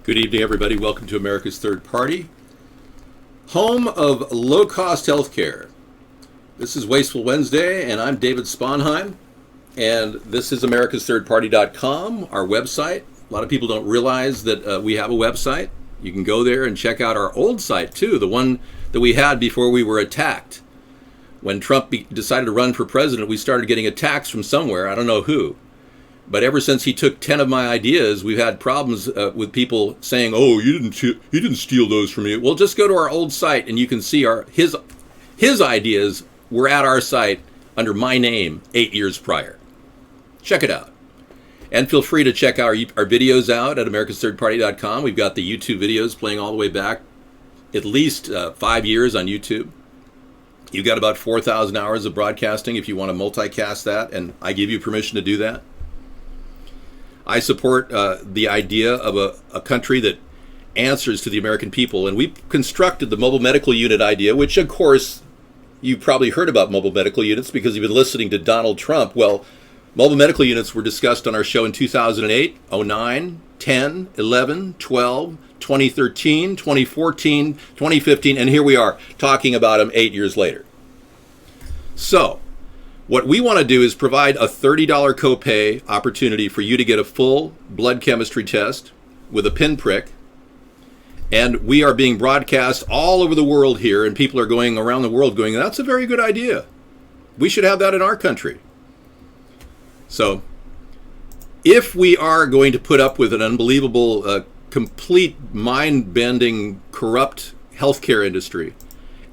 Good evening, everybody. Welcome to America's Third Party, home of low-cost healthcare. This is Wasteful Wednesday, and I'm David Sponheim, and this is AmericasThirdParty.com, our website. A lot of people don't realize that we have a website. You can go there and check out our old site, too, the one that we had before we were attacked. When Trump decided to run for president, we started getting attacks from somewhere. I don't know who. But ever since he took 10 of my ideas, we've had problems with people saying, "Oh, you didn't steal those from me." Well, just go to our old site and you can see his ideas were at our site under my name 8 years prior. Check it out. And feel free to check our videos out at AmericasThirdParty.com. We've got the YouTube videos playing all the way back at least 5 years on YouTube. You've got about 4,000 hours of broadcasting if you want to multicast that, and I give you permission to do that. I support the idea of a country that answers to the American people, and we constructed the mobile medical unit idea, which, of course, you probably heard about mobile medical units because you've been listening to Donald Trump. Well, mobile medical units were discussed on our show in 2008, 09, 10, 11, 12, 2013, 2014, 2015, and here we are talking about them 8 years later. So, what we want to do is provide a $30 copay opportunity for you to get a full blood chemistry test with a pinprick. And we are being broadcast all over the world here, and people are going around the world going, "That's a very good idea. We should have that in our country." So, if we are going to put up with an unbelievable, complete, mind-bending, corrupt healthcare industry,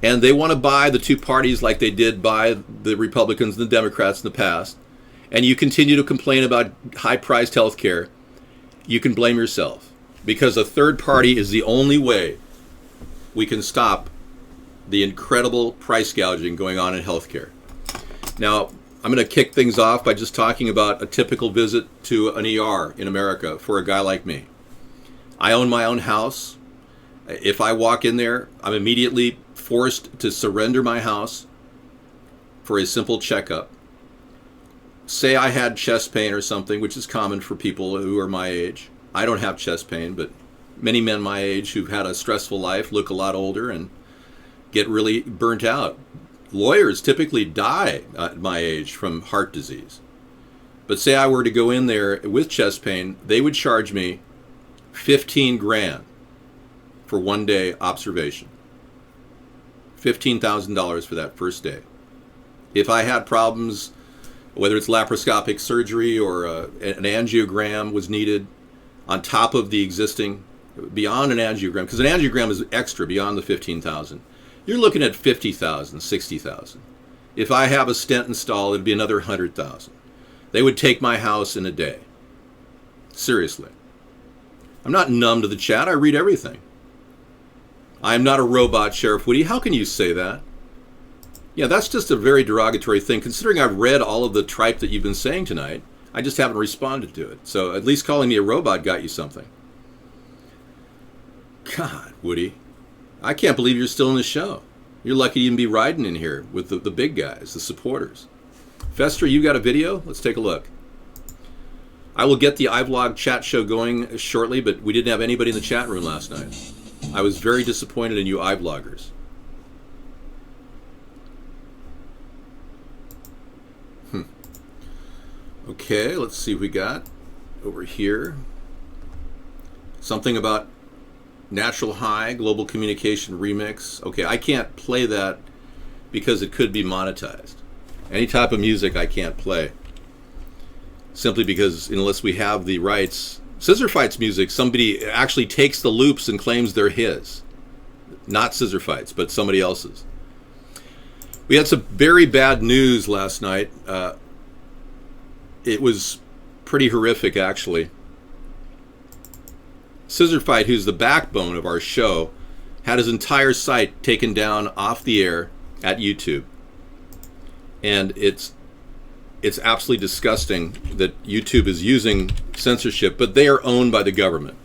and they want to buy the two parties like they did buy the Republicans and the Democrats in the past, and you continue to complain about high-priced health care, you can blame yourself. Because a third party is the only way we can stop the incredible price gouging going on in healthcare. Now, I'm going to kick things off by just talking about a typical visit to an ER in America for a guy like me. I own my own house. If I walk in there, I'm immediately forced to surrender my house for a simple checkup. Say I had chest pain or something, which is common for people who are my age. I don't have chest pain, but many men my age who've had a stressful life look a lot older and get really burnt out. Lawyers typically die at my age from heart disease. But say I were to go in there with chest pain, they would charge me 15 grand for 1 day observation. $15,000 for that first day. If I had problems, whether it's laparoscopic surgery or an angiogram was needed on top of the existing, beyond an angiogram, because an angiogram is extra beyond the 15,000, you're looking at 50,000, 60,000. If I have a stent installed, it'd be another 100,000. They would take my house in a day. Seriously. I'm not numb to the chat. I read everything. I'm not a robot, Sheriff Woody. How can you say that? Yeah, that's just a very derogatory thing. Considering I've read all of the tripe that you've been saying tonight, I just haven't responded to it. So at least calling me a robot got you something. God, Woody, I can't believe you're still in the show. You're lucky to even be riding in here with the big guys, the supporters. Fester, you got a video? Let's take a look. I will get the iVlog chat show going shortly, but we didn't have anybody in the chat room last night. I was very disappointed in you iVloggers. Okay, let's see what we got over here. Something about Natural High, Global Communication Remix. Okay, I can't play that because it could be monetized. Any type of music I can't play. Simply because unless we have the rights. Scissor Fights music, somebody actually takes the loops and claims they're his. Not Scissor Fights, but somebody else's. We had some very bad news last night. It was pretty horrific, actually. Scissor Fight, who's the backbone of our show, had his entire site taken down off the air at YouTube. And it's absolutely disgusting that YouTube is using censorship, but they are owned by the government.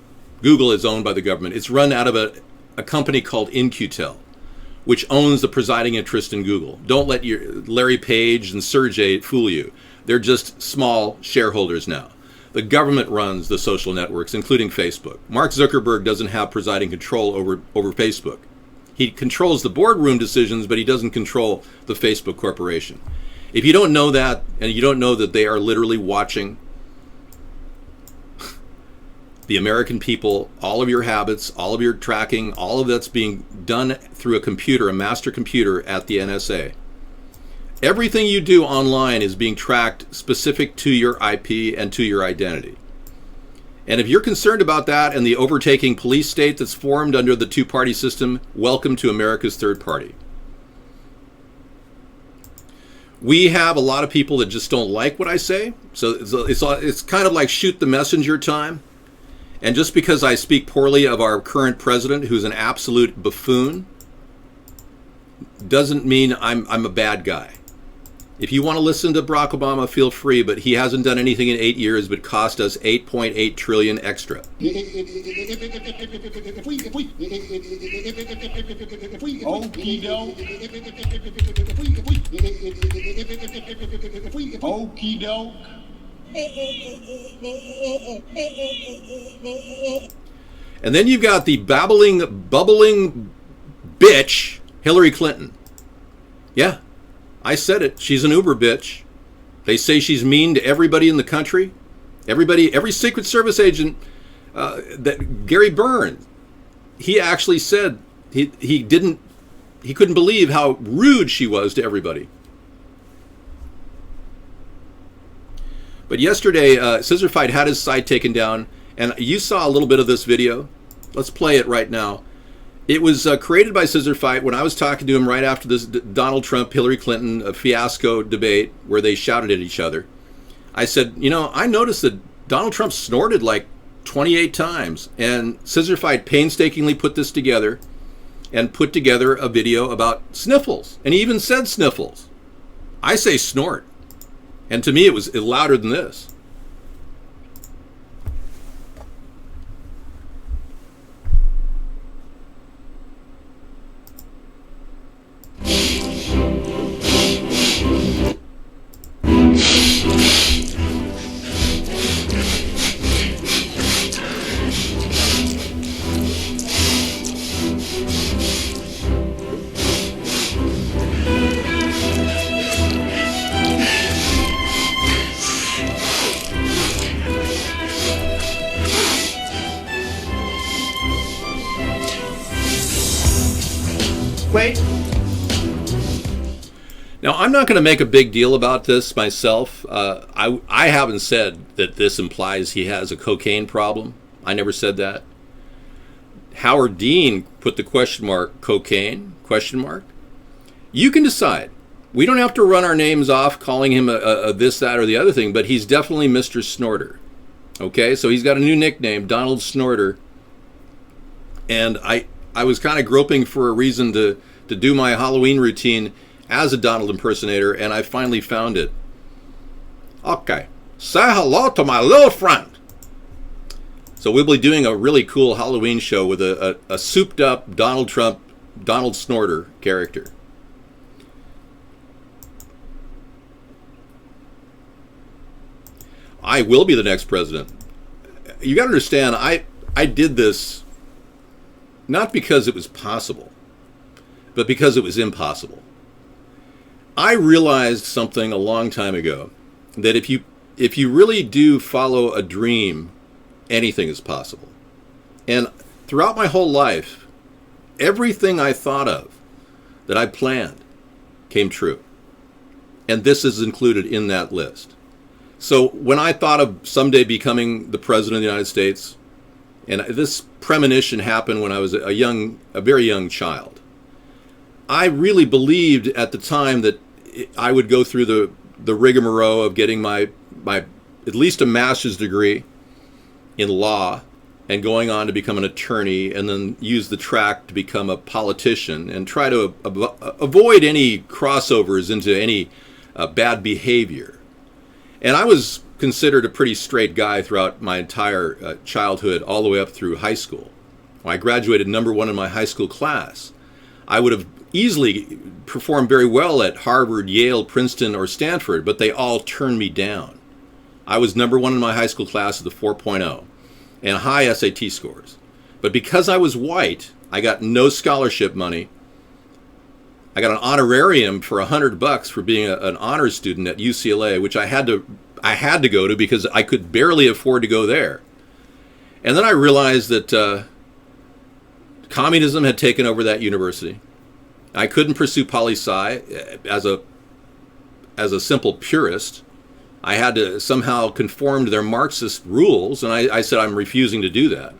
Google is owned by the government. It's run out of a company called In-Q-Tel, which owns the presiding interest in Google. Don't let your Larry Page and Sergey fool you. They're just small shareholders now. The government runs the social networks, including Facebook. Mark Zuckerberg doesn't have presiding control over Facebook. He controls the boardroom decisions, but he doesn't control the Facebook corporation. If you don't know that, and you don't know that they are literally watching the American people, all of your habits, all of your tracking, all of that's being done through a computer, a master computer at the NSA. Everything you do online is being tracked specific to your IP and to your identity. And if you're concerned about that and the overtaking police state that's formed under the two-party system, welcome to America's Third Party. We have a lot of people that just don't like what I say, so it's kind of like shoot the messenger time. And just because I speak poorly of our current president, who's an absolute buffoon, doesn't mean I'm a bad guy. If you want to listen to Barack Obama, feel free, but he hasn't done anything in 8 years but cost us $8.8 trillion extra. Okey doke. And then you've got the bubbling bitch, Hillary Clinton. Yeah, I said it. She's an uber bitch. They say she's mean to everybody in the country. Every Secret Service agent, that Gary Burns, he actually said he couldn't believe how rude she was to everybody. But yesterday, Scissor Fight had his site taken down, and you saw a little bit of this video. Let's play it right now. It was created by Scissor Fight when I was talking to him right after this Donald Trump, Hillary Clinton fiasco debate where they shouted at each other. I said, I noticed that Donald Trump snorted like 28 times, and Scissor Fight painstakingly put this together and put together a video about sniffles, and he even said sniffles. I say snort. And to me, it was louder than this. Wait. Now, I'm not going to make a big deal about this myself. I haven't said that this implies he has a cocaine problem. I never said that. Howard Dean put the question mark, cocaine, question mark. You can decide. We don't have to run our names off calling him a this, that, or the other thing, but he's definitely Mr. Snorter. Okay, so he's got a new nickname, Donald Snorter. And I was kind of groping for a reason to do my Halloween routine as a Donald impersonator, and I finally found it. Okay, say hello to my little friend. So we'll be doing a really cool Halloween show with a souped up Donald Trump, Donald Snorter character. I will be the next president. You got to understand, I did this not because it was possible, but because it was impossible. I realized something a long time ago, that if you really do follow a dream, anything is possible. And throughout my whole life, everything I thought of that I planned came true. And this is included in that list. So when I thought of someday becoming the president of the United States, and this premonition happened when I was a very young child, I really believed at the time that I would go through the rigmarole of getting my at least a master's degree in law and going on to become an attorney, and then use the track to become a politician and try to avoid any crossovers into any bad behavior. And I was considered a pretty straight guy throughout my entire childhood, all the way up through high school. When I graduated #1 in my high school class, I would have easily performed very well at Harvard, Yale, Princeton, or Stanford, but they all turned me down. I was number one in my high school class with a 4.0 and high SAT scores. But because I was white, I got no scholarship money. I got an honorarium for $100 for being an honors student at UCLA, which I had to go to because I could barely afford to go there. And then I realized that communism had taken over that university. I couldn't pursue poli-sci as a simple purist. I had to somehow conform to their Marxist rules, and I said I'm refusing to do that.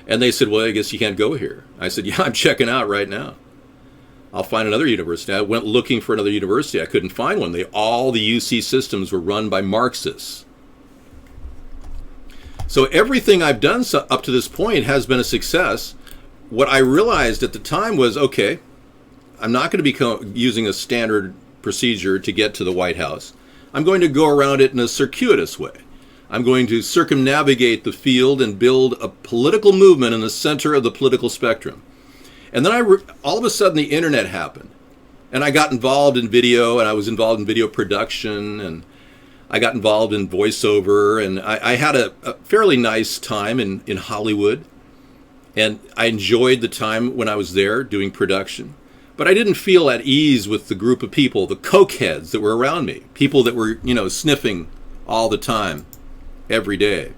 And they said, well, I guess you can't go here. I said, yeah, I'm checking out right now. I'll find another university. I went looking for another university. I couldn't find one. All the UC systems were run by Marxists. So everything I've done up to this point has been a success. What I realized at the time was, okay, I'm not going to be using a standard procedure to get to the White House. I'm going to go around it in a circuitous way. I'm going to circumnavigate the field and build a political movement in the center of the political spectrum. And then all of a sudden the internet happened. And I got involved in video, and I was involved in video production, and I got involved in voiceover, and I had a fairly nice time in Hollywood. And I enjoyed the time when I was there doing production. But I didn't feel at ease with the group of people, the cokeheads that were around me, people that were, sniffing all the time, every day.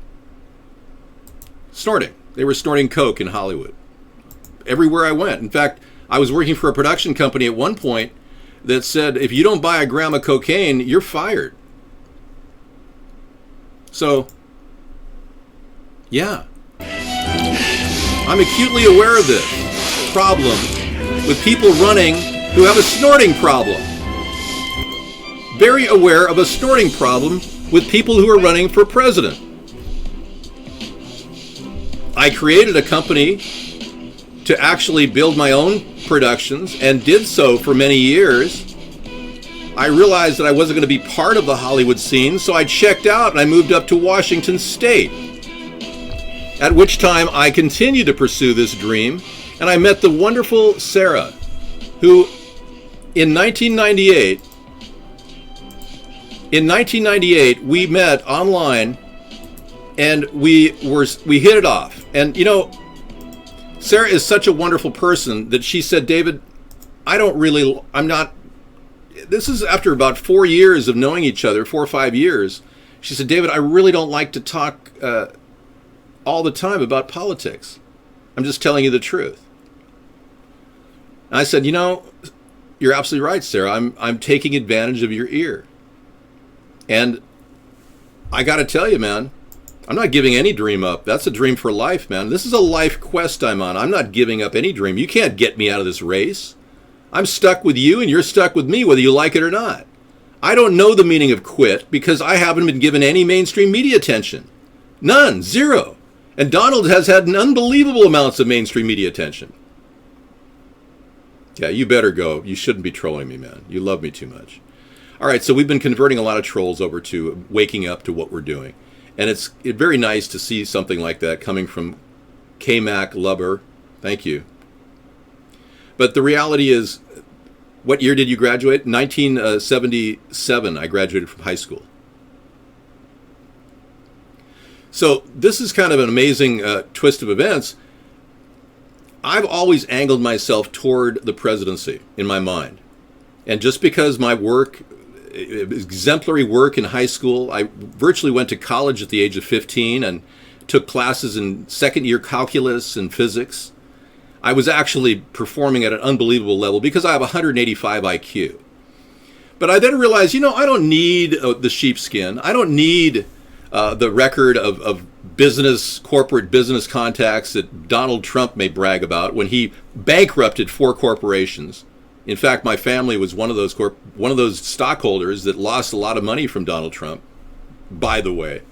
Snorting. They were snorting coke in Hollywood. Everywhere I went. In fact, I was working for a production company at one point that said, if you don't buy a gram of cocaine, you're fired. So, yeah. I'm acutely aware of this problem with people running who have a snorting problem. Very aware of a snorting problem with people who are running for president. I created a company to actually build my own productions and did so for many years. I realized that I wasn't going to be part of the Hollywood scene, so I checked out and I moved up to Washington State. At which time I continued to pursue this dream, and I met the wonderful Sarah, who in 1998 we met online, and we hit it off. And Sarah is such a wonderful person that she said, David, this is after about 4 years of knowing each other, 4 or 5 years. She said, David, I really don't like to talk all the time about politics. I'm just telling you the truth. And I said, you're absolutely right, Sarah. I'm taking advantage of your ear. And I got to tell you, man, I'm not giving any dream up. That's a dream for life, man. This is a life quest I'm on. I'm not giving up any dream. You can't get me out of this race. I'm stuck with you and you're stuck with me, whether you like it or not. I don't know the meaning of quit because I haven't been given any mainstream media attention. None. Zero. And Donald has had an unbelievable amounts of mainstream media attention. Yeah, you better go. You shouldn't be trolling me, man. You love me too much. All right, so we've been converting a lot of trolls over to waking up to what we're doing. And it's very nice to see something like that coming from K-Mac Lubber. Thank you. But the reality is, what year did you graduate? 1977, I graduated from high school. So this is kind of an amazing twist of events. I've always angled myself toward the presidency in my mind. And just because my work, exemplary work in high school, I virtually went to college at the age of 15 and took classes in second-year calculus and physics. I was actually performing at an unbelievable level because I have 185 IQ. But I then realized, I don't need the sheepskin. I don't need the record of corporate business contacts that Donald Trump may brag about when he bankrupted 4 corporations. In fact, my family was one of those stockholders that lost a lot of money from Donald Trump, by the way.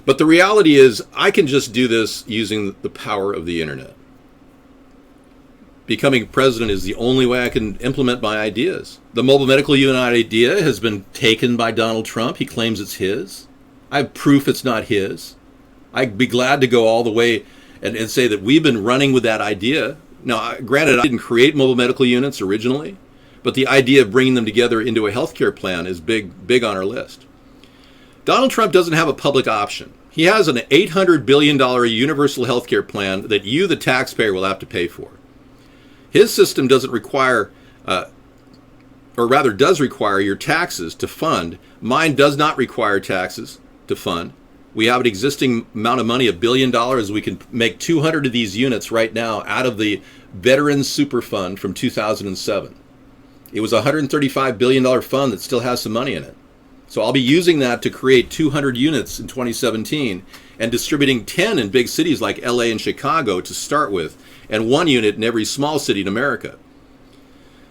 But the reality is, I can just do this using the power of the internet. Becoming president is the only way I can implement my ideas. The mobile medical unit idea has been taken by Donald Trump. He claims it's his. I have proof it's not his. I'd be glad to go all the way and say that we've been running with that idea. Now, granted, I didn't create mobile medical units originally, but the idea of bringing them together into a healthcare plan is big on our list. Donald Trump doesn't have a public option. He has an $800 billion universal health care plan that you, the taxpayer, will have to pay for. His system doesn't require, or rather does require your taxes to fund. Mine does not require taxes to fund. We have an existing amount of money, $1 billion. We can make 200 of these units right now out of the Veterans Super Fund from 2007. It was a $135 billion fund that still has some money in it. So I'll be using that to create 200 units in 2017 and distributing 10 in big cities like LA and Chicago to start with, and 1 unit in every small city in America.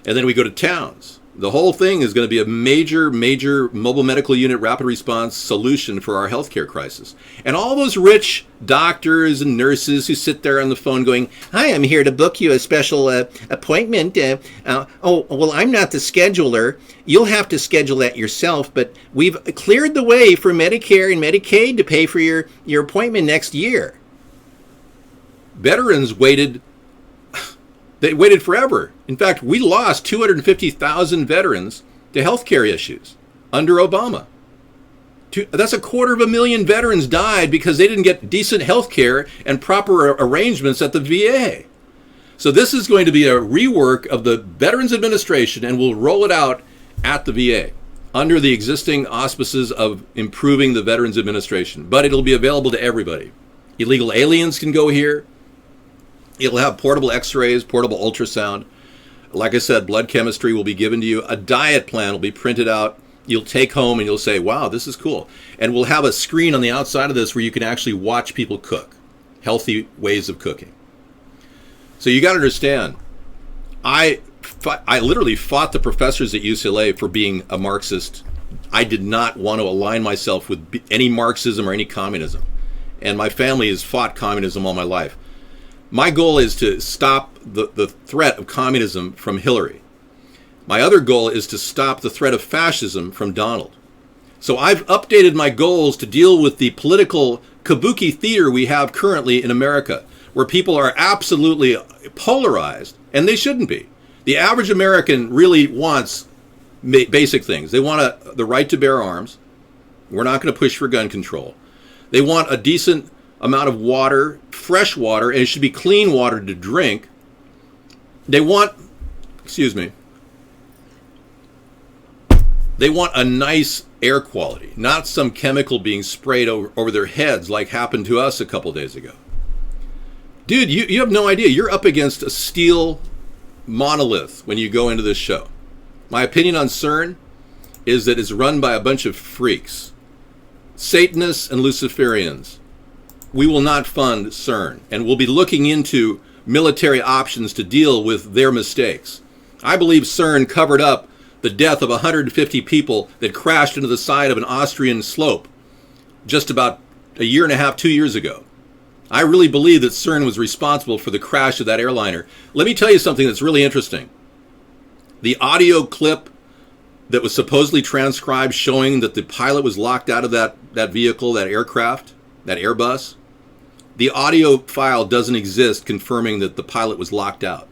And then we go to towns. The whole thing is going to be a major mobile medical unit rapid response solution for our healthcare crisis. And all those rich doctors and nurses who sit there on the phone going, "Hi, I'm here to book you a special appointment. Oh, well, I'm not the scheduler. You'll have to schedule that yourself, but we've cleared the way for Medicare and Medicaid to pay for your appointment next year." Veterans waited. They waited forever. In fact, we lost 250,000 veterans to health care issues under Obama. That's 250,000 veterans died because they didn't get decent health care and proper arrangements at the VA. So this is going to be a rework of the Veterans Administration, and we'll roll it out at the VA under the existing auspices of improving the Veterans Administration. But it'll be available to everybody. Illegal aliens can go here. It'll have portable x-rays, portable ultrasound. Like I said, blood chemistry will be given to you. A diet plan will be printed out. You'll take home and you'll say, wow, this is cool. And we'll have a screen on the outside of this where you can actually watch people cook. Healthy ways of cooking. So you got to understand, I literally fought the professors at UCLA for being a Marxist. I did not want to align myself with any Marxism or any communism. And my family has fought communism all my life. My goal is to stop the threat of communism from Hillary. My other goal is to stop the threat of fascism from Donald. So I've updated my goals to deal with the political kabuki theater we have currently in America, where people are absolutely polarized, and they shouldn't be. The average American really wants basic things. They want the right to bear arms. We're not going to push for gun control. They want a decent amount of water, fresh water, and it should be clean water to drink. They want, they want a nice air quality, not some chemical being sprayed over their heads like happened to us a couple days ago. Dude, you have no idea. You're up against a steel monolith when you go into this show. My opinion on CERN is that it's run by a bunch of freaks, Satanists and Luciferians. We will not fund CERN, and we'll be looking into military options to deal with their mistakes. I believe CERN covered up the death of 150 people that crashed into the side of an Austrian slope just about a year and a half, 2 years ago. I really believe that CERN was responsible for the crash of that airliner. Let me tell you something that's really interesting. The audio clip that was supposedly transcribed showing that the pilot was locked out of that vehicle, that aircraft, that Airbus, the audio file doesn't exist confirming that the pilot was locked out.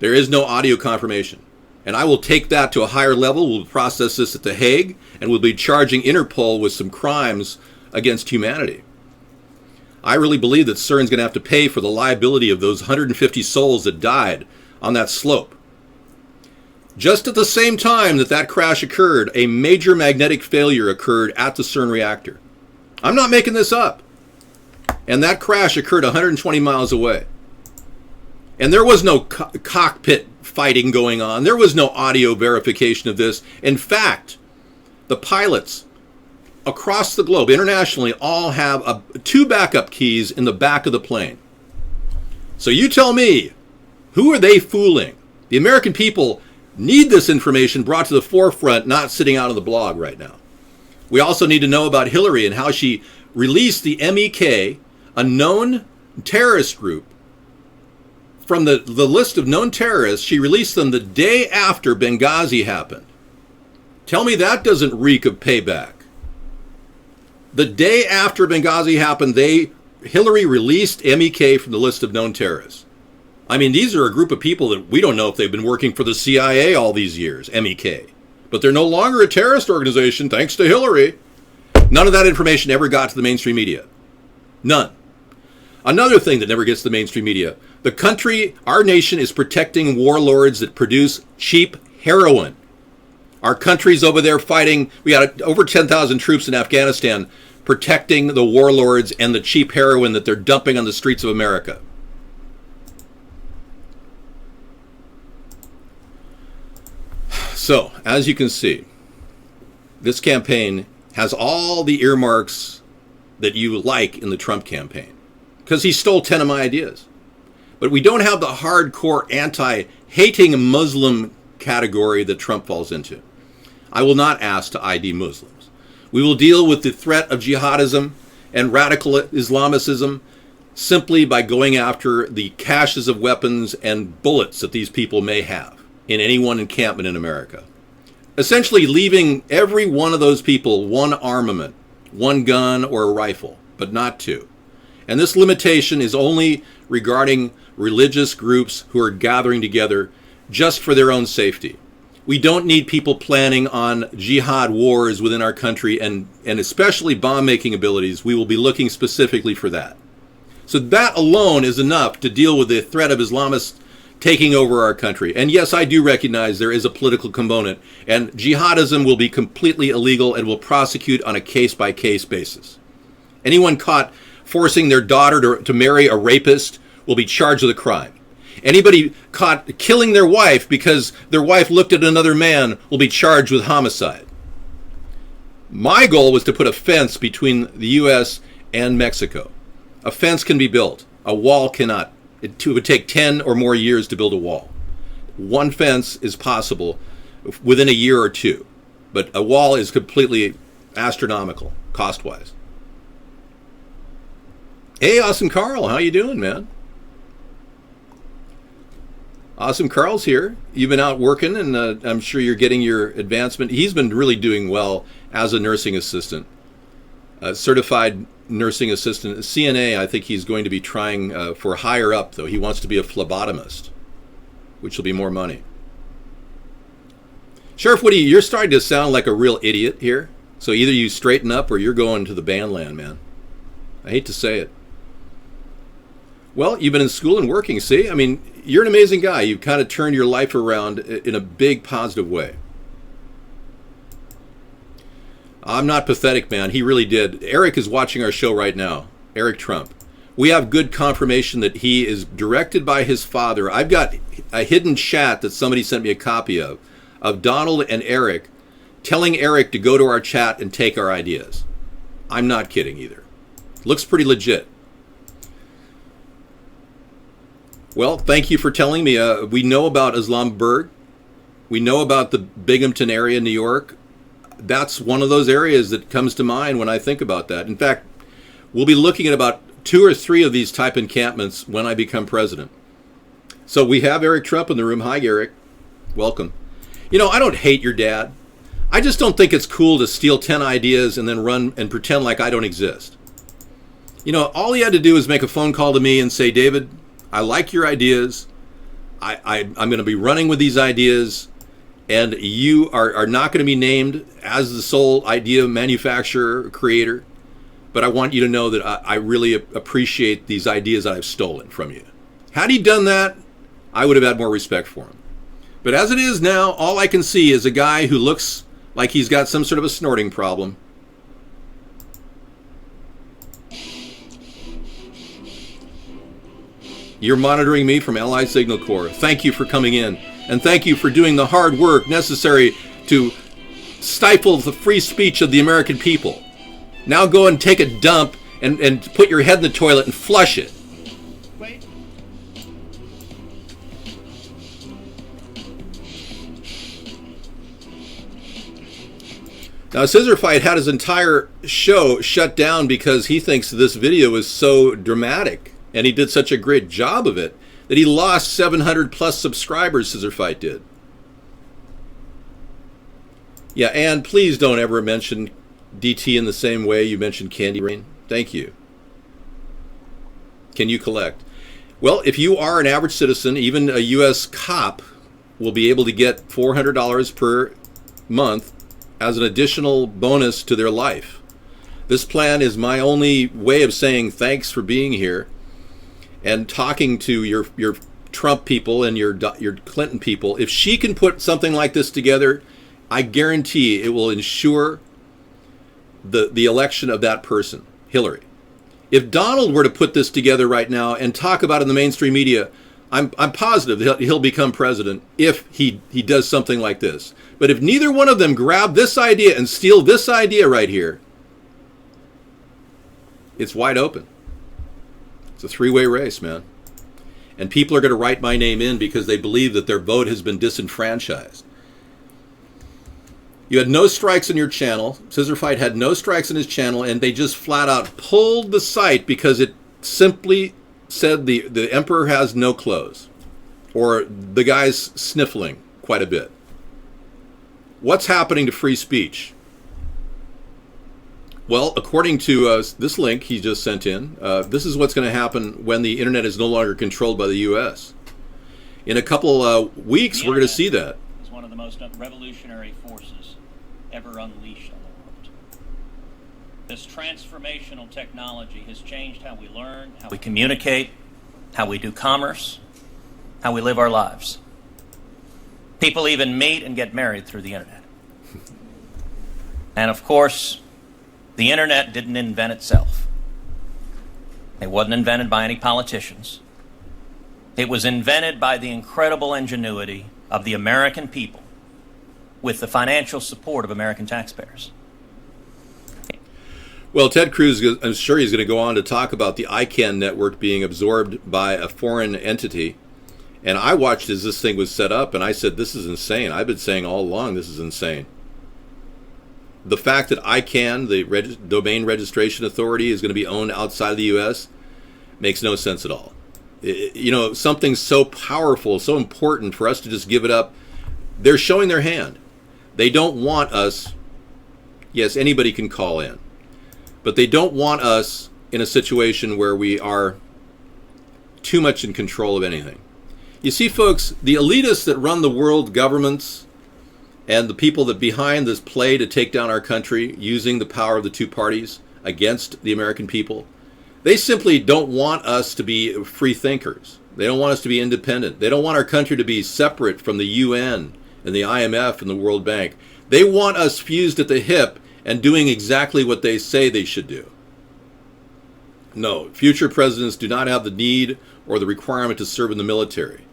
There is no audio confirmation. And I will take that to a higher level. We'll process this at The Hague, and we'll be charging Interpol with some crimes against humanity. I really believe that CERN's going to have to pay for the liability of those 150 souls that died on that slope. Just at the same time that crash occurred, a major magnetic failure occurred at the CERN reactor. I'm not making this up. And that crash occurred 120 miles away. And there was no cockpit fighting going on. There was no audio verification of this. In fact, the pilots across the globe, internationally, all have 2 backup keys in the back of the plane. So you tell me, who are they fooling? The American people need this information brought to the forefront, not sitting out on the blog right now. We also need to know about Hillary and how she released the MEK, a known terrorist group, from the list of known terrorists. She released them the day after Benghazi happened. Tell me that doesn't reek of payback. The day after Benghazi happened, Hillary released MEK from the list of known terrorists. I mean, these are a group of people that we don't know if they've been working for the CIA all these years, MEK. but they're no longer a terrorist organization thanks to Hillary. None of that information ever got to the mainstream media. None. Another thing that never gets to the mainstream media, the country, our nation is protecting warlords that produce cheap heroin. Our country's over there fighting. We got over 10,000 troops in Afghanistan protecting the warlords and the cheap heroin that they're dumping on the streets of America. So, as you can see, this campaign has all the earmarks that you like in the Trump campaign, because he stole 10 of my ideas. But we don't have the hardcore anti-hating Muslim category that Trump falls into. I will not ask to ID Muslims. We will deal with the threat of jihadism and radical Islamicism simply by going after the caches of weapons and bullets that these people may have in any one encampment in America. Essentially leaving every one of those people one armament, one gun or a rifle, but not two. And this limitation is only regarding religious groups who are gathering together just for their own safety. We don't need people planning on jihad wars within our country and especially bomb-making abilities. We will be looking specifically for that. So that alone is enough to deal with the threat of Islamists taking over our country. And yes, I do recognize there is a political component, and jihadism will be completely illegal and will prosecute on a case-by-case basis. Anyone caught forcing their daughter to marry a rapist will be charged with a crime. Anybody caught killing their wife because their wife looked at another man will be charged with homicide. My goal was to put a fence between the U.S. and Mexico. A fence can be built. A wall cannot. It would take 10 or more years to build a wall. One fence is possible within a year or two, but a wall is completely astronomical cost-wise. Hey, Awesome Carl, how you doing, man? Awesome Carl's here. You've been out working, and I'm sure you're getting your advancement. He's been really doing well as a nursing assistant, certified nursing assistant. CNA, I think he's going to be trying for higher up, though. He wants to be a phlebotomist, which will be more money. Sheriff Woody, you're starting to sound like a real idiot here. So either you straighten up or you're going to the bandland, man. I hate to say it. Well, you've been in school and working, see? I mean, you're an amazing guy. You've kind of turned your life around in a big positive way. I'm not pathetic, man. He really did. Eric is watching our show right now. Eric Trump. We have good confirmation that he is directed by his father. I've got a hidden chat that somebody sent me a copy of Donald and Eric telling Eric to go to our chat and take our ideas. I'm not kidding either. Looks pretty legit. Well, thank you for telling me. We know about Islamabad. We know about the Binghamton area in New York. That's one of those areas that comes to mind when I think about that. In fact, we'll be looking at about 2 or 3 of these type encampments when I become president. So we have Eric Trump in the room. Hi, Eric. Welcome. You know, I don't hate your dad. I just don't think it's cool to steal 10 ideas and then run and pretend like I don't exist. You know, all he had to do is make a phone call to me and say, David, I like your ideas. I'm going to be running with these ideas, and you are not going to be named as the sole idea manufacturer or creator, but I want you to know that I really appreciate these ideas that I've stolen from you. Had he done that, I would have had more respect for him. But as it is now, all I can see is a guy who looks like he's got some sort of a snorting problem. You're monitoring me from Allied Signal Corps. Thank you for coming in. And thank you for doing the hard work necessary to stifle the free speech of the American people. Now go and take a dump and put your head in the toilet and flush it. Wait. Now, Scissor Fight had his entire show shut down because he thinks this video is so dramatic. And he did such a great job of it that he lost 700 plus subscribers, Scissor Fight did. Yeah, and please don't ever mention DT in the same way you mentioned Candy Rain. Thank you. Can you collect? Well, if you are an average citizen, even a U.S. cop will be able to get $400 per month as an additional bonus to their life. This plan is my only way of saying thanks for being here and talking to your Trump people and your Clinton people. If she can put something like this together, I guarantee it will ensure the election of that person, Hillary. If Donald were to put this together right now and talk about it in the mainstream media, I'm positive he'll become president if he does something like this. But if neither one of them grab this idea and steal this idea right here, it's wide open. It's a three-way race, man. And people are going to write my name in because they believe that their vote has been disenfranchised. You had no strikes in your channel. Scissor Fight had no strikes in his channel, and they just flat out pulled the site because it simply said the emperor has no clothes, or the guy's sniffling quite a bit. What's happening to free speech? Well, according to this link he just sent in, this is what's going to happen when the internet is no longer controlled by the U.S. In a couple weeks, we're going to see that. It's one of the most revolutionary forces ever unleashed on the world. This transformational technology has changed how we learn, how we communicate, how we do commerce, how we live our lives. People even meet and get married through the internet. And of course, the internet didn't invent itself. It wasn't invented by any politicians. It was invented by the incredible ingenuity of the American people with the financial support of American taxpayers. Well, Ted Cruz, I'm sure he's going to go on to talk about the ICANN network being absorbed by a foreign entity. And I watched as this thing was set up, and I said, this is insane. I've been saying all along this is insane. The fact that ICANN, the Domain Registration Authority, is going to be owned outside of the U.S. makes no sense at all. You know, something so powerful, so important for us to just give it up. They're showing their hand. They don't want us. Yes, anybody can call in. But they don't want us in a situation where we are too much in control of anything. You see, folks, the elitists that run the world governments and the people that behind this play to take down our country using the power of the two parties against the American people, they simply don't want us to be free thinkers. They don't want us to be independent. They don't want our country to be separate from the UN and the IMF and the World Bank. They want us fused at the hip and doing exactly what they say they should do. No, future presidents do not have the need or the requirement to serve in the military.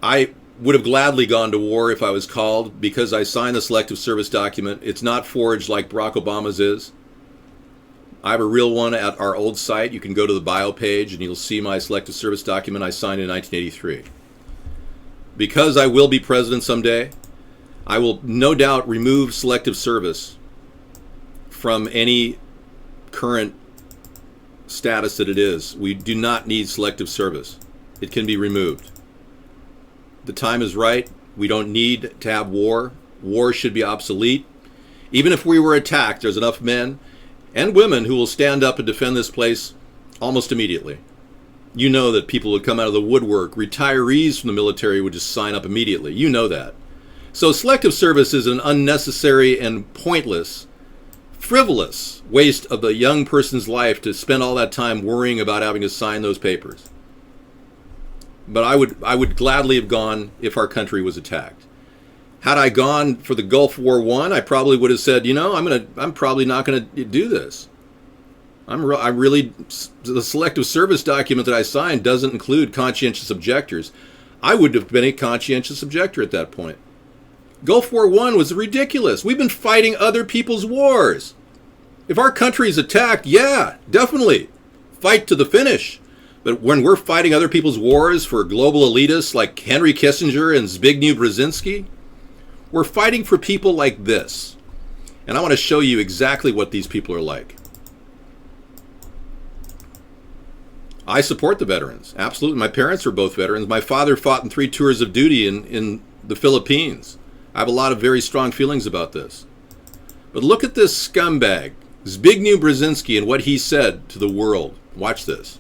I would have gladly gone to war if I was called because I signed the selective service document. It's not forged like Barack Obama's is. I have a real one at our old site. You can go to the bio page and you'll see my selective service document I signed in 1983. Because I will be president someday, I will no doubt remove selective service from any current status that it is. We do not need selective service. It can be removed. The time is right. We don't need to have war. War should be obsolete. Even if we were attacked, there's enough men and women who will stand up and defend this place almost immediately. You know that people would come out of the woodwork. Retirees from the military would just sign up immediately. You know that. So selective service is an unnecessary and pointless, frivolous waste of the young person's life to spend all that time worrying about having to sign those papers. But I would gladly have gone if our country was attacked. Had I gone for the Gulf War I, I probably would have said, you know, I'm probably not going to do this. The selective service document that I signed doesn't include conscientious objectors. I would have been a conscientious objector at that point. Gulf War I was ridiculous. We've been fighting other people's wars. If our country is attacked, yeah, definitely. Fight to the finish. But when we're fighting other people's wars for global elitists like Henry Kissinger and Zbigniew Brzezinski, we're fighting for people like this. And I want to show you exactly what these people are like. I support the veterans. Absolutely. My parents were both veterans. My father fought in 3 tours of duty in the Philippines. I have a lot of very strong feelings about this. But look at this scumbag, Zbigniew Brzezinski, and what he said to the world. Watch this.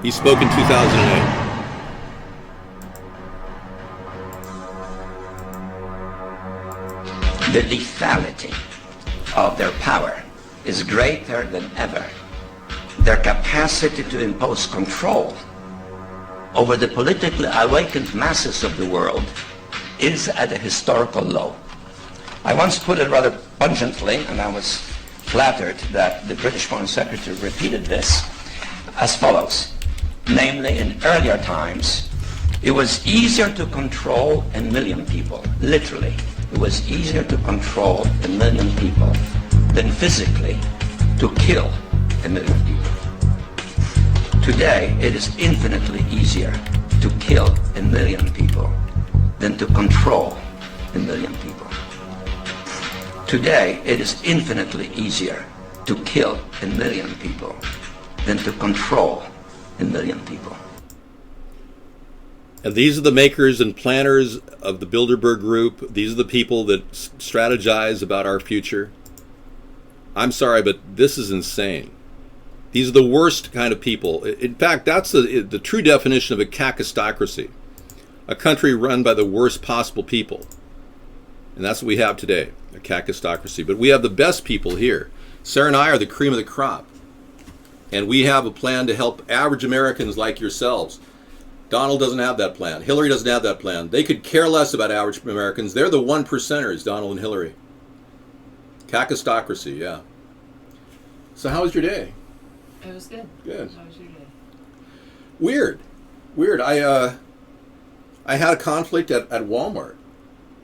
He spoke in 2008. The lethality of their power is greater than ever. Their capacity to impose control over the politically awakened masses of the world is at a historical low. I once put it rather pungently, and I was flattered that the British Foreign Secretary repeated this, as follows. Namely, in earlier times, it was easier to control a million people, literally. It was easier to control a million people than physically to kill a million people. Today, it is infinitely easier to kill a million people than to control a million people. Today, it is infinitely easier to kill a million people than to control a million people. And these are the makers and planners of the Bilderberg Group. These are the people that strategize about our future. I'm sorry, but this is insane. These are the worst kind of people. In fact, that's the true definition of a kakistocracy, a country run by the worst possible people. And that's what we have today, a kakistocracy. But we have the best people here. Sarah and I are the cream of the crop. And we have a plan to help average Americans like yourselves. Donald doesn't have that plan. Hillary doesn't have that plan. They could care less about average Americans. They're the one percenters, Donald and Hillary. Kakistocracy, yeah. So how was your day? It was good. Good. How was your day? Weird. I had a conflict at Walmart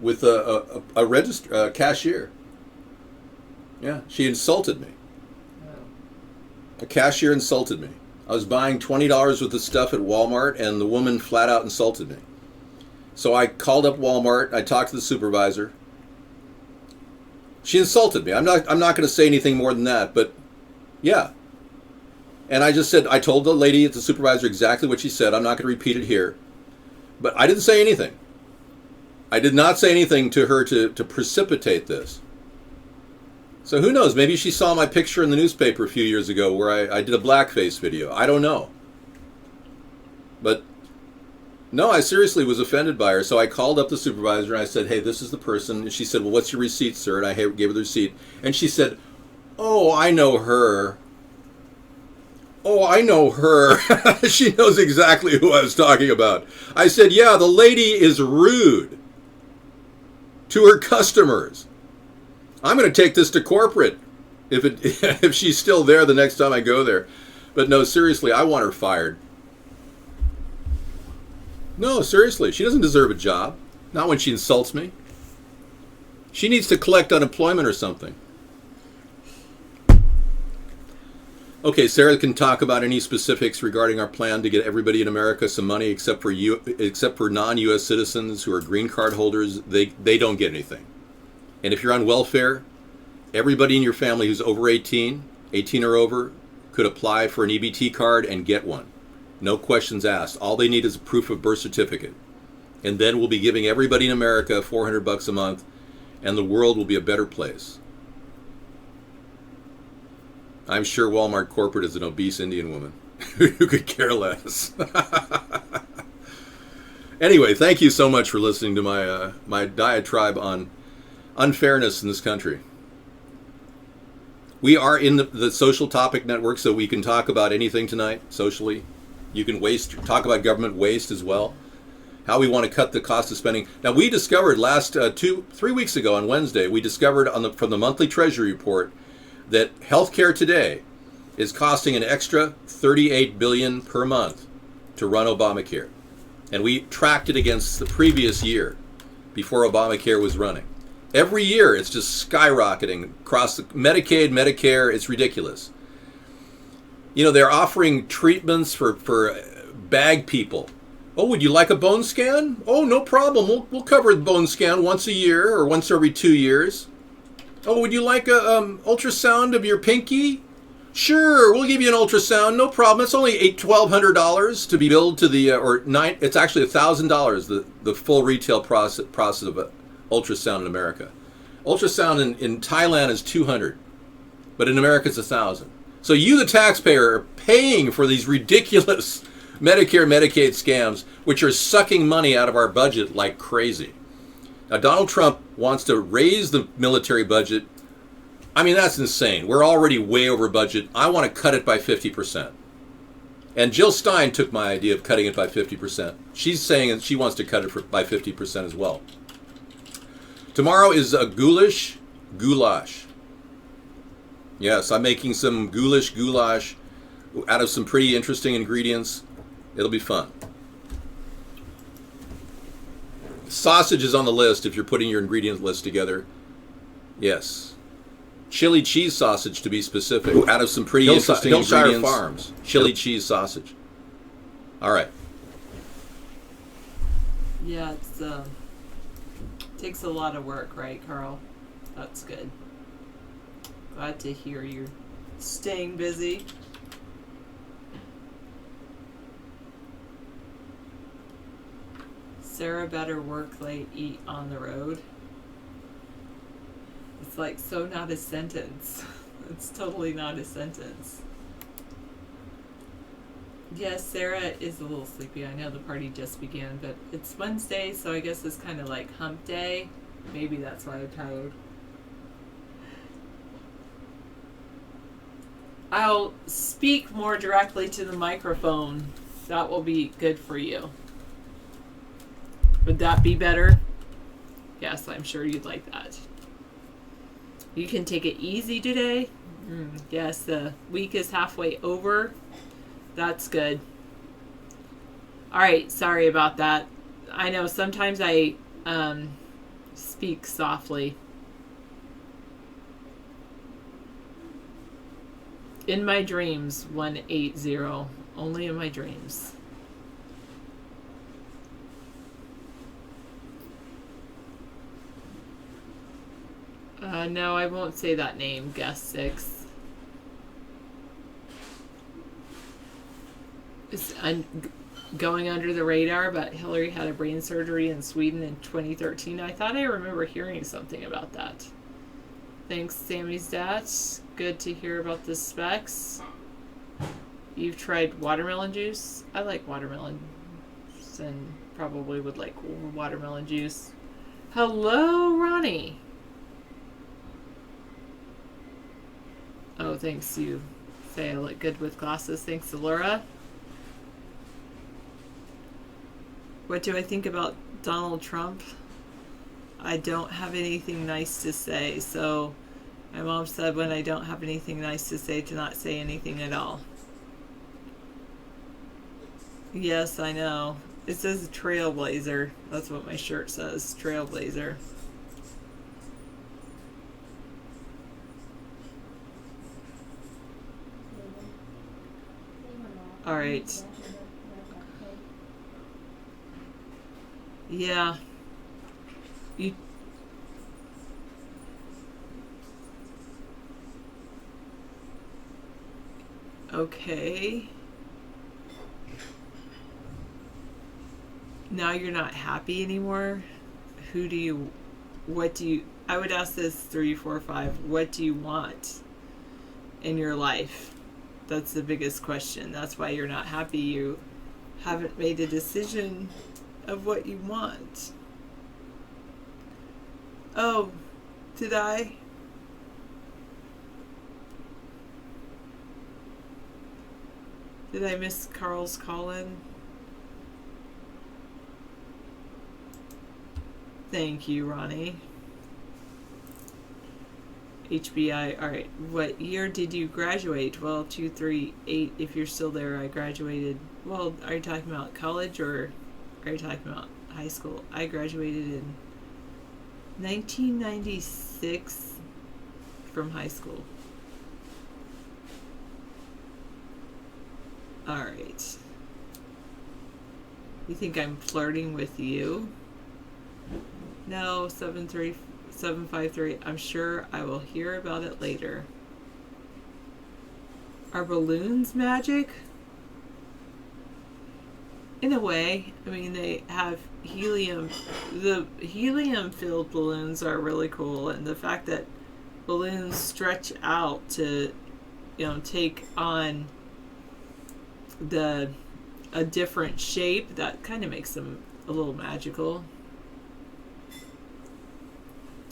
with a cashier. Yeah, she insulted me. Oh. A cashier insulted me. I was buying $20 worth of stuff at Walmart, and the woman flat out insulted me. So I called up Walmart. I talked to the supervisor. She insulted me. I'm not going to say anything more than that, but yeah. And I just said, I told the lady at the supervisor exactly what she said. I'm not going to repeat it here. But I didn't say anything. I did not say anything to her to precipitate this. So who knows? Maybe she saw my picture in the newspaper a few years ago where I did a blackface video. I don't know. But no, I seriously was offended by her. So I called up the supervisor and I said, hey, this is the person. And she said, well, what's your receipt, sir? And I gave her the receipt. And she said, oh, I know her. Oh, I know her. She knows exactly who I was talking about. I said, yeah, the lady is rude to her customers. I'm going to take this to corporate if she's still there the next time I go there. But no, seriously, I want her fired. No, seriously, she doesn't deserve a job. Not when she insults me. She needs to collect unemployment or something. Okay, Sarah can talk about any specifics regarding our plan to get everybody in America some money except for non-U.S. citizens who are green card holders. They don't get anything. And if you're on welfare, everybody in your family who's over 18 or over, could apply for an EBT card and get one. No questions asked. All they need is a proof of birth certificate. And then we'll be giving everybody in America $400 a month, and the world will be a better place. I'm sure Walmart corporate is an obese Indian woman who could care less. Anyway, thank you so much for listening to my diatribe on unfairness in this country. We are in the social topic network, so we can talk about anything tonight socially. You can talk about government waste as well. How we want to cut the cost of spending. Now, we discovered 3 weeks ago on Wednesday, we discovered from the monthly Treasury report that healthcare today is costing an extra $38 billion per month to run Obamacare. And we tracked it against the previous year before Obamacare was running. Every year, it's just skyrocketing across the Medicaid, Medicare. It's ridiculous. You know, they're offering treatments for bag people. Oh, would you like a bone scan? Oh, no problem. We'll cover the bone scan once a year or once every 2 years. Oh, would you like a ultrasound of your pinky? Sure, we'll give you an ultrasound. No problem. It's only $1,200 to be billed to the it's actually $1,000 the full retail process of a ultrasound in America. Ultrasound in Thailand is $200, but in America it's $1,000. So you, the taxpayer, are paying for these ridiculous Medicare, Medicaid scams, which are sucking money out of our budget like crazy. Now, Donald Trump wants to raise the military budget. I mean, that's insane. We're already way over budget. I want to cut it by 50%. And Jill Stein took my idea of cutting it by 50%. She's saying that she wants to cut it by 50% as well. Tomorrow is a goulash. Yes, I'm making some goulash out of some pretty interesting ingredients. It'll be fun. Sausage is on the list if you're putting your ingredient list together. Yes. Chili cheese sausage, to be specific, out of some pretty interesting ingredients. Farms. Chili cheese sausage. All right. Yeah, it's takes a lot of work, right, Carl? That's good. Glad to hear you're staying busy. Sarah better work late, eat on the road. It's like so not a sentence. It's totally not a sentence. Yes, Sarah is a little sleepy. I know the party just began, but it's Wednesday, so I guess it's kind of like hump day. Maybe that's why I'm tired. I'll speak more directly to the microphone. That will be good for you. Would that be better? Yes, I'm sure you'd like that. You can take it easy today. Yes, the week is halfway over. That's good. All right, sorry about that. I know sometimes I speak softly. In my dreams, 180. Only in my dreams. No, I won't say that name, guest 6. I'm going under the radar, but Hillary had a brain surgery in Sweden in 2013. I thought I remember hearing something about that. Thanks, Sammy's dad. Good to hear about the specs. You've tried watermelon juice? I like watermelon and probably would like watermelon juice. Hello, Ronnie. Oh, thanks. You say I look good with glasses. Thanks, Laura. What do I think about Donald Trump? I don't have anything nice to say. So my mom said when I don't have anything nice to say to not say anything at all. Yes, I know. It says Trailblazer. That's what my shirt says. Trailblazer. All right. Yeah. You. Okay. Now you're not happy anymore. I would ask this 3, 4, 5. What do you want in your life? That's the biggest question. That's why you're not happy. You haven't made a decision of what you want. Oh, did I? Did I miss Carl's call-in? Thank you, Ronnie. HBI. All right. What year did you graduate? Well, 238. If you're still there, I graduated. Well, are you talking about college or are you talking about high school? I graduated in 1996 from high school. All right. You think I'm flirting with you? No, 753. I'm sure I will hear about it later. Are balloons magic? In a way. I mean, they have helium. The helium-filled balloons are really cool, and the fact that balloons stretch out to, take on the a different shape, that kind of makes them a little magical.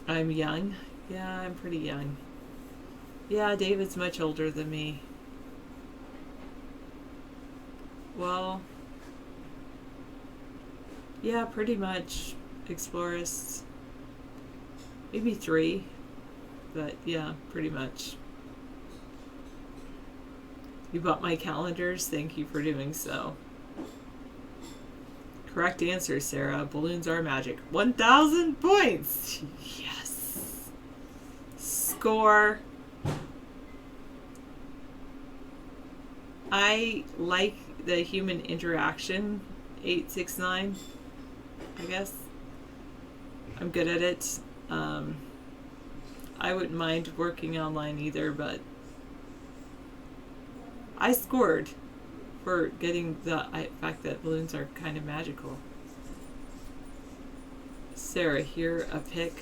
I'm young. Yeah, I'm pretty young. Yeah, David's much older than me. Well, yeah, pretty much. Explorist. Maybe 3. But yeah, pretty much. You bought my calendars? Thank you for doing so. Correct answer, Sarah. Balloons are magic. 1,000 points! Yes! Score. I like the human interaction. 869, I guess. I'm good at it. I wouldn't mind working online either, but I scored for getting the fact that balloons are kind of magical. Sarah, here a pic.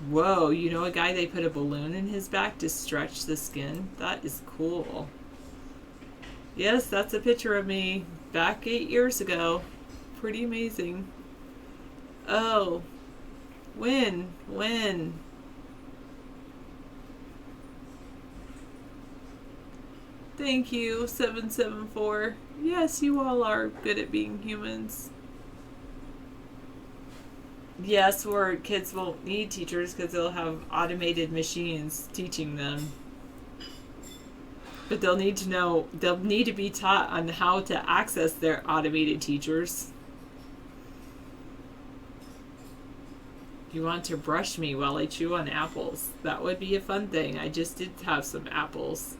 Whoa, you know a guy, they put a balloon in his back to stretch the skin? That is cool. Yes, that's a picture of me back 8 years ago. Pretty amazing. Oh, when? Thank you, 774. Yes, you all are good at being humans. Yes, where kids won't need teachers because they'll have automated machines teaching them. But they'll need to be taught on how to access their automated teachers. You want to brush me while I chew on apples. That would be a fun thing. I just did have some apples.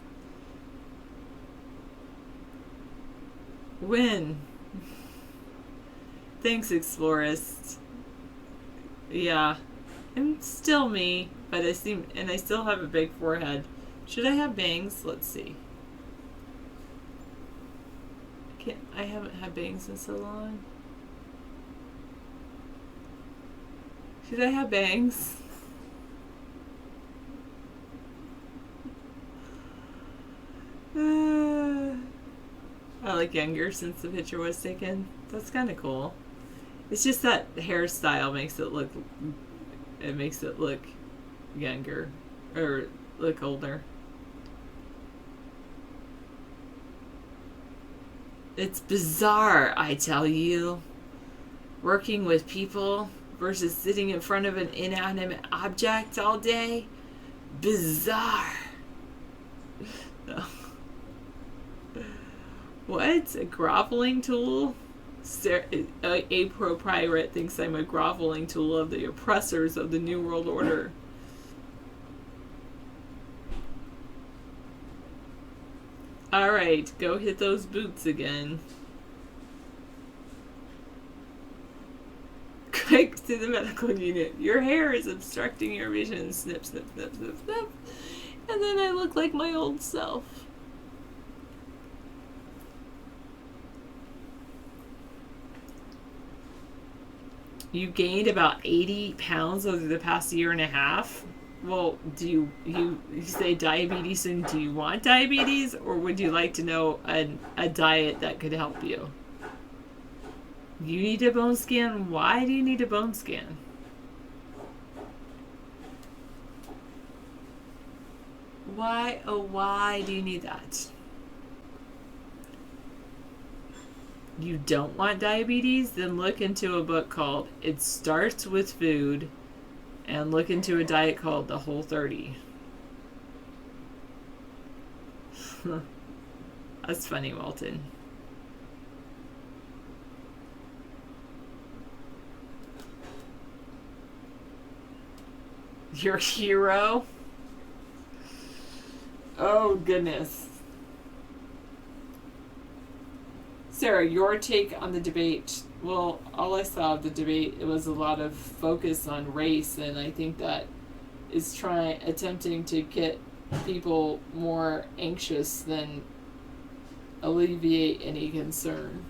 When? Thanks, Explorist. Yeah. I'm still me, but I still have a big forehead. Should I have bangs? Let's see. I haven't had bangs in so long. Should I have bangs? I look younger since the picture was taken. That's kind of cool. It's just that hairstyle makes it look younger or look older. It's bizarre, I tell you. Working with people versus sitting in front of an inanimate object all day. Bizarre. No. What? A groveling tool? A pro-pirate thinks I'm a groveling tool of the oppressors of the New World Order. Alright, go hit those boots again. Quick to the medical unit. Your hair is obstructing your vision. Snip, snip, snip, snip, snip. And then I look like my old self. You gained about 80 pounds over the past year and a half. Well, do you say diabetes, and do you want diabetes, or would you like to know a diet that could help you? You need a bone scan? Why do you need a bone scan? Why, oh, why do you need that? You don't want diabetes? Then look into a book called It Starts With Food, and look into a diet called The Whole30. That's funny, Walton. Your hero? Oh, goodness. Sarah, your take on the debate. Well, all I saw of the debate, it was a lot of focus on race, and I think that is attempting to get people more anxious than alleviate any concern.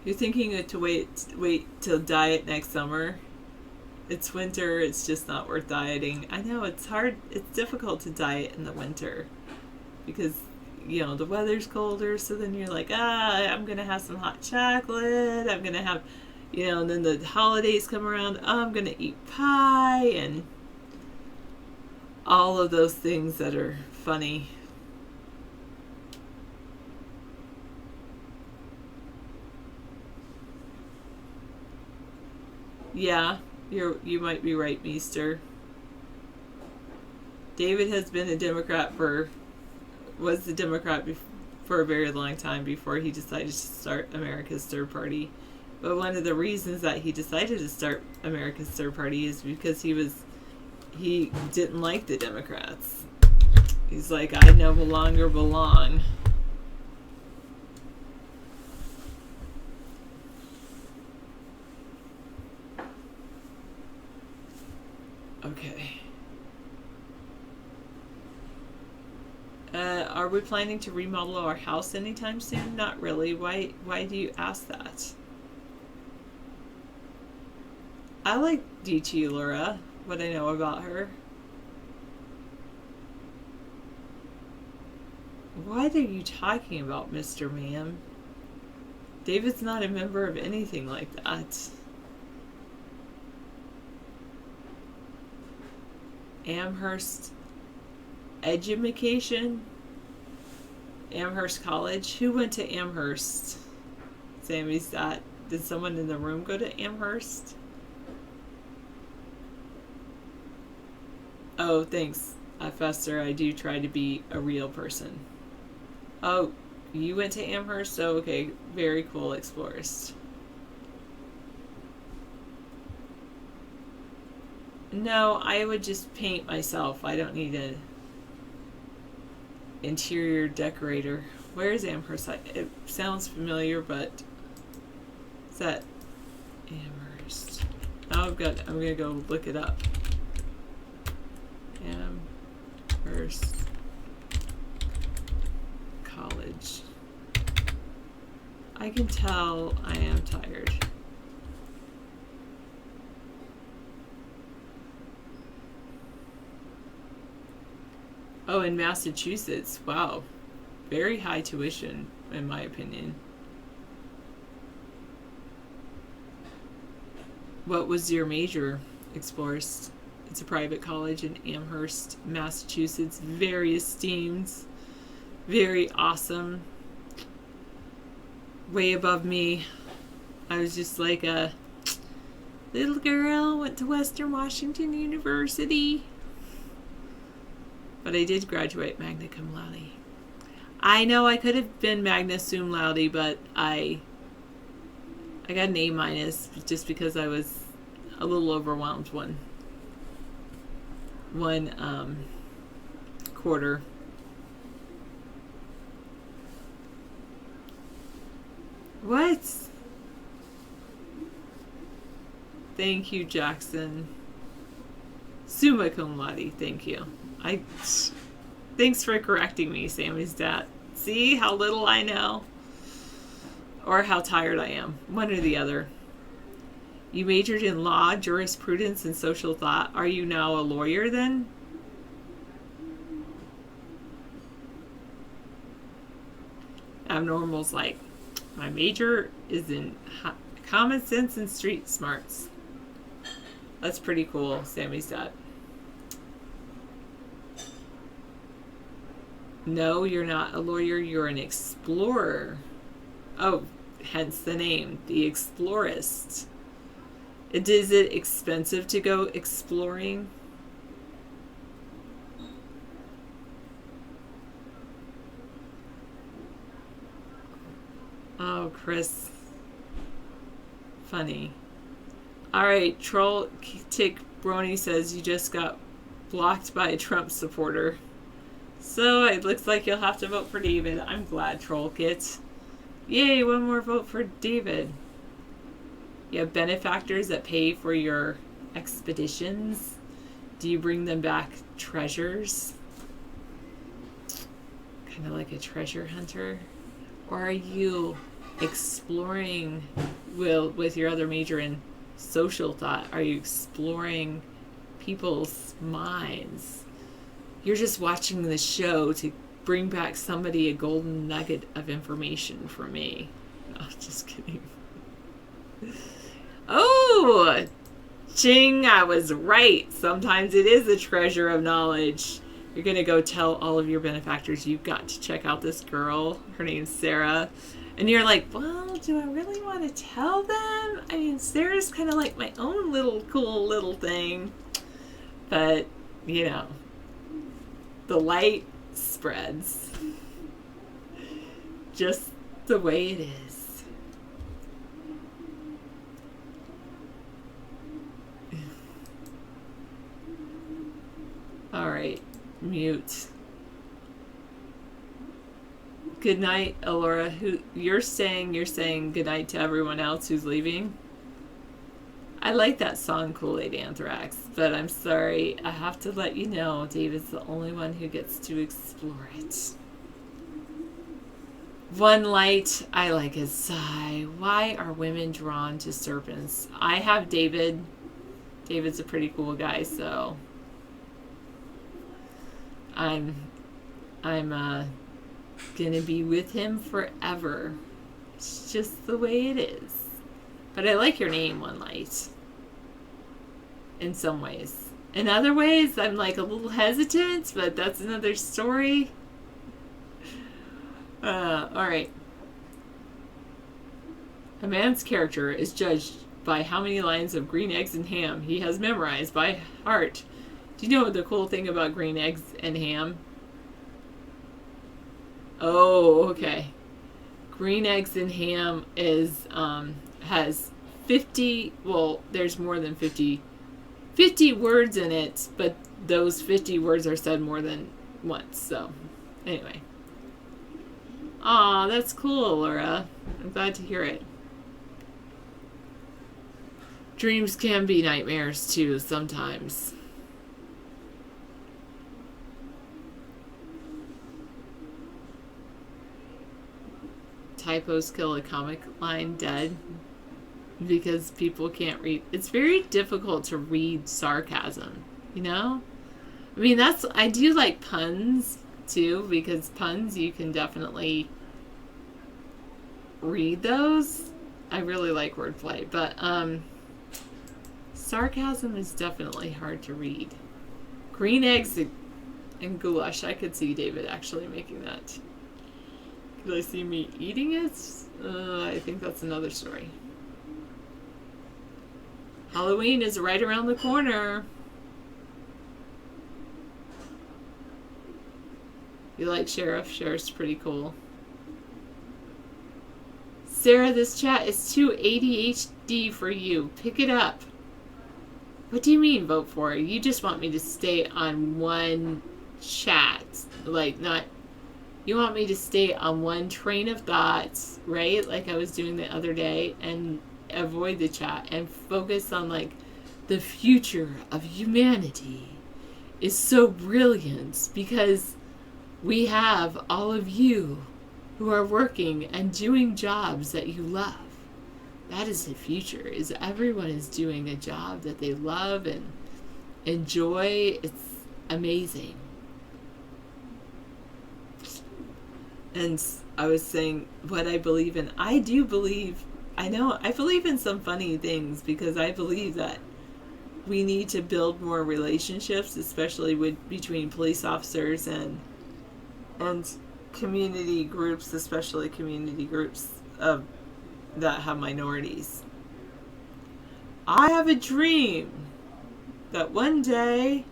You're thinking to wait till diet next summer? It's winter. It's just not worth dieting. I know it's hard. It's difficult to diet in the winter because, you know, the weather's colder. So then you're like, I'm going to have some hot chocolate. I'm going to have, you know, and then the holidays come around. I'm going to eat pie and all of those things that are funny. Yeah, you might be right, Meester. David has been a Democrat was the Democrat for a very long time before he decided to start America's Third Party. But one of the reasons that he decided to start America's Third Party is because he didn't like the Democrats. He's like, I no longer belong. Okay. Are we planning to remodel our house anytime soon? Not really. Why do you ask that? I like DT Laura, what I know about her. What are you talking about, Mr. Ma'am? David's not a member of anything like that. Amherst Education? Amherst College? Who went to Amherst? Sammy's that. Did someone in the room go to Amherst? Oh, thanks, Fester. I do try to be a real person. Oh, you went to Amherst? Oh, okay. Very cool, Explorers. No, I would just paint myself. I don't need an interior decorator. Where is Amherst? It sounds familiar, but is that Amherst? Oh, I'm gonna go look it up. Amherst College. I can tell I am tired. Oh, in Massachusetts. Wow. Very high tuition, in my opinion. What was your major, Explorers? It's a private college in Amherst, Massachusetts. Very esteemed. Very awesome. Way above me. I was just like a little girl, went to Western Washington University. But I did graduate magna cum laude. I know I could have been magna cum laude, but I got an A- just because I was a little overwhelmed one quarter. What? Thank you, Jackson. Summa cum laude, thank you. Thanks for correcting me, Sammy's dad. See how little I know? Or how tired I am. One or the other. You majored in law, jurisprudence, and social thought. Are you now a lawyer then? Abnormal's like, my major is in common sense and street smarts. That's pretty cool, Sammy's dad. No, you're not a lawyer, you're an explorer. Oh, hence the name, the Explorist. Is it expensive to go exploring? Oh, Chris. Funny. Alright, Troll Tick Brony says you just got blocked by a Trump supporter. So it looks like you'll have to vote for David. I'm glad, Troll Kit. Yay, one more vote for David. You have benefactors that pay for your expeditions. Do you bring them back treasures? Kind of like a treasure hunter? Or are you exploring with your other major in social thought? Are you exploring people's minds? You're just watching the show to bring back somebody a golden nugget of information for me. No, just kidding. Oh, Ching, I was right. Sometimes it is a treasure of knowledge. You're going to go tell all of your benefactors you've got to check out this girl. Her name's Sarah. And you're like, well, do I really want to tell them? I mean, Sarah's kind of like my own little cool little thing. But, you know, the light spreads just the way it is. All right, mute. Good night, Alora. Who you're saying good night to everyone else who's leaving? I like that song, Kool-Aid Anthrax, but I'm sorry, I have to let you know David's the only one who gets to explore it. One light, I like his sigh. Why are women drawn to serpents? I have David. David's a pretty cool guy, so I'm gonna be with him forever. It's just the way it is. But I like your name, One Light. In some ways. In other ways, I'm like a little hesitant, but that's another story. Alright. A man's character is judged by how many lines of green eggs and ham he has memorized by heart. Do you know the cool thing about green eggs and ham? Oh, okay. Green eggs and ham is has 50, well, there's more than 50 words in it, but those 50 words are said more than once. So, anyway. Aw, that's cool, Laura. I'm glad to hear it. Dreams can be nightmares, too, sometimes. Typos kill a comic line dead because people can't read. It's very difficult to read sarcasm, you know? I mean, I do like puns too, because puns you can definitely read those. I really like wordplay, but sarcasm is definitely hard to read. Green eggs and goulash. I could see David actually making that. Could I see me eating it? I think that's another story. Halloween is right around the corner. You like Sheriff? Sheriff's pretty cool. Sarah, this chat is too ADHD for you. Pick it up. What do you mean vote for it? You just want me to stay on one chat. Like, not... You want me to stay on one train of thoughts, right? Like I was doing the other day, and avoid the chat and focus on like the future of humanity is so brilliant because we have all of you who are working and doing jobs that you love. That is the future, is everyone is doing a job that they love and enjoy. It's amazing. And I was saying what I believe in. I believe in some funny things because I believe that we need to build more relationships, especially between police officers and community groups, especially community groups that have minorities. I have a dream that one day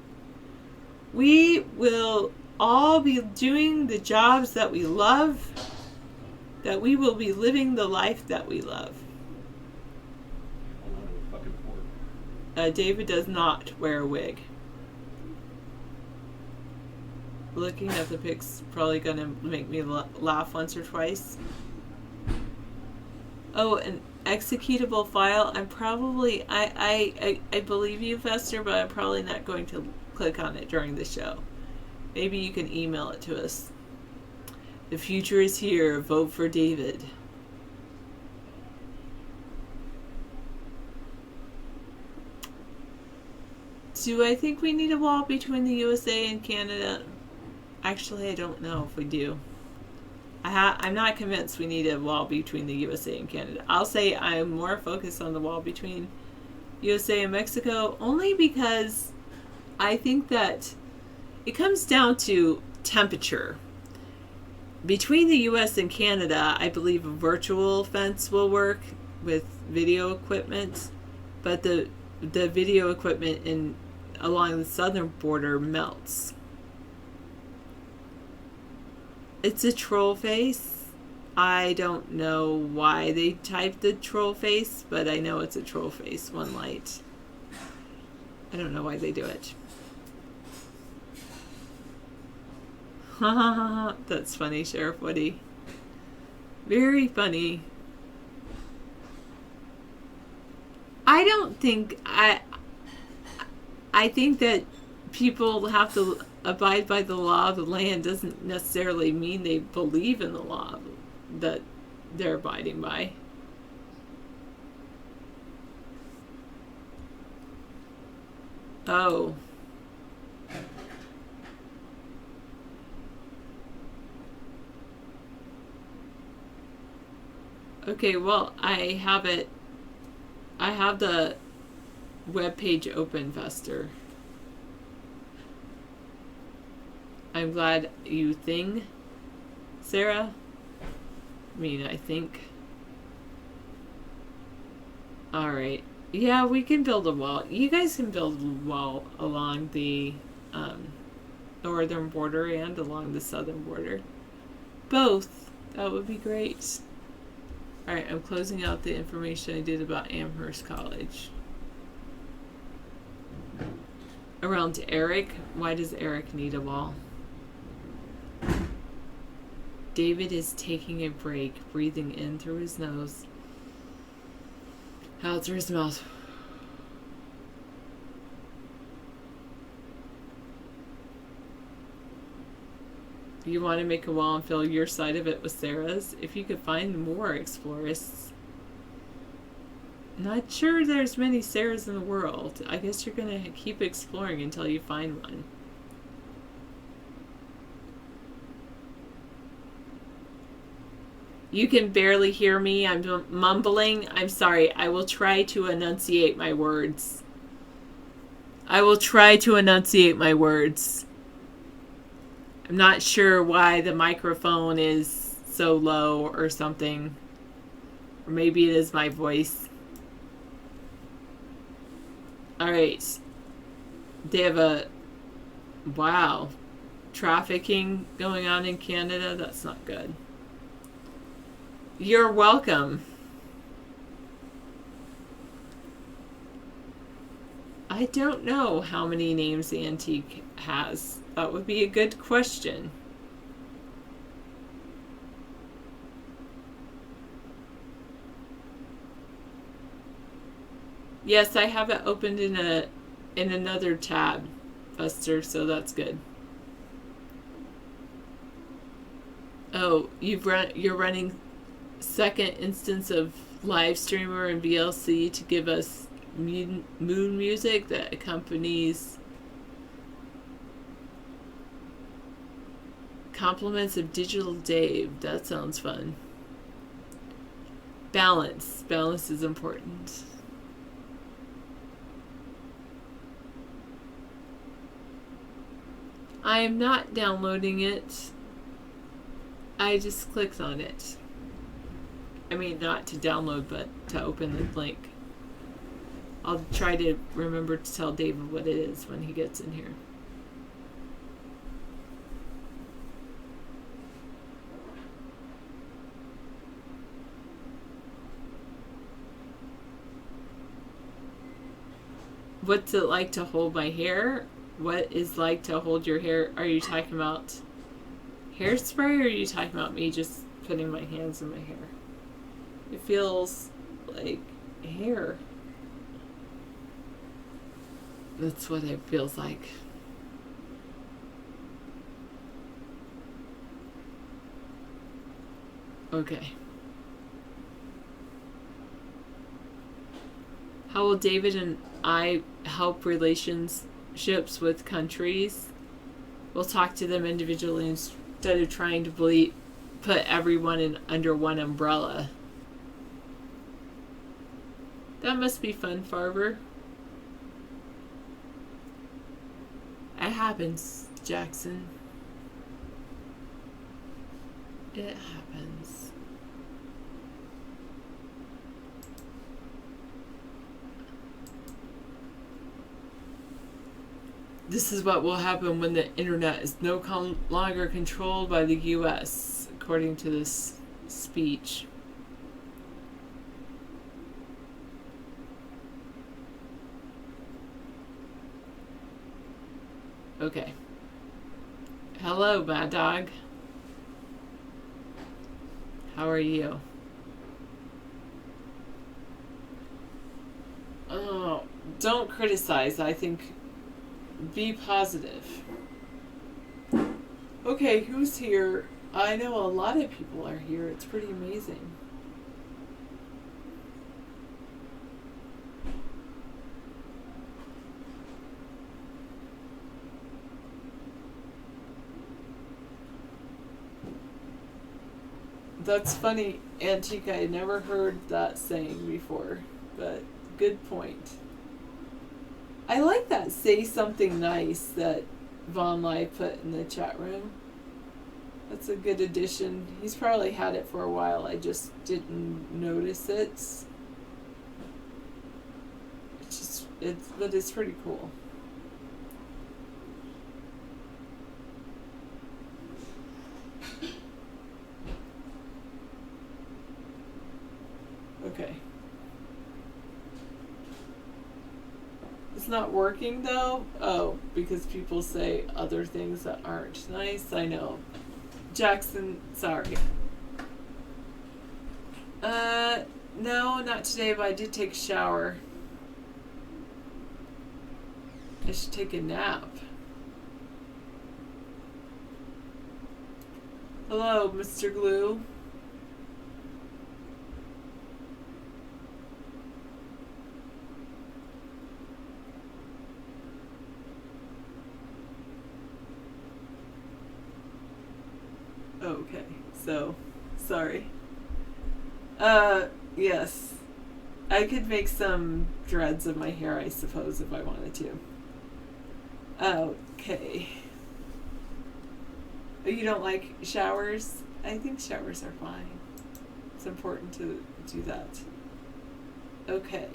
we will all be doing the jobs that we love, that we will be living the life that we love. David does not wear a wig. Looking at the pics probably gonna make me laugh once or twice. Oh, an executable file. I'm probably I believe you, Fester, but I'm probably not going to click on it during the show. Maybe you can email it to us. The future is here. Vote for David. Do I think we need a wall between the USA and Canada? Actually, I don't know if we do. I'm not convinced we need a wall between the USA and Canada. I'll say I'm more focused on the wall between USA and Mexico, only because I think that it comes down to temperature. Between the US and Canada, I believe a virtual fence will work with video equipment, but the video equipment along the southern border melts. It's a troll face. I don't know why they typed the troll face, but I know it's a troll face, one light. I don't know why they do it. Ha ha ha ha. That's funny, Sheriff Woody. Very funny. I don't think I think that people have to abide by the law of the land doesn't necessarily mean they believe in the law that they're abiding by. Oh. Okay, well, I have the web page open, Fester. I'm glad you think, Sarah. I think. Alright. Yeah, we can build a wall. You guys can build a wall along the northern border and along the southern border. Both. That would be great. Alright, I'm closing out the information I did about Amherst College. Around to Eric. Why does Eric need a wall? David is taking a break, breathing in through his nose, out through his mouth. You want to make a wall and fill your side of it with Sarah's? If you could find more explorists. Not sure there's many Sarahs in the world. I guess you're going to keep exploring until you find one. You can barely hear me. I'm mumbling. I'm sorry. I will try to enunciate my words. I will try to enunciate my words. I'm not sure why the microphone is so low or something. Or maybe it is my voice. Alright. They have a... Wow. Trafficking going on in Canada? That's not good. You're welcome. I don't know how many names the Antique has. That would be a good question. Yes, I have it opened in another tab, Buster, so that's good. Oh, you're running second instance of live streamer and VLC to give us moon music that accompanies compliments of Digital Dave. That sounds fun. Balance is important. I am not downloading it. I just clicked on it. I mean, not to download, but to open the link. I'll try to remember to tell David what it is when he gets in here. What's it like to hold my hair? What is like to hold your hair? Are you talking about hairspray, or are you talking about me just putting my hands in my hair? It feels like hair. That's what it feels like. Okay. How will David and I help relationships with countries? We'll talk to them individually instead of trying to put everyone under one umbrella. That must be fun, Farver. It happens, Jackson. It happens. This is what will happen when the internet is no longer controlled by the U.S., according to this speech. Okay. Hello, Mad Dog. How are you? Oh, don't criticize. I think be positive. Okay, who's here? I know a lot of people are here. It's pretty amazing. That's funny, Antique. I never heard that saying before, but good point. I like that "say something nice" that Von Lai put in the chat room. That's a good addition. He's probably had it for a while. I just didn't notice it. But it's pretty cool. Okay. It's not working though? Oh, because people say other things that aren't nice. I know. Jackson, sorry. No, not today, but I did take a shower. I should take a nap. Hello, Mr. Glue. Okay, so, sorry. Yes. I could make some dreads of my hair, I suppose, if I wanted to. Okay. Oh, you don't like showers? I think showers are fine. It's important to do that. Okay.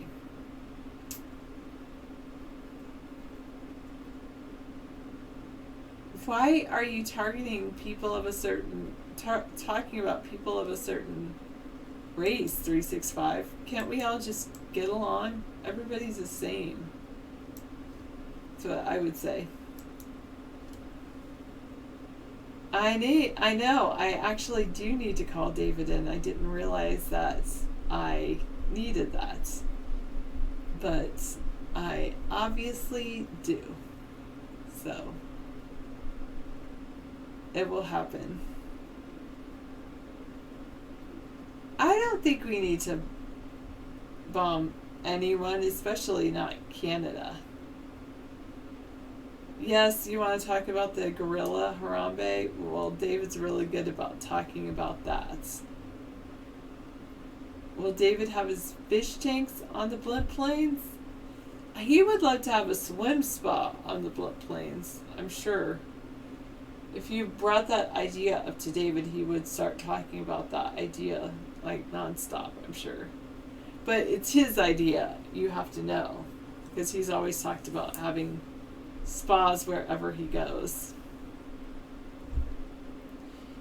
Why are you targeting people of a certain, talking about people of a certain race, 365? Can't we all just get along? Everybody's the same. That's what I would say. I know. I actually do need to call David in. I didn't realize that I needed that. But I obviously do. So it will happen. I don't think we need to bomb anyone, especially not Canada. Yes, you want to talk about the gorilla Harambe? Well, David's really good about talking about that. Will David have his fish tanks on the blimp plains? He would love to have a swim spa on the blimp plains, I'm sure. If you brought that idea up to David, he would start talking about that idea like nonstop, I'm sure. But it's his idea, you have to know, because he's always talked about having spas wherever he goes.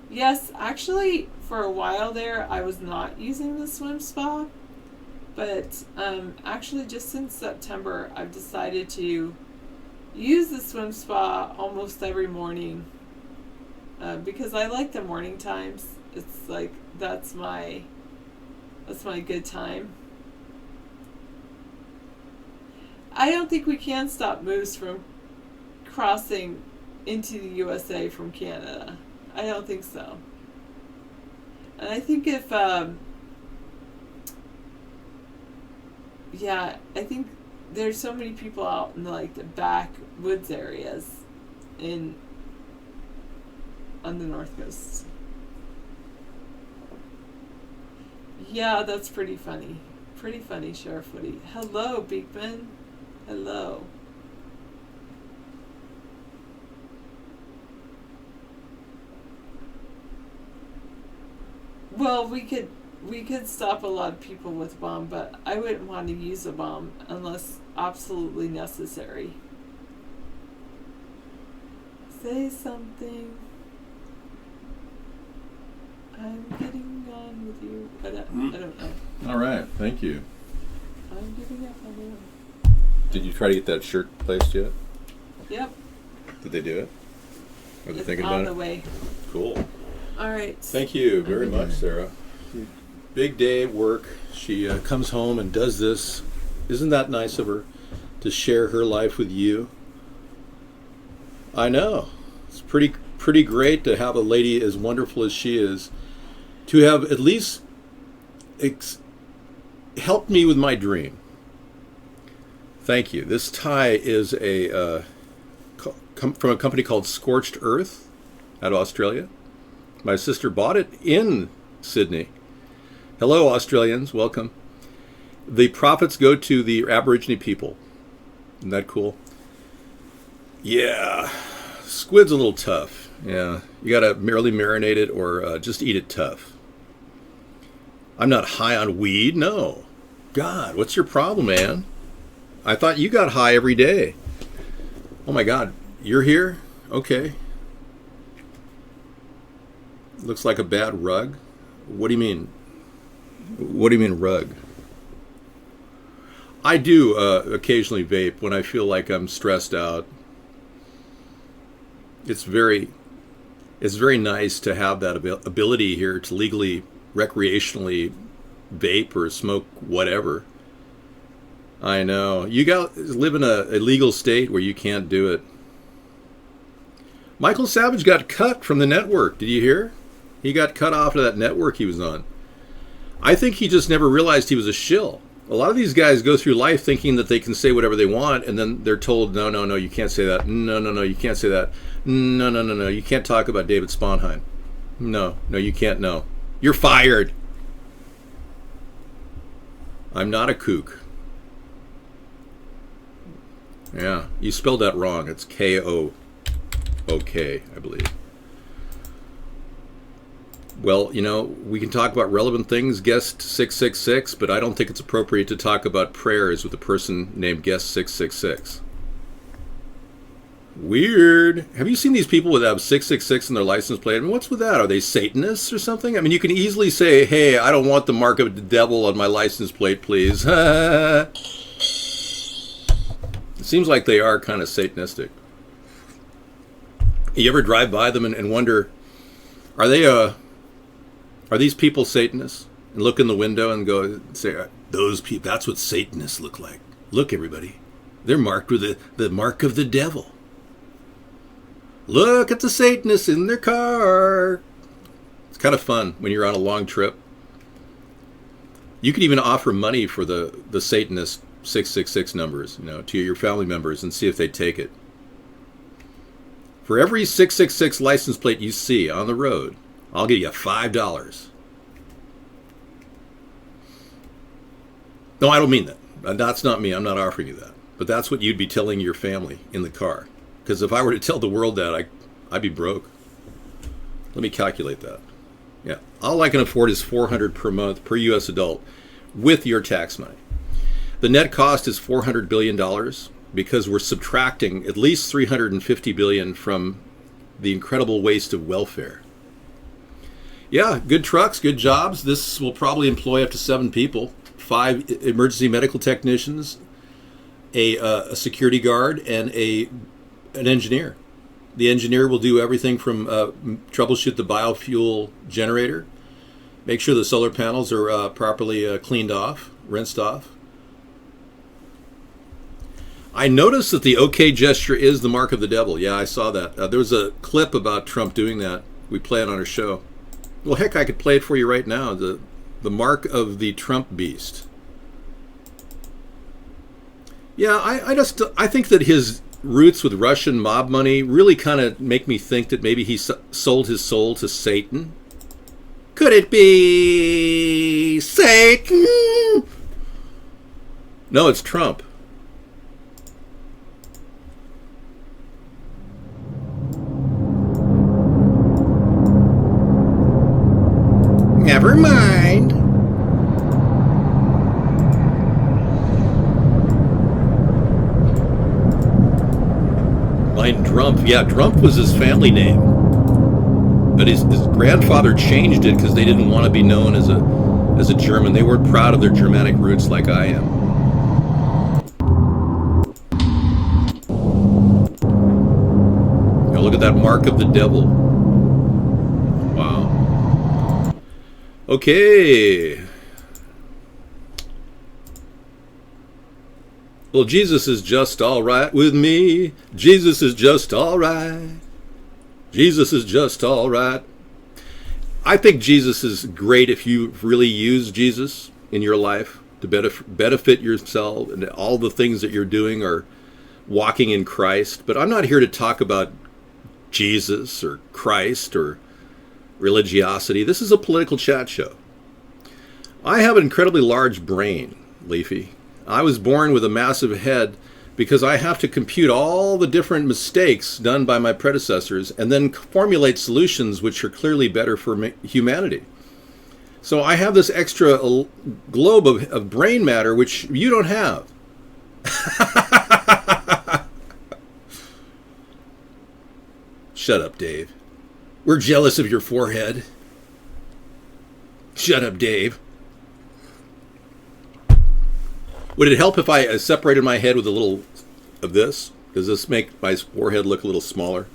Yes, actually, for a while there, I was not using the swim spa, but actually just since September, I've decided to use the swim spa almost every morning because I like the morning times. It's like that's my good time. I don't think we can stop moose from crossing into the USA from Canada. I don't think so. And I think if yeah, I think there's so many people out in like the backwoods areas on the North Coast. Yeah, that's pretty funny. Pretty funny, Sheriff Woody. Hello, Beekman. Hello. Well, we could stop a lot of people with a bomb, but I wouldn't want to use a bomb unless absolutely necessary. Say something. I'm getting on with you. I don't know. All right, thank you. I'm giving up on you. Did you try to get that shirt placed yet? Yep. Did they do it? Are they It's thinking on about the it? way. Cool. All right. Thank you very much, Sarah. Big day at work. She comes home and does this. Isn't that nice of her to share her life with you? I know. It's pretty great to have a lady as wonderful as she is, to have at least helped me with my dream. Thank you. This tie is from a company called Scorched Earth out of Australia. My sister bought it in Sydney. Hello, Australians. Welcome. The profits go to the Aborigine people. Isn't that cool? Yeah. Squid's a little tough. Yeah. You got to merely marinate it or just eat it tough. I'm not high on weed. No. God, what's your problem, man? I thought you got high every day. Oh, my God. You're here? Okay. Looks like a bad rug. What do you mean? What do you mean rug? I do occasionally vape when I feel like I'm stressed out. It's very nice to have that ability here to legally, recreationally vape or smoke whatever. I know. You live in a legal state where you can't do it. Michael Savage got cut from the network. Did you hear? He got cut off of that network he was on. I think he just never realized he was a shill. A lot of these guys go through life thinking that they can say whatever they want, and then they're told, no, you can't say that. No, you can't say that. No, you can't talk about David Sponheim. No, you can't. No. You're fired. I'm not a kook. Yeah, you spelled that wrong. It's K-O-O-K, I believe. Well, we can talk about relevant things, guest 666, but I don't think it's appropriate to talk about prayers with a person named guest 666. Weird. Have you seen these people that have 666 in their license plate? I mean, what's with that? Are they Satanists or something? I mean, you can easily say, hey, I don't want the mark of the devil on my license plate, please. It seems like they are kind of Satanistic. You ever drive by them and wonder, are these people Satanists? And look in the window and go say, those people, that's what Satanists look like. Look, everybody. They're marked with the mark of the devil. Look at the Satanists in their car. It's kind of fun when you're on a long trip. You could even offer money for the Satanist 666 numbers, to your family members and see if they take it. For every 666 license plate you see on the road, I'll give you $5. No, I don't mean that. That's not me. I'm not offering you that. But that's what you'd be telling your family in the car. Because if I were to tell the world that, I'd be broke. Let me calculate that. Yeah. All I can afford is $400 per month per U.S. adult with your tax money. The net cost is $400 billion because we're subtracting at least $350 billion from the incredible waste of welfare. Yeah, good trucks, good jobs. This will probably employ up to 7 people, 5 emergency medical technicians, a security guard, and an engineer. The engineer will do everything from troubleshoot the biofuel generator, make sure the solar panels are properly cleaned off, rinsed off. I noticed that the OK gesture is the mark of the devil. Yeah, I saw that. There was a clip about Trump doing that. We play it on our show. Well, heck, I could play it for you right now. The mark of the Trump beast. Yeah, I think that his roots with Russian mob money really kind of make me think that maybe he sold his soul to Satan. Could it be Satan? No, it's Trump. Never mind. Mine Drump. Yeah, Drump was his family name. But his grandfather changed it because they didn't want to be known as a German. They weren't proud of their Germanic roots like I am. Now look at that mark of the devil. Wow. Okay. Well, Jesus is just all right with me. Jesus is just all right. Jesus is just all right. I think Jesus is great if you really use Jesus in your life to benefit yourself, and all the things that you're doing are walking in Christ. But I'm not here to talk about Jesus or Christ or religiosity. This is a political chat show. I have an incredibly large brain, Leafy. I was born with a massive head because I have to compute all the different mistakes done by my predecessors and then formulate solutions which are clearly better for humanity. So I have this extra globe of brain matter which you don't have. Shut up, Dave. We're jealous of your forehead. Shut up, Dave. Would it help if I separated my head with a little of this? Does this make my forehead look a little smaller?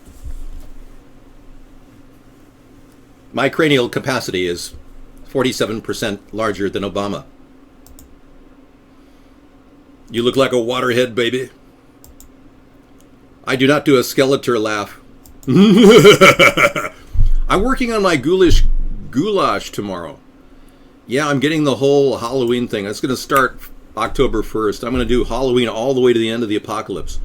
My cranial capacity is 47% larger than Obama. You look like a waterhead, baby. I do not do a Skeletor laugh. I'm working on my goulash tomorrow. Yeah, I'm getting the whole Halloween thing. It's going to start October 1st. I'm going to do Halloween all the way to the end of the apocalypse.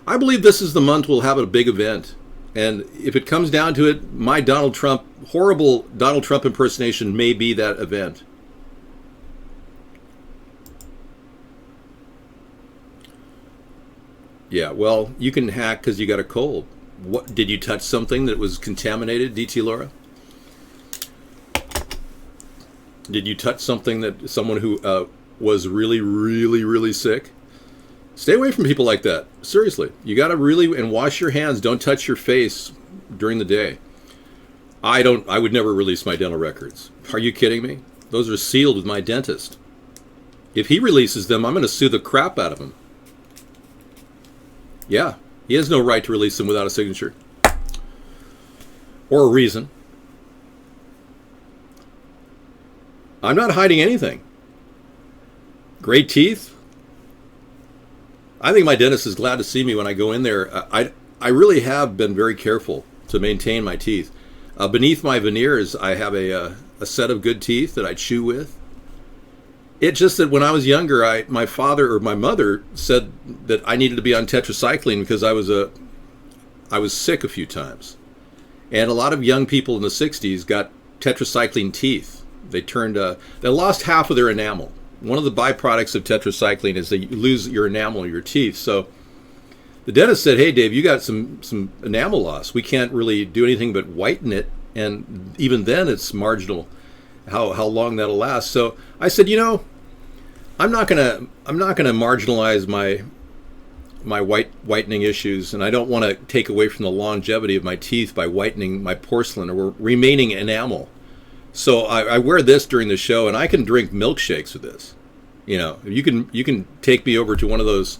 I believe this is the month we'll have a big event. And if it comes down to it, my horrible Donald Trump impersonation may be that event. Yeah, well, you can hack because you got a cold. What, did you touch something that was contaminated, DT Laura? Did you touch something that someone who was really, really, really sick? Stay away from people like that. Seriously, you got to and wash your hands. Don't touch your face during the day. I would never release my dental records. Are you kidding me? Those are sealed with my dentist. If he releases them, I'm going to sue the crap out of him. Yeah, he has no right to release them without a signature or a reason. I'm not hiding anything. Great teeth. I think my dentist is glad to see me when I go in there. I really have been very careful to maintain my teeth. Beneath my veneers, I have a set of good teeth that I chew with. It's just that when I was younger, my father or my mother said that I needed to be on tetracycline because I was sick a few times. And a lot of young people in the 60s got tetracycline teeth. They lost half of their enamel. One of the byproducts of tetracycline is that you lose your enamel in your teeth. So the dentist said, hey, Dave, you got some enamel loss. We can't really do anything but whiten it. And even then, it's marginal how long that'll last. So I said, I'm not gonna marginalize my whitening issues, and I don't want to take away from the longevity of my teeth by whitening my porcelain or remaining enamel. So I wear this during the show, and I can drink milkshakes with this. You can take me over to one of those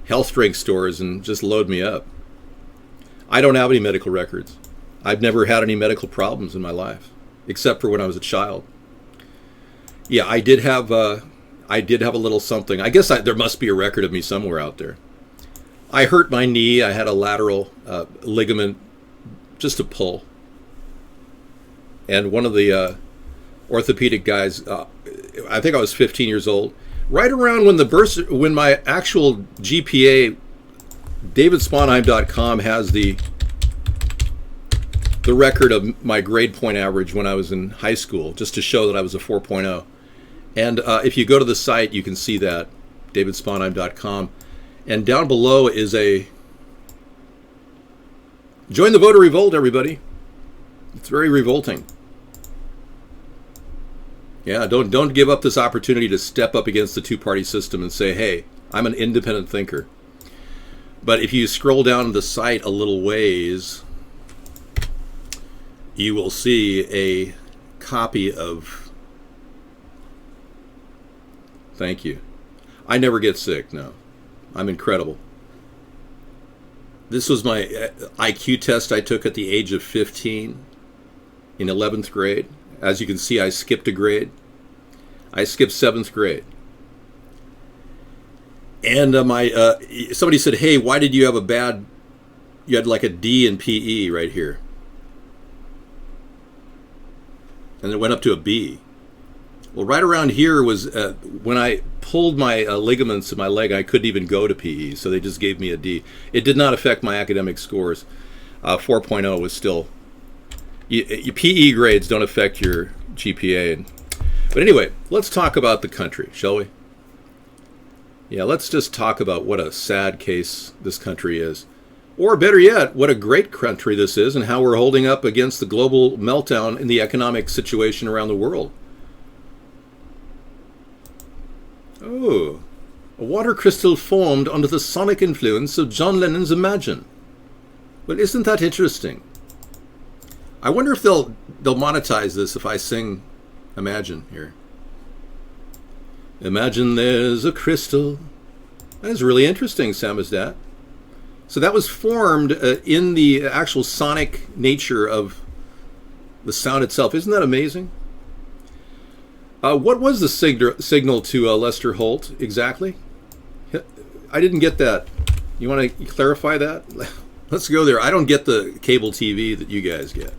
health drink stores and just load me up. I don't have any medical records. I've never had any medical problems in my life, except for when I was a child. Yeah, I did have a little something. I guess there must be a record of me somewhere out there. I hurt my knee. I had a lateral ligament, just a pull. And one of the orthopedic guys, I think I was 15 years old, Right around when my actual GPA, DavidSponheim.com has the record of my grade point average when I was in high school, just to show that I was a 4.0. And if you go to the site, you can see that, DavidSponheim.com. And down below is a join the voter revolt, everybody. It's very revolting. Yeah, don't give up this opportunity to step up against the two-party system and say, hey, I'm an independent thinker. But if you scroll down the site a little ways, you will see a copy of... Thank you. I never get sick, no. I'm incredible. This was my IQ test I took at the age of 15 in 11th grade. As you can see, I skipped a grade. I skipped 7th grade. And somebody said, hey, why did you have you had like a D in PE right here. And it went up to a B. Well, right around here was when I pulled my ligaments in my leg, I couldn't even go to PE, so they just gave me a D. It did not affect my academic scores. 4.0 was still... Your PE grades don't affect your GPA. But anyway, let's talk about the country, shall we? Yeah, let's just talk about what a sad case this country is. Or better yet, what a great country this is and how we're holding up against the global meltdown in the economic situation around the world. Oh, a water crystal formed under the sonic influence of John Lennon's Imagine. Well, isn't that interesting? I wonder if they'll monetize this if I sing Imagine here. Imagine there's a crystal. That is really interesting, Samizdat. So that was formed in the actual sonic nature of the sound itself. Isn't that amazing? What was the signal to Lester Holt exactly? I didn't get that. You want to clarify that? Let's go there. I don't get the cable TV that you guys get.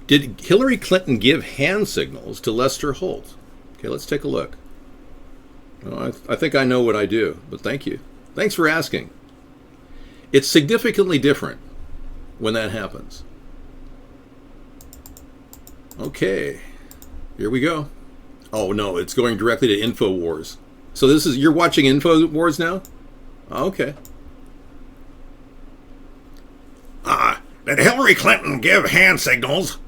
Did Hillary Clinton give hand signals to Lester Holt? Okay, let's take a look. Well, I think I know what I do, but thank you. Thanks for asking. It's significantly different when that happens. Okay, here we go. Oh no, it's going directly to InfoWars. So you're watching InfoWars now? Okay. Did Hillary Clinton give hand signals?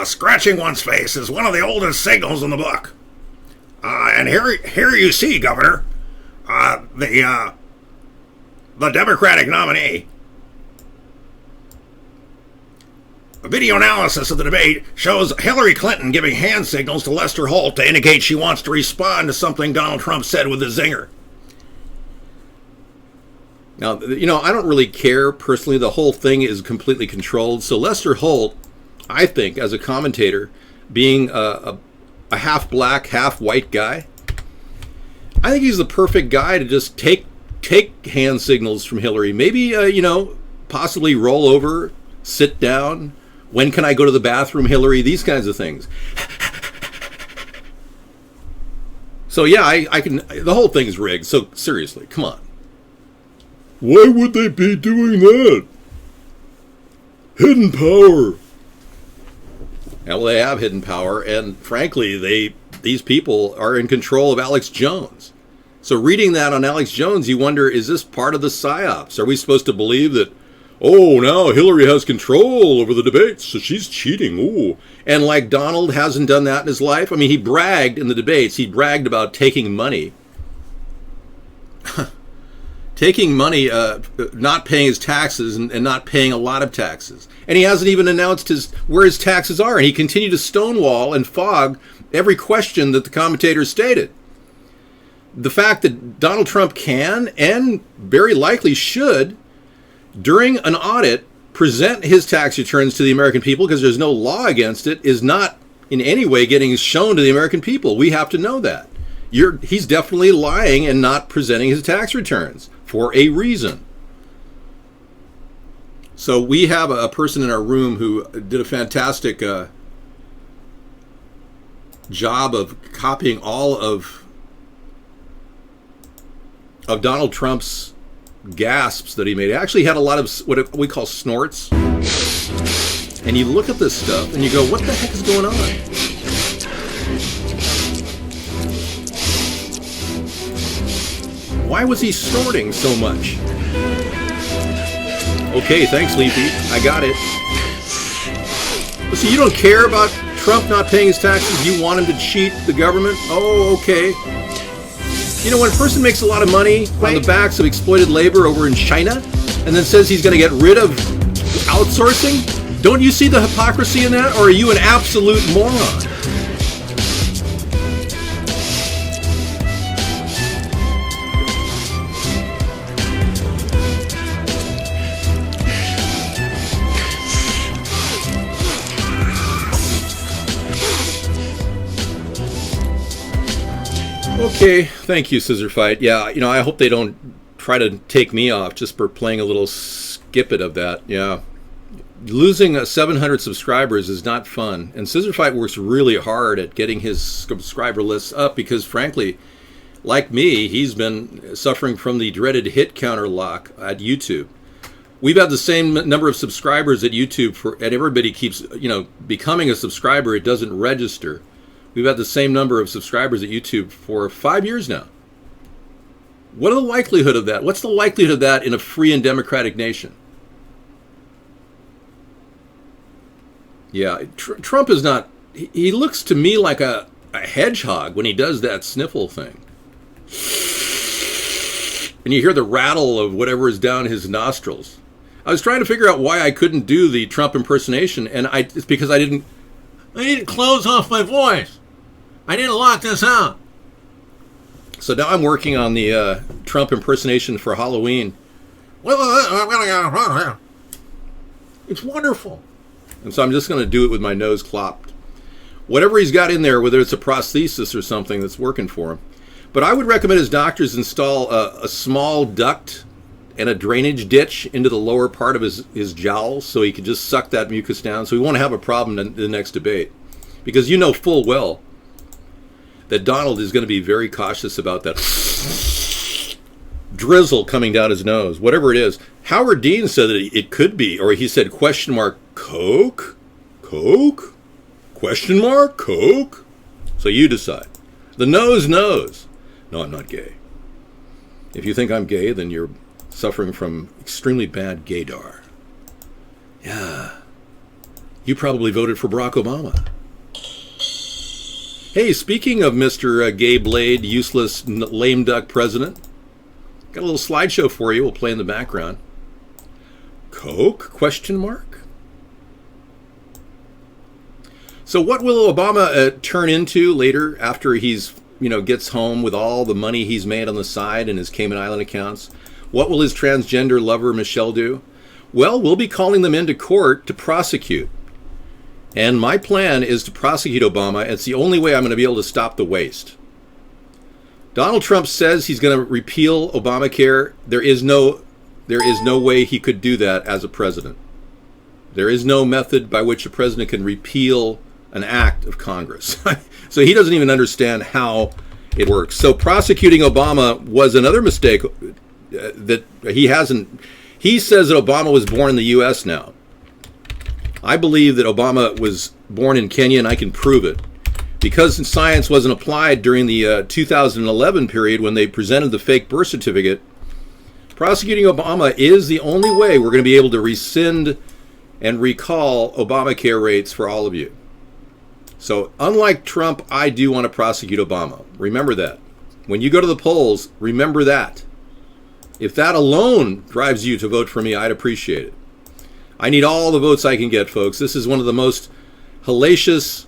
Scratching one's face is one of the oldest signals in the book. And here you see, Governor, the Democratic nominee. A video analysis of the debate shows Hillary Clinton giving hand signals to Lester Holt to indicate she wants to respond to something Donald Trump said with a zinger. Now, I don't really care personally. The whole thing is completely controlled. So Lester Holt, I think, as a commentator, being a half black, half white guy, I think he's the perfect guy to just take hand signals from Hillary. Maybe, possibly roll over, sit down. When can I go to the bathroom, Hillary? These kinds of things. So yeah, I can. The whole thing's rigged. So seriously, come on. Why would they be doing that? Hidden power. Yeah, well, they have hidden power, and frankly, these people are in control of Alex Jones. So reading that on Alex Jones, you wonder, is this part of the psyops? Are we supposed to believe that, oh, now Hillary has control over the debates, so she's cheating, ooh. And like Donald hasn't done that in his life? I mean, he bragged in the debates, he bragged about taking money. Taking money, not paying his taxes, and not paying a lot of taxes. And he hasn't even announced where his taxes are. And he continued to stonewall and fog every question that the commentators stated. The fact that Donald Trump can, and very likely should, during an audit, present his tax returns to the American people, because there's no law against it, is not in any way getting shown to the American people. We have to know that. He's definitely lying and not presenting his tax returns for a reason. So we have a person in our room who did a fantastic job of copying all of Donald Trump's gasps that he made. He actually had a lot of what we call snorts. And you look at this stuff and you go, what the heck is going on? Why was he snorting so much? Okay, thanks, Leafy. I got it. So you don't care about Trump not paying his taxes? You want him to cheat the government? Oh, okay. You know, when a person makes a lot of money on the backs of exploited labor over in China and then says he's going to get rid of outsourcing, don't you see the hypocrisy in that? Or are you an absolute moron? Okay, thank you, Scissor Fight. Yeah, you know, I hope they don't try to take me off just for playing a little skip it of that. Yeah. Losing 700 subscribers is not fun. And Scissor Fight works really hard at getting his subscriber lists up because, frankly, like me, he's been suffering from the dreaded hit counter lock at YouTube. We've had the same number of subscribers at YouTube and everybody keeps, you know, becoming a subscriber. It doesn't register. We've had the same number of subscribers at YouTube for 5 years now. What are the likelihood of that? What's the likelihood of that in a free and democratic nation? Yeah, Trump is not... He looks to me like a hedgehog when he does that sniffle thing. And you hear the rattle of whatever is down his nostrils. I was trying to figure out why I couldn't do the Trump impersonation, and it's because I didn't close off my voice. I didn't lock this out. So now I'm working on the Trump impersonation for Halloween. It's wonderful. And so I'm just going to do it with my nose clopped. Whatever he's got in there, whether it's a prosthesis or something that's working for him. But I would recommend his doctors install a small duct and a drainage ditch into the lower part of his jowls so he can just suck that mucus down so he won't have a problem in the next debate. Because you know full well that Donald is going to be very cautious about that drizzle coming down his nose, whatever it is. Howard Dean said that it could be, or he said, question mark, Coke? Coke? Question mark, Coke? So you decide. The nose knows. No, I'm not gay. If you think I'm gay, then you're suffering from extremely bad gaydar. Yeah. You probably voted for Barack Obama. Hey, speaking of Mr. Gay Blade, useless lame duck president, got a little slideshow for you. We'll play in the background. Coke? Question mark. So what will Obama turn into later after he's, gets home with all the money he's made on the side in his Cayman Island accounts? What will his transgender lover Michelle do? Well, we'll be calling them into court to prosecute. And my plan is to prosecute Obama. It's the only way I'm going to be able to stop the waste. Donald Trump says he's going to repeal Obamacare. There is no way he could do that as a president. There is no method by which a president can repeal an act of Congress. So he doesn't even understand how it works. So prosecuting Obama was another mistake that he hasn't. He says that Obama was born in the U.S. now. I believe that Obama was born in Kenya, and I can prove it. Because science wasn't applied during the 2011 period when they presented the fake birth certificate, prosecuting Obama is the only way we're going to be able to rescind and recall Obamacare rates for all of you. So unlike Trump, I do want to prosecute Obama. Remember that. When you go to the polls, remember that. If that alone drives you to vote for me, I'd appreciate it. I need all the votes I can get, folks. This is one of the most hellacious,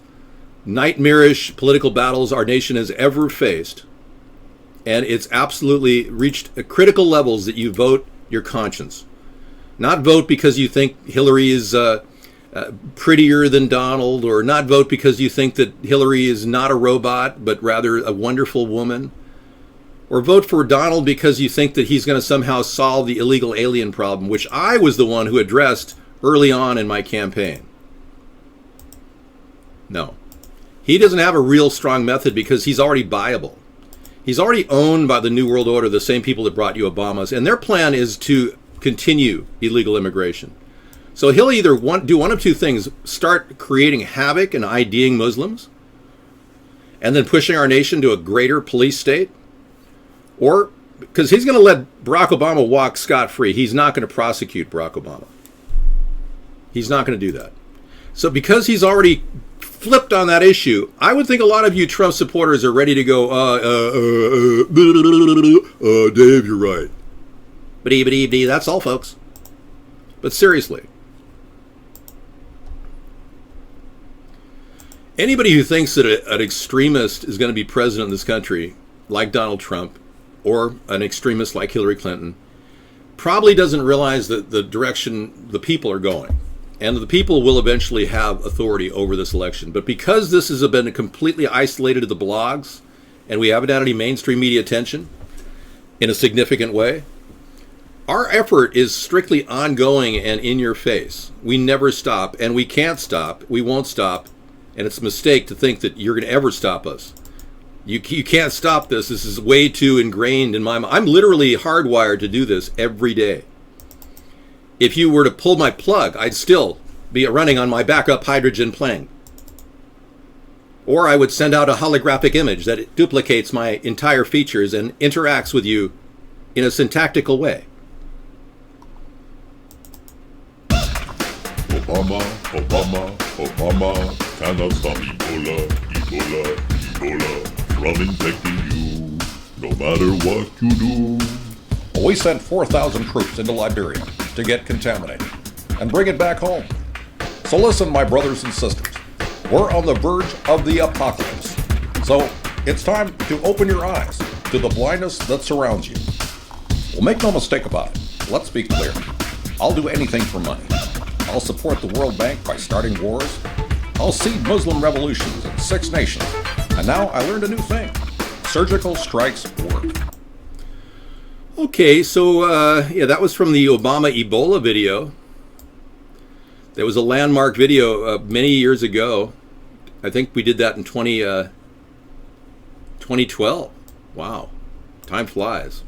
nightmarish political battles our nation has ever faced. And it's absolutely reached critical levels that you vote your conscience. Not vote because you think Hillary is prettier than Donald, or not vote because you think that Hillary is not a robot, but rather a wonderful woman. or vote for Donald because you think that he's going to somehow solve the illegal alien problem, which I was the one who addressed early on in my campaign. No. He doesn't have a real strong method because he's already buyable. He's already owned by the New World Order, the same people that brought you Obama's, and their plan is to continue illegal immigration. So he'll either do one of two things: start creating havoc and IDing Muslims, and then pushing our nation to a greater police state, or because he's going to let Barack Obama walk scot-free. He's not going to prosecute Barack Obama. He's not going to do that. So because he's already flipped on that issue, I would think a lot of you Trump supporters are ready to go, Dave, you're right. But that's all, folks. But seriously, anybody who thinks that an extremist is going to be president in this country, like Donald Trump, or an extremist like Hillary Clinton, probably doesn't realize that the direction the people are going. And the people will eventually have authority over this election. But because this has been completely isolated to the blogs, and we haven't had any mainstream media attention in a significant way, our effort is strictly ongoing and in your face. We never stop, and we can't stop. We won't stop. And it's a mistake to think that you're going to ever stop us. You can't stop this. This is way too ingrained in my mind. I'm literally hardwired to do this every day. If you were to pull my plug, I'd still be running on my backup hydrogen plane. Or I would send out a holographic image that duplicates my entire features and interacts with you in a syntactical way. Obama, Obama, Obama, cannot stop Ebola, Ebola, Ebola from infecting you, no matter what you do. We sent 4,000 troops into Liberia to get contaminated and bring it back home. So listen, my brothers and sisters, we're on the verge of the apocalypse. So it's time to open your eyes to the blindness that surrounds you. Well, make no mistake about it. Let's be clear. I'll do anything for money. I'll support the World Bank by starting wars. I'll seed Muslim revolutions in 6 nations. And now I learned a new thing. Surgical strikes work. Okay, so yeah, that was from the Obama Ebola video. There was a landmark video many years ago. I think we did that in 2012. Wow, time flies.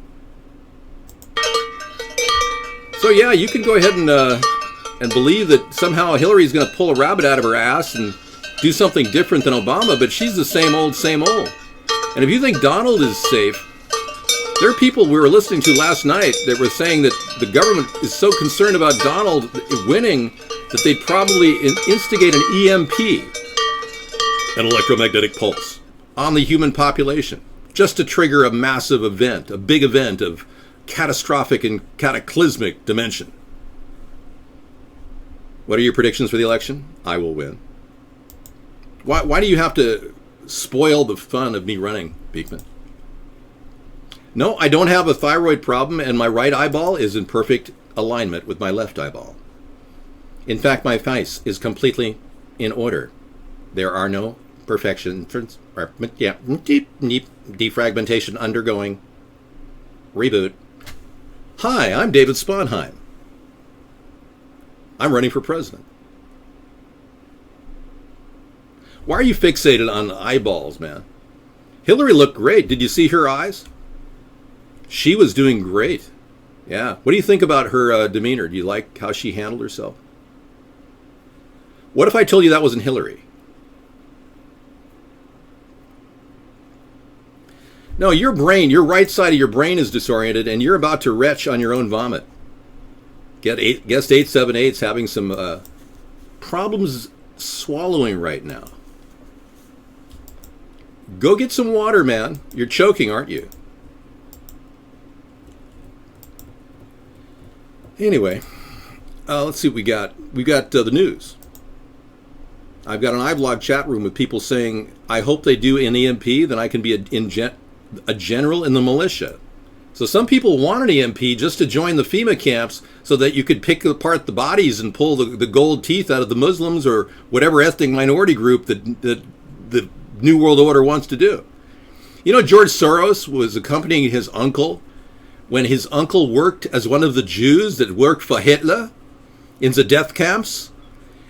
So yeah, you can go ahead and believe that somehow Hillary's going to pull a rabbit out of her ass and do something different than Obama, but she's the same old, same old. And if you think Donald is safe, there are people we were listening to last night that were saying that the government is so concerned about Donald winning that they'd probably instigate an EMP, an electromagnetic pulse, on the human population, just to trigger a massive event, a big event of catastrophic and cataclysmic dimension. What are your predictions for the election? I will win. Why do you have to spoil the fun of me running, Beekman? No, I don't have a thyroid problem, and my right eyeball is in perfect alignment with my left eyeball. In fact, my face is completely in order. There are no defragmentation undergoing. Reboot. Hi, I'm David Sponheim. I'm running for president. Why are you fixated on eyeballs, man? Hillary looked great. Did you see her eyes? She was doing great. Yeah. What do you think about her demeanor? Do you like how she handled herself? What if I told you that wasn't Hillary? No, your brain, your right side of your brain is disoriented, and you're about to retch on your own vomit. Guest 878's having some problems swallowing right now. Go get some water, man. You're choking, aren't you? Anyway, let's see what we got. We got the news. I've got an iVlog chat room with people saying, I hope they do an EMP, then I can be a general in the militia. So some people want an EMP just to join the FEMA camps so that you could pick apart the bodies and pull the gold teeth out of the Muslims or whatever ethnic minority group that the New World Order wants to do. You know, George Soros was accompanying his uncle when his uncle worked as one of the Jews that worked for Hitler in the death camps.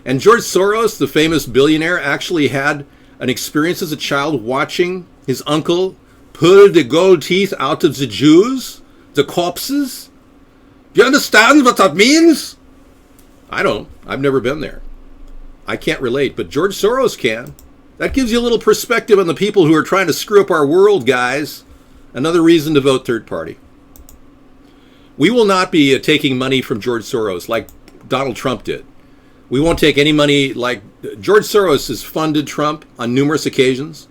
And George Soros, the famous billionaire, actually had an experience as a child watching his uncle pull the gold teeth out of the Jews, the corpses. Do you understand what that means? I don't. I've never been there. I can't relate, but George Soros can. That gives you a little perspective on the people who are trying to screw up our world, guys. Another reason to vote third party. We will not be taking money from George Soros like Donald Trump did. We won't take any money like George Soros has funded Trump on numerous occasions.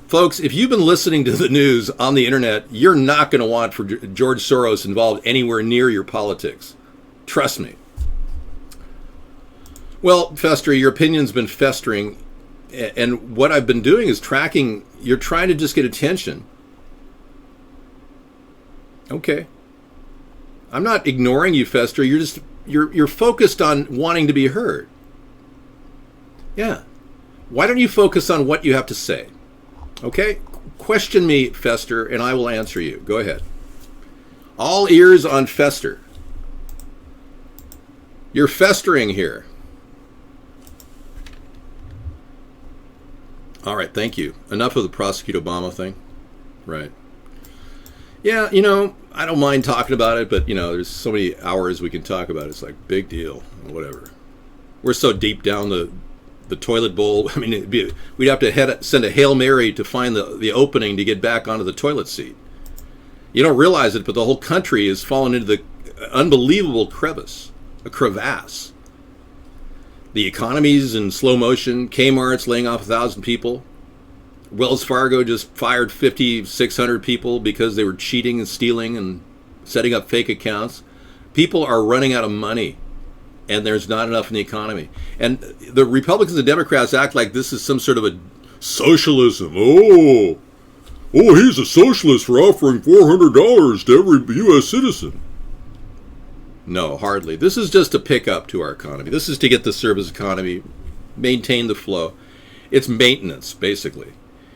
Folks, if you've been listening to the news on the internet, you're not going to want for George Soros involved anywhere near your politics. Trust me. Well, Fester, your opinion's been festering, and what I've been doing is tracking. You're trying to just get attention. Okay. I'm not ignoring you, Fester. You're focused on wanting to be heard. Yeah. Why don't you focus on what you have to say? Okay? Question me, Fester, and I will answer you. Go ahead. All ears on Fester. You're festering here. All right, thank you. Enough of the prosecute Obama thing. Right. Yeah, you know, I don't mind talking about it, but, you know, there's so many hours we can talk about it. It's like, big deal, whatever. We're so deep down the toilet bowl. I mean, we'd have to send a Hail Mary to find the opening to get back onto the toilet seat. You don't realize it, but the whole country has fallen into the unbelievable crevasse. The economy's in slow motion. Kmart's laying off 1,000 people. Wells Fargo just fired 600 people because they were cheating and stealing and setting up fake accounts. People are running out of money, and there's not enough in the economy. And the Republicans and Democrats act like this is some sort of a socialism. Oh, he's a socialist for offering $400 to every U.S. citizen. No, hardly. This is just a pickup to our economy. This is to get the service economy, maintain the flow. It's maintenance, basically.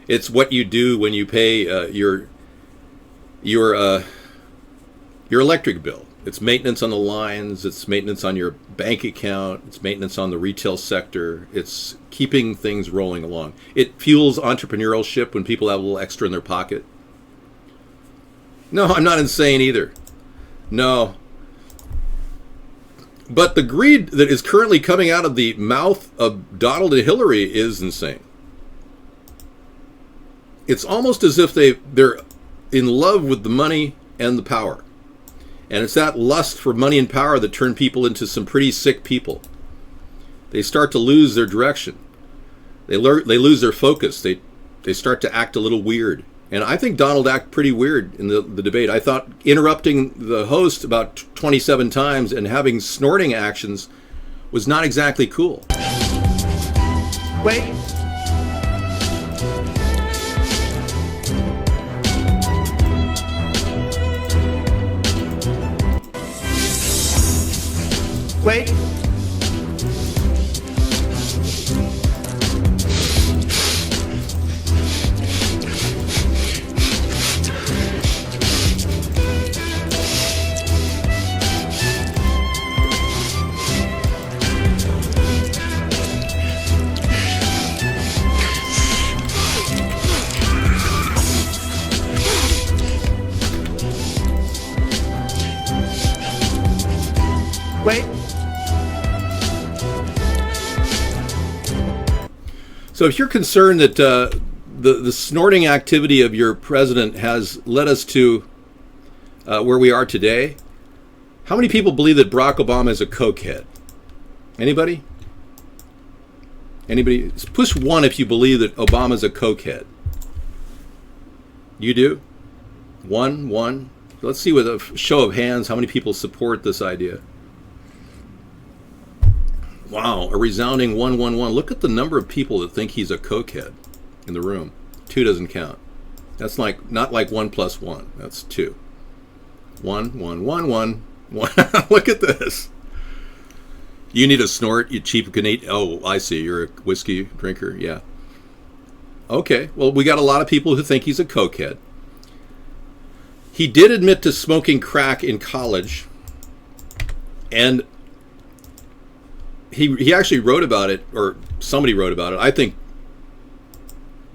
It's what you do when you pay your electric bill. It's maintenance on the lines. It's maintenance on your bank account. It's maintenance on the retail sector. It's keeping things rolling along. It fuels entrepreneurship when people have a little extra in their pocket. No, I'm not insane either. No. But the greed that is currently coming out of the mouth of Donald and Hillary is insane. It's almost as if they're in love with the money and the power. And it's that lust for money and power that turned people into some pretty sick people. They start to lose their direction. They lose their focus. They start to act a little weird. And I think Donald acted pretty weird in the debate. I thought interrupting the host about 27 times and having snorting actions was not exactly cool. Wait. Wait. Wait. So if you're concerned that the snorting activity of your president has led us to where we are today, how many people believe that Barack Obama is a cokehead? Anybody? Anybody? Push one if you believe that Obama's a cokehead. You do? One. Let's see with a show of hands how many people support this idea. Wow, a resounding 111. Look at the number of people that think he's a cokehead in the room. 2 doesn't count. That's not like 1 plus 1. That's 2. 1. Look at this. You need a snort, you cheap Canadian. Oh, I see. You're a whiskey drinker. Yeah. Okay, well, we got a lot of people who think he's a cokehead. He did admit to smoking crack in college, and he actually wrote about it, or somebody wrote about it. I think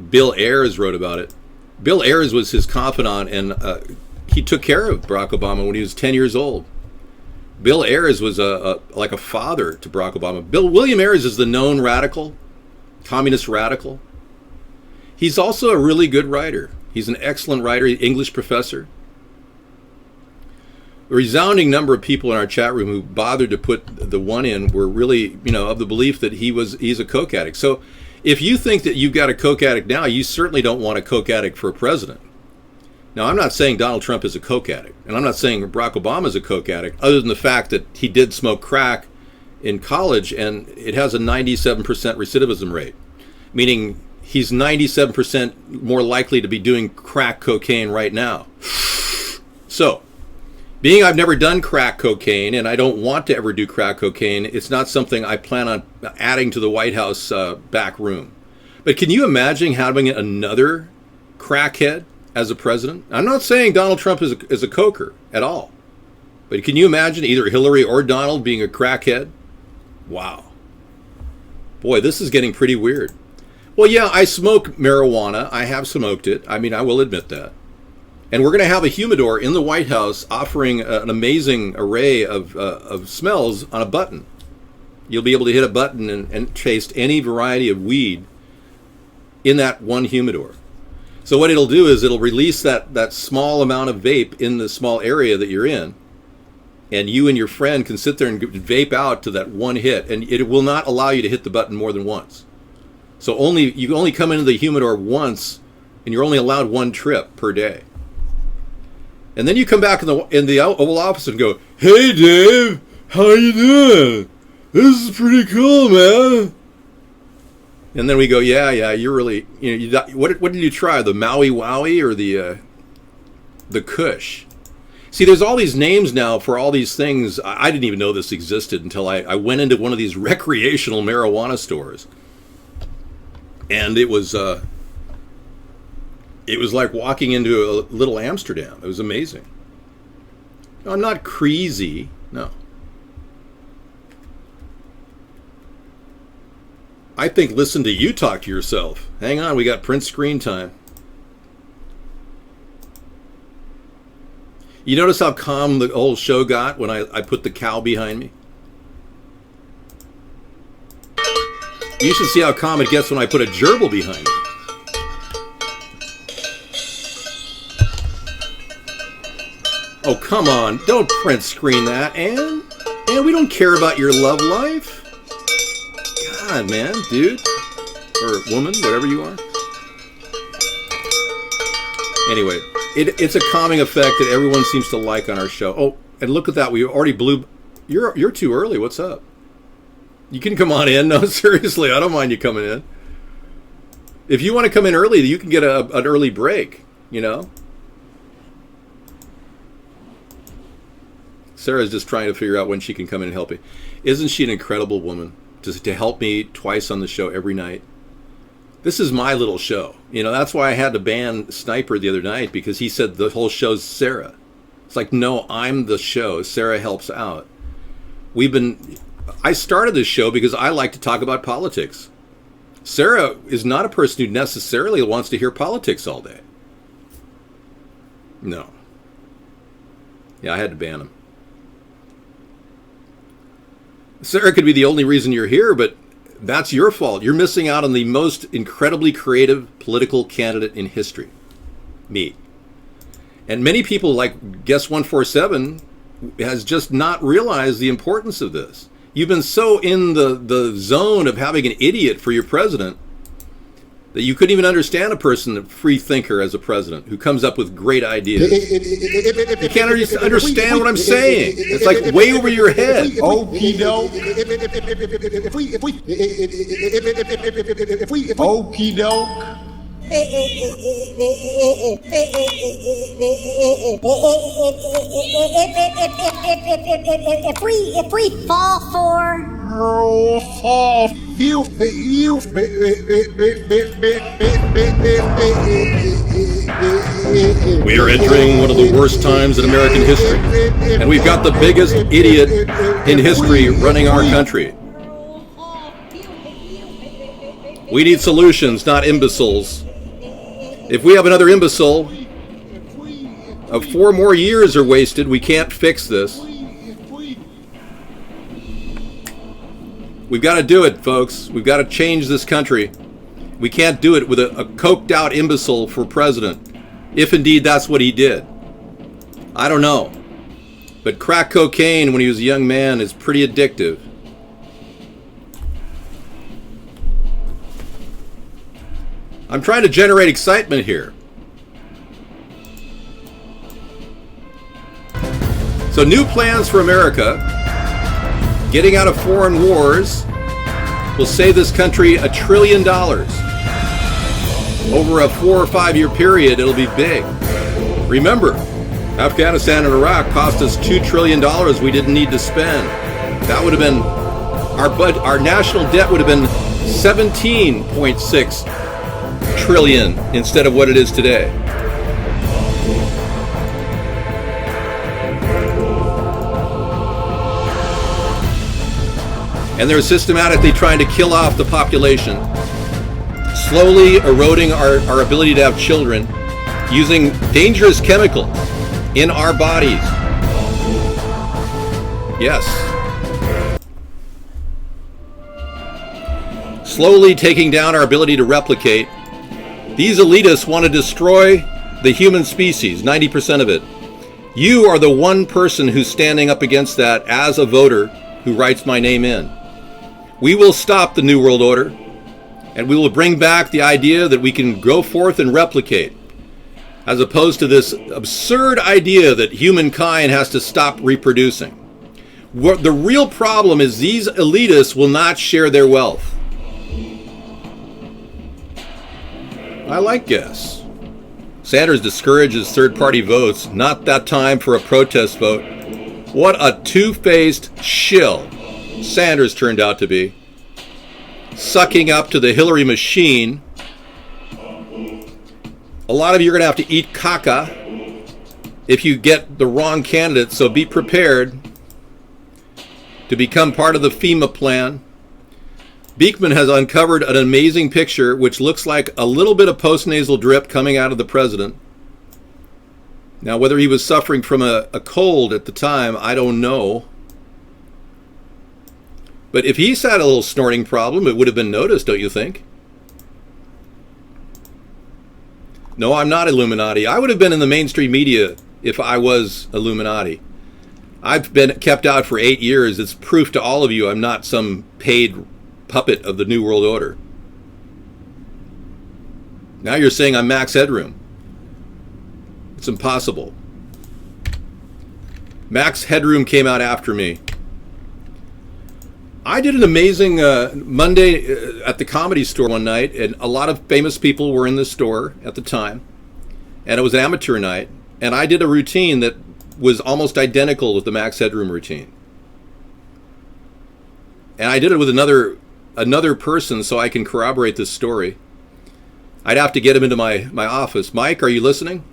Bill Ayers wrote about it. Bill Ayers was his confidant, and he took care of Barack Obama when he was 10 years old. Bill Ayers was like a father to Barack Obama. William Ayers is the known radical, communist radical. He's also a really good writer. He's an excellent writer, English professor. A resounding number of people in our chat room who bothered to put the one in were really, of the belief that he's a coke addict. So if you think that you've got a coke addict now, you certainly don't want a coke addict for a president. Now, I'm not saying Donald Trump is a coke addict, and I'm not saying Barack Obama is a coke addict, other than the fact that he did smoke crack in college, and it has a 97% recidivism rate, meaning he's 97% more likely to be doing crack cocaine right now. So, being I've never done crack cocaine, and I don't want to ever do crack cocaine, it's not something I plan on adding to the White House back room. But can you imagine having another crackhead as a president? I'm not saying Donald Trump is a coker at all. But can you imagine either Hillary or Donald being a crackhead? Wow. Boy, this is getting pretty weird. Well, yeah, I smoke marijuana. I have smoked it. I mean, I will admit that. And we're going to have a humidor in the White House offering an amazing array of smells on a button. You'll be able to hit a button and taste any variety of weed in that one humidor. So what it'll do is it'll release that small amount of vape in the small area that you're in, and you and your friend can sit there and vape out to that one hit, and it will not allow you to hit the button more than once. So you only come into the humidor once, and you're only allowed one trip per day. And then you come back in the Oval Office and go, "Hey Dave, how you doing? This is pretty cool, man." And then we go, yeah, you're really, what did you try? The Maui Wowie or the Kush? See, there's all these names now for all these things. I didn't even know this existed until I went into one of these recreational marijuana stores. And it was like walking into a little Amsterdam. It was amazing. I'm not crazy, no. I think listen to you talk to yourself. Hang on, we got print screen time. You notice how calm the whole show got when I put the cow behind me? You should see how calm it gets when I put a gerbil behind me. Oh, come on. Don't print screen that, Ann. Ann, we don't care about your love life. God, man, dude. Or woman, whatever you are. Anyway, it's a calming effect that everyone seems to like on our show. Oh, and look at that. We already blew... You're too early. What's up? You can come on in. No, seriously, I don't mind you coming in. If you want to come in early, you can get an early break, Sarah's just trying to figure out when she can come in and help me. Isn't she an incredible woman to help me twice on the show every night? This is my little show. That's why I had to ban Sniper the other night, because he said the whole show's Sarah. It's like, no, I'm the show. Sarah helps out. I started this show because I like to talk about politics. Sarah is not a person who necessarily wants to hear politics all day. No. Yeah, I had to ban him. Sarah could be the only reason you're here, but that's your fault. You're missing out on the most incredibly creative political candidate in history. Me. And many people like Guest 147 has just not realized the importance of this. You've been so in the zone of having an idiot for your president that you couldn't even understand a person, a free thinker as a president, who comes up with great ideas. You can't understand what I'm saying. It's like way over your head. Okie doke. Okie doke. If we fall for We are entering one of the worst times in American history, and we've got the biggest idiot in history running our country. We need solutions, not imbeciles. If we have another imbecile, if 4 more years are wasted, we can't fix this. We've got to do it, folks. We've got to change this country. We can't do it with a coked out imbecile for president, if indeed that's what he did. I don't know. But crack cocaine when he was a young man is pretty addictive. I'm trying to generate excitement here. So, new plans for America. Getting out of foreign wars will save this country $1 trillion. Over a 4 or 5 year period, it'll be big. Remember, Afghanistan and Iraq cost us $2 trillion we didn't need to spend. That would have been, our national debt would have been 17.6 trillion instead of what it is today. And they're systematically trying to kill off the population, slowly eroding our ability to have children, using dangerous chemicals in our bodies. Yes. Slowly taking down our ability to replicate. These elitists want to destroy the human species, 90% of it. You are the one person who's standing up against that as a voter who writes my name in. We will stop the New World Order, and we will bring back the idea that we can go forth and replicate, as opposed to this absurd idea that humankind has to stop reproducing. The real problem is these elitists will not share their wealth. I like guess. Sanders discourages third-party votes. Not that time for a protest vote. What a two-faced shill Sanders turned out to be. Sucking up to the Hillary machine. A lot of you are going to have to eat caca if you get the wrong candidate, so be prepared to become part of the FEMA plan. Beekman has uncovered an amazing picture which looks like a little bit of postnasal drip coming out of the president. Now, whether he was suffering from a cold at the time, I don't know. But if he's had a little snorting problem, it would have been noticed, don't you think? No, I'm not Illuminati. I would have been in the mainstream media if I was Illuminati. I've been kept out for 8 years. It's proof to all of you I'm not some paid puppet of the New World Order. Now you're saying I'm Max Headroom. It's impossible. Max Headroom came out after me. I did an amazing Monday at the Comedy Store one night, and a lot of famous people were in the store at the time, and it was amateur night, and I did a routine that was almost identical with the Max Headroom routine. And I did it with another person so I can corroborate this story. I'd have to get him into my office. Mike, are you listening?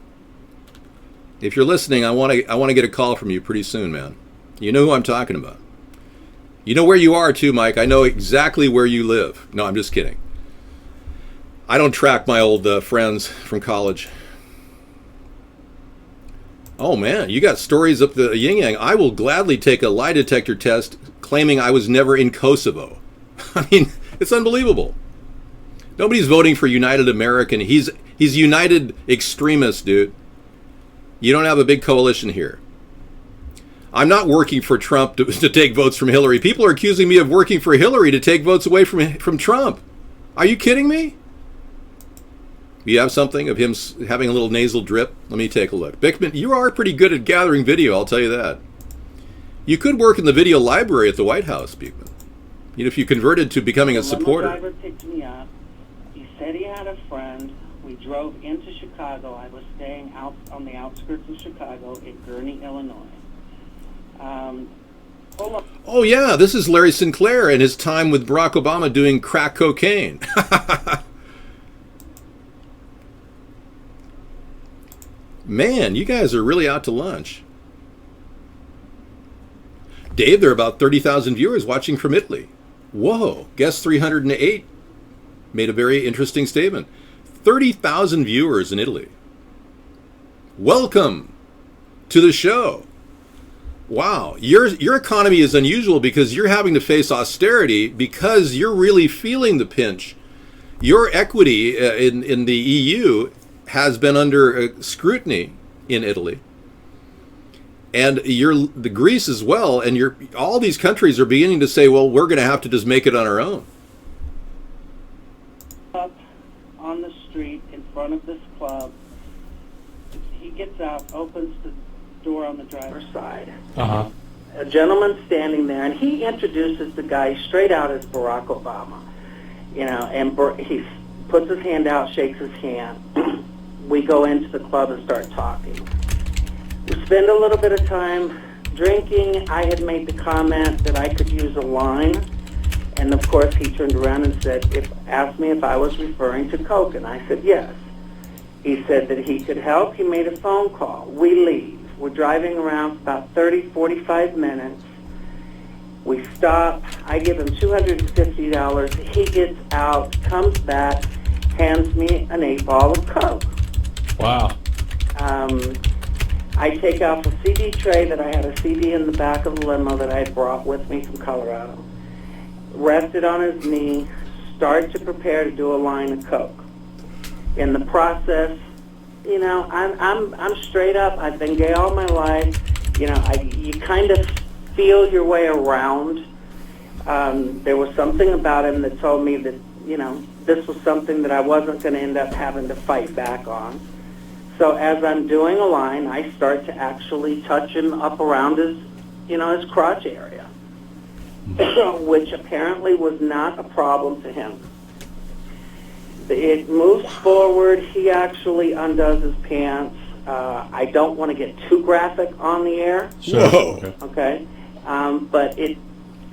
If you're listening, I want to get a call from you pretty soon, man. You know who I'm talking about. You know where you are too, Mike. I know exactly where you live. No, I'm just kidding. I don't track my old friends from college. Oh man, you got stories up the yin-yang. I will gladly take a lie detector test claiming I was never in Kosovo. I mean, it's unbelievable. Nobody's voting for United American. He's United extremist, dude. You don't have a big coalition here. I'm not working for Trump to take votes from Hillary. People are accusing me of working for Hillary to take votes away from Trump. Are you kidding me? You have something of him having a little nasal drip? Let me take a look. Bickman, you are pretty good at gathering video, I'll tell you that. You could work in the video library at the White House, Beekman. You know, if you converted to becoming a supporter. When the driver picked me up, he said he had a friend. We drove into Chicago. I was staying out on the outskirts of Chicago in Gurnee, Illinois. Oh, yeah, this is Larry Sinclair and his time with Barack Obama doing crack cocaine. Man, you guys are really out to lunch. Dave, there are about 30,000 viewers watching from Italy. Whoa, guest 308 made a very interesting statement. 30,000 viewers in Italy. Welcome to the show. Wow, your economy is unusual because you're having to face austerity because you're really feeling the pinch. Your equity in the EU has been under scrutiny in Italy, and the Greece as well. And all these countries are beginning to say, "Well, we're going to have to just make it on our own." Up on the street in front of this club, he gets out, opens the door on the driver's side. A gentleman standing there, and he introduces the guy straight out as Barack Obama. And he puts his hand out, shakes his hand. We go into the club and start talking. We spend a little bit of time drinking. I had made the comment that I could use a line, and of course he turned around and asked me if I was referring to Coke, and I said yes. He said that he could help. He made a phone call. We leave. We're driving around for about 30, 45 minutes. We stop. I give him $250. He gets out, comes back, hands me an 8-ball of Coke. Wow. I take out the CD tray that I had a CD in the back of the limo that I had brought with me from Colorado. Rest it on his knee, start to prepare to do a line of Coke. In the process, I'm straight up. I've been gay all my life. You kind of feel your way around. There was something about him that told me that, this was something that I wasn't going to end up having to fight back on. So as I'm doing a line, I start to actually touch him up around his crotch area, which apparently was not a problem to him. It moves forward. He actually undoes his pants. I don't want to get too graphic on the air. Whoa. Okay. But it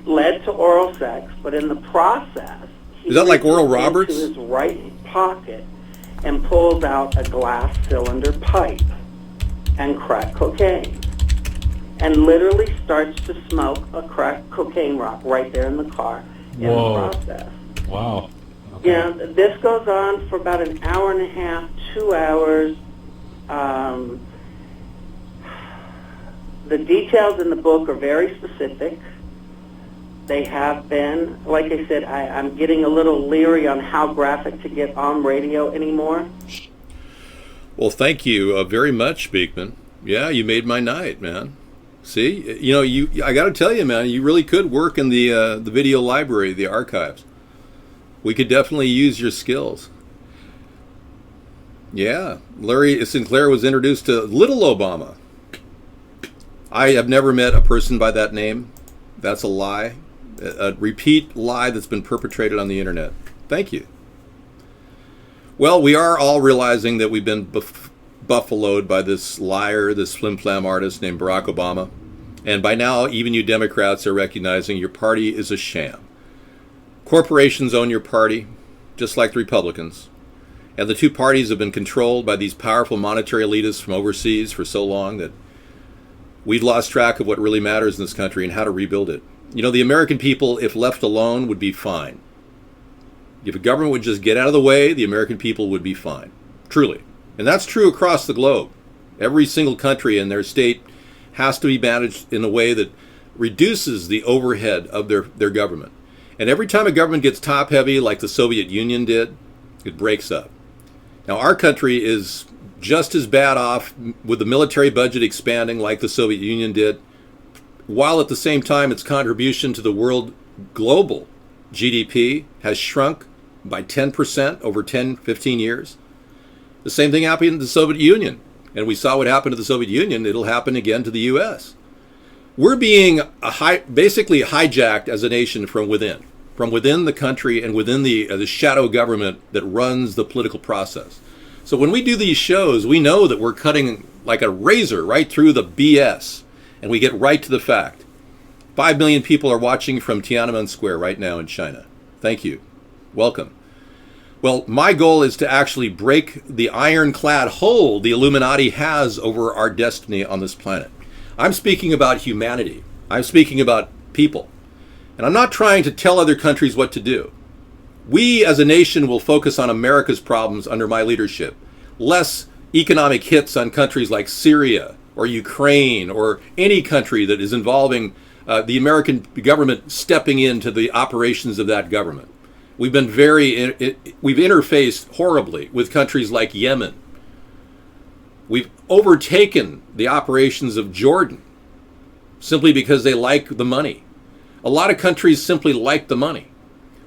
led to oral sex. But in the process, he is that like Oral reaches Roberts? into his right pocket and pulls out a glass cylinder pipe and crack cocaine, and literally starts to smoke a crack cocaine rock right there in the car in the process. Wow. Okay. This goes on for about an hour and a half, 2 hours. The details in the book are very specific. They have been, like I said, I'm getting a little leery on how graphic to get on radio anymore. Well, thank you very much, Beekman. Yeah, you made my night, man. See, I got to tell you, man, you really could work in the video library, the archives. We could definitely use your skills. Yeah, Larry Sinclair was introduced to Little Obama. I have never met a person by that name. That's a lie. A repeat lie that's been perpetrated on the internet. Thank you. Well, we are all realizing that we've been buffaloed by this liar, this flim-flam artist named Barack Obama. And by now, even you Democrats are recognizing your party is a sham. Corporations own your party, just like the Republicans. And the two parties have been controlled by these powerful monetary elitists from overseas for so long that we've lost track of what really matters in this country and how to rebuild it. The American people, if left alone, would be fine. If a government would just get out of the way, the American people would be fine. Truly. And that's true across the globe. Every single country in their state has to be managed in a way that reduces the overhead of their government. And every time a government gets top-heavy, like the Soviet Union did, it breaks up. Now, our country is just as bad off with the military budget expanding like the Soviet Union did, while at the same time its contribution to the world global GDP has shrunk by 10% over 10, 15 years. The same thing happened to the Soviet Union. And we saw what happened to the Soviet Union. It'll happen again to the U.S. We're being basically hijacked as a nation from within the country and within the shadow government that runs the political process. So when we do these shows, we know that we're cutting like a razor right through the BS, and we get right to the fact. 5 million people are watching from Tiananmen Square right now in China. Thank you. Welcome. Well, my goal is to actually break the ironclad hold the Illuminati has over our destiny on this planet. I'm speaking about humanity. I'm speaking about people. And I'm not trying to tell other countries what to do. We as a nation will focus on America's problems under my leadership. Less economic hits on countries like Syria or Ukraine or any country that is involving the American government stepping into the operations of that government. We've been we've interfaced horribly with countries like Yemen. We've overtaken the operations of Jordan simply because they like the money. A lot of countries simply like the money.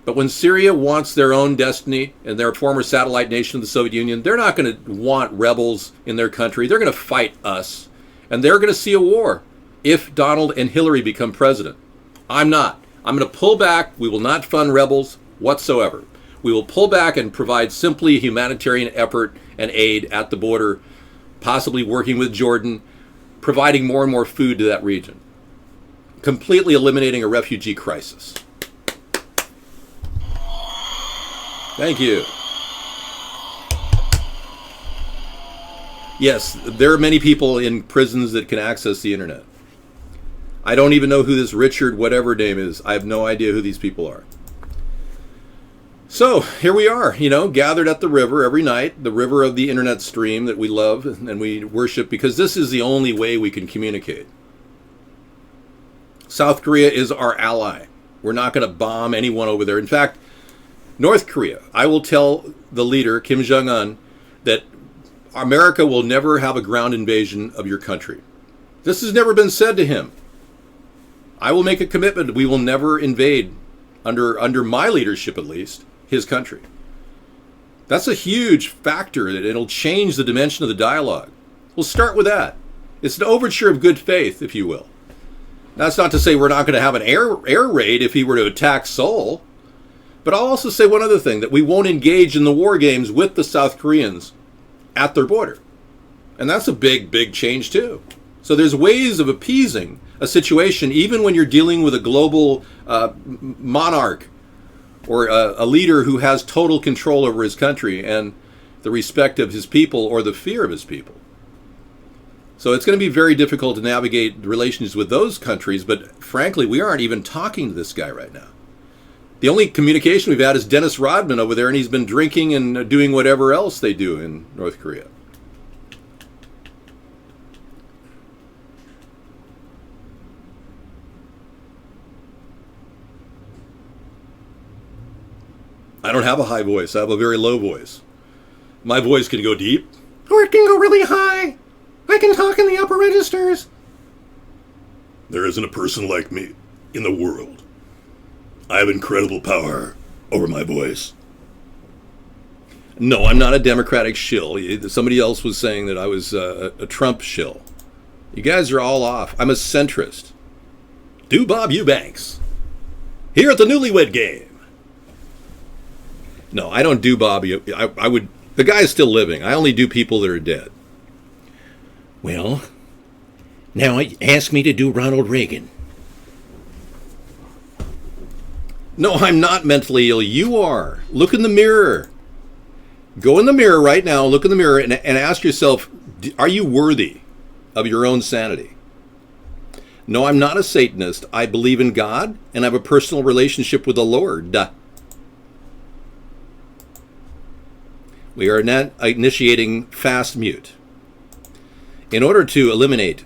But when Syria wants their own destiny and their former satellite nation of the Soviet Union, they're not going to want rebels in their country. They're going to fight us. And they're going to see a war if Donald and Hillary become president. I'm not. I'm going to pull back. We will not fund rebels whatsoever. We will pull back and provide simply humanitarian effort and aid at the border, possibly working with Jordan, providing more and more food to that region, completely eliminating a refugee crisis. Thank you. Yes, there are many people in prisons that can access the internet. I don't even know who this Richard whatever name is. I have no idea who these people are. So here we are, gathered at the river every night, the river of the internet stream that we love and we worship, because this is the only way we can communicate. South Korea is our ally. We're not going to bomb anyone over there. In fact, North Korea, I will tell the leader, Kim Jong-un, that America will never have a ground invasion of your country. This has never been said to him. I will make a commitment. We will never invade, under my leadership at least, his country. That's a huge factor that it'll change the dimension of the dialogue. We'll start with that. It's an overture of good faith, if you will. That's not to say we're not going to have an air raid if he were to attack Seoul. But I'll also say one other thing, that we won't engage in the war games with the South Koreans at their border. And that's a big, big change too. So there's ways of appeasing a situation even when you're dealing with a global monarch or a leader who has total control over his country and the respect of his people or the fear of his people. So it's going to be very difficult to navigate relations with those countries, but frankly, we aren't even talking to this guy right now. The only communication we've had is Dennis Rodman over there, and he's been drinking and doing whatever else they do in North Korea. I don't have a high voice. I have a very low voice. My voice can go deep, or it can go really high. I can talk in the upper registers. There isn't a person like me in the world. I have incredible power over my voice. No, I'm not a Democratic shill. Somebody else was saying that I was a Trump shill. You guys are all off. I'm a centrist. Do Bob Eubanks. Here at the Newlywed Game. No, I don't do Bob. I would. The guy's still living. I only do people that are dead. Well, now ask me to do Ronald Reagan. No, I'm not mentally ill. You are. Look in the mirror. Go in the mirror right now, look in the mirror, and ask yourself, are you worthy of your own sanity? No, I'm not a Satanist. I believe in God, and I have a personal relationship with the Lord. We are not initiating fast mute. In order to eliminate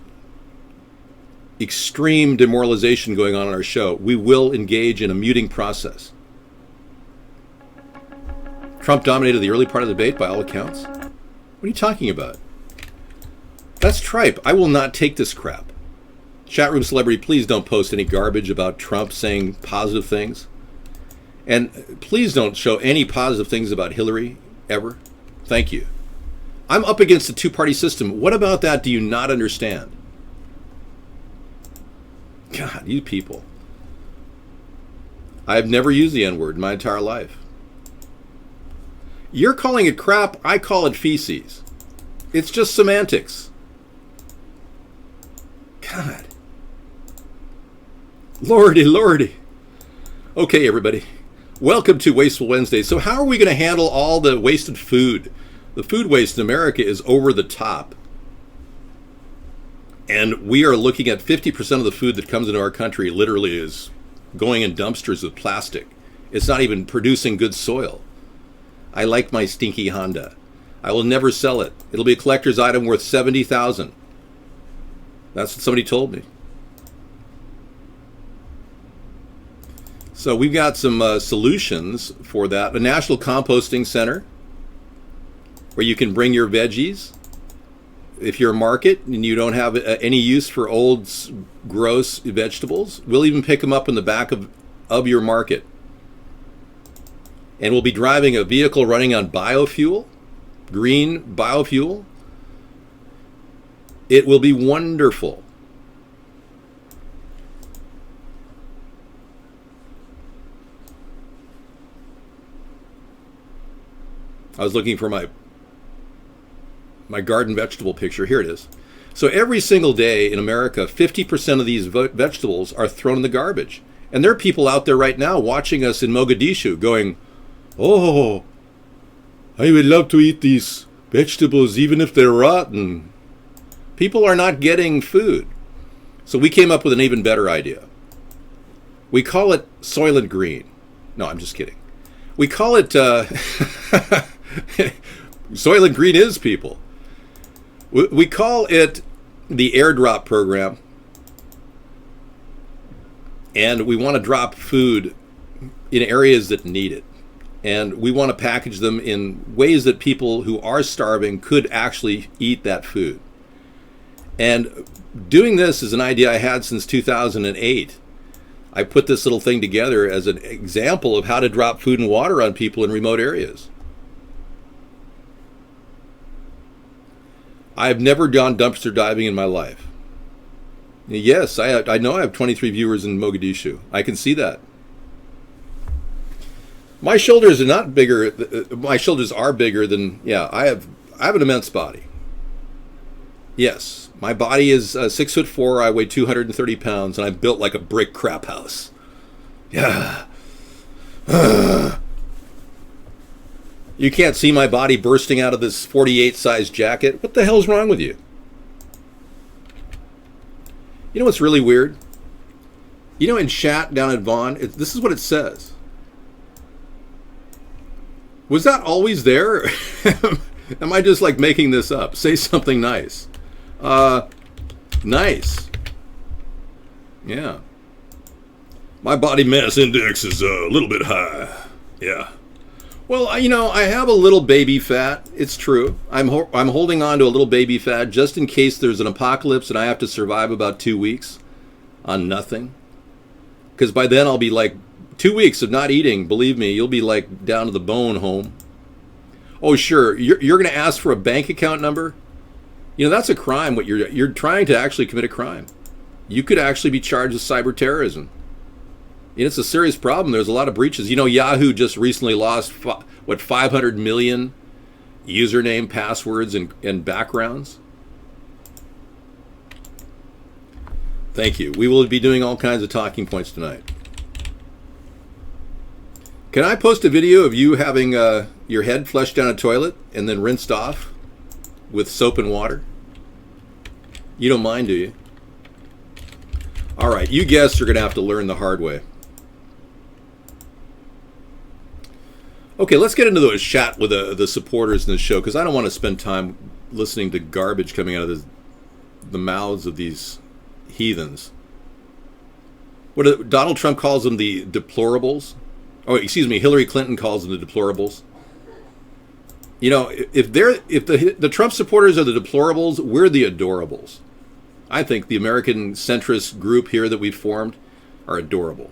extreme demoralization going on in our show, we will engage in a muting process. Trump dominated the early part of the debate by all accounts. What are you talking about? That's tripe. I will not take this crap. Chat room celebrity, please don't post any garbage about Trump saying positive things. And please don't show any positive things about Hillary, ever. Thank you. I'm up against a two-party system. What about that do you not understand? God, you people. I've never used the N-word in my entire life. You're calling it crap, I call it feces. It's just semantics. God. Lordy, lordy. Okay, everybody. Welcome to Wasteful Wednesday. So how are we going to handle all the wasted food? The food waste in America is over the top. And we are looking at 50% of the food that comes into our country literally is going in dumpsters with plastic. It's not even producing good soil. I like my stinky Honda. I will never sell it. It'll be a collector's item worth $70,000. That's what somebody told me. So we've got some solutions for that. A national composting center where you can bring your veggies. If you're a market and you don't have any use for old, gross vegetables, we'll even pick them up in the back of your market. And we'll be driving a vehicle running on biofuel, green biofuel. It will be wonderful. I was looking for my garden vegetable picture. Here it is. So every single day in America, 50% of these vegetables are thrown in the garbage. And there are people out there right now watching us in Mogadishu going, oh, I would love to eat these vegetables even if they're rotten. People are not getting food. So we came up with an even better idea. We call it Soylent Green. No, I'm just kidding. We call it... Soylent Green is people. We call it the airdrop program. And we want to drop food in areas that need it. And we want to package them in ways that people who are starving could actually eat that food. And doing this is an idea I had since 2008. I put this little thing together as an example of how to drop food and water on people in remote areas. I've never gone dumpster diving in my life. Yes, I know I have 23 viewers in Mogadishu. I can see that. My shoulders are not bigger. My shoulders are bigger than, yeah, I have an immense body. Yes, my body is 6'4". I weigh 230 pounds, and I'm built like a brick crap house. Yeah. You can't see my body bursting out of this 48 size jacket. What the hell's wrong with you? You know what's really weird? You know, in chat down at Vaughn, this is what it says. Was that always there? Am I just like making this up? Say something nice. Nice. Yeah. My body mass index is a little bit high. Yeah. Well, you know, I have a little baby fat. It's true. I'm holding on to a little baby fat just in case there's an apocalypse and I have to survive about 2 weeks on nothing. Because by then I'll be like 2 weeks of not eating. Believe me, you'll be like down to the bone home. Oh, sure. You're going to ask for a bank account number? You know, that's a crime. What you're trying to actually commit a crime. You could actually be charged with cyber terrorism. It's a serious problem. There's a lot of breaches. You know, Yahoo just recently lost, 500 million username, passwords, and backgrounds? Thank you. We will be doing all kinds of talking points tonight. Can I post a video of you having your head flushed down a toilet and then rinsed off with soap and water? You don't mind, do you? All right, you guests are going to have to learn the hard way. Okay, let's get into the chat with the supporters in the show, because I don't want to spend time listening to garbage coming out of the mouths of these heathens. Donald Trump calls them the deplorables. Oh, excuse me, Hillary Clinton calls them the deplorables. You know, if the Trump supporters are the deplorables, we're the adorables. I think the American centrist group here that we've formed are adorable.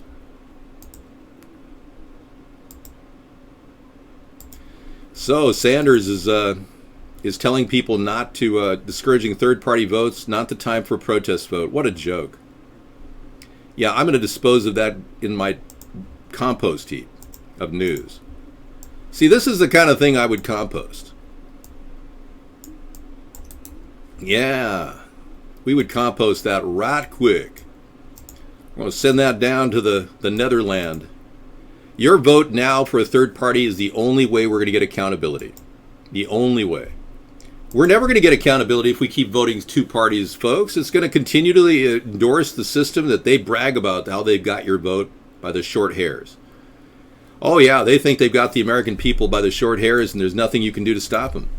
So Sanders is telling people not to, discouraging third-party votes, not the time for a protest vote. What a joke. Yeah, I'm going to dispose of that in my compost heap of news. See, this is the kind of thing I would compost. Yeah, we would compost that right quick. I'm going to send that down to the Netherland. Your vote now for a third party is the only way we're going to get accountability. The only way. We're never going to get accountability if we keep voting two parties, folks. It's going to continue to endorse the system that they brag about, how they've got your vote by the short hairs. Oh yeah, they think they've got the American people by the short hairs and there's nothing you can do to stop them.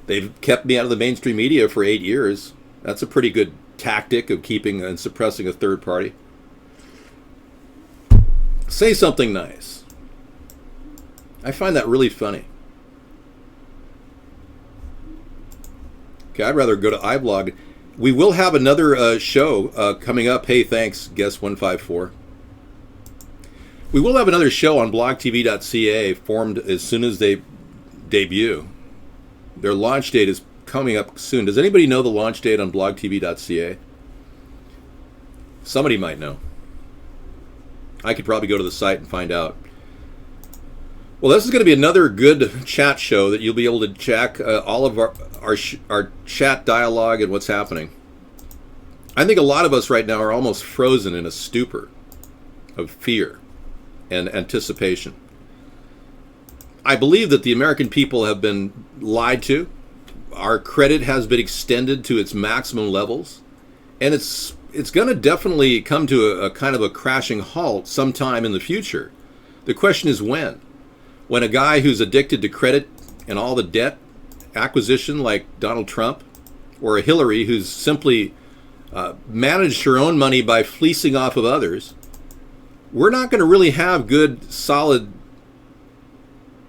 They've kept me out of the mainstream media for 8 years. That's a pretty good tactic of keeping and suppressing a third party. Say something nice. I find that really funny. Okay, I'd rather go to iBlog. We will have another show coming up. Hey, thanks, Guest 154. We will have another show on blogtv.ca formed as soon as they debut. Their launch date is coming up soon. Does anybody know the launch date on blogtv.ca? Somebody might know. I could probably go to the site and find out. Well, this is going to be another good chat show that you'll be able to check all of our chat dialogue and what's happening. I think a lot of us right now are almost frozen in a stupor of fear and anticipation. I believe that the American people have been lied to. Our credit has been extended to its maximum levels, and it's going to definitely come to a kind of a crashing halt sometime in the future. The question is when. When a guy who's addicted to credit and all the debt acquisition like Donald Trump, or a Hillary who's simply managed her own money by fleecing off of others, we're not going to really have good, solid,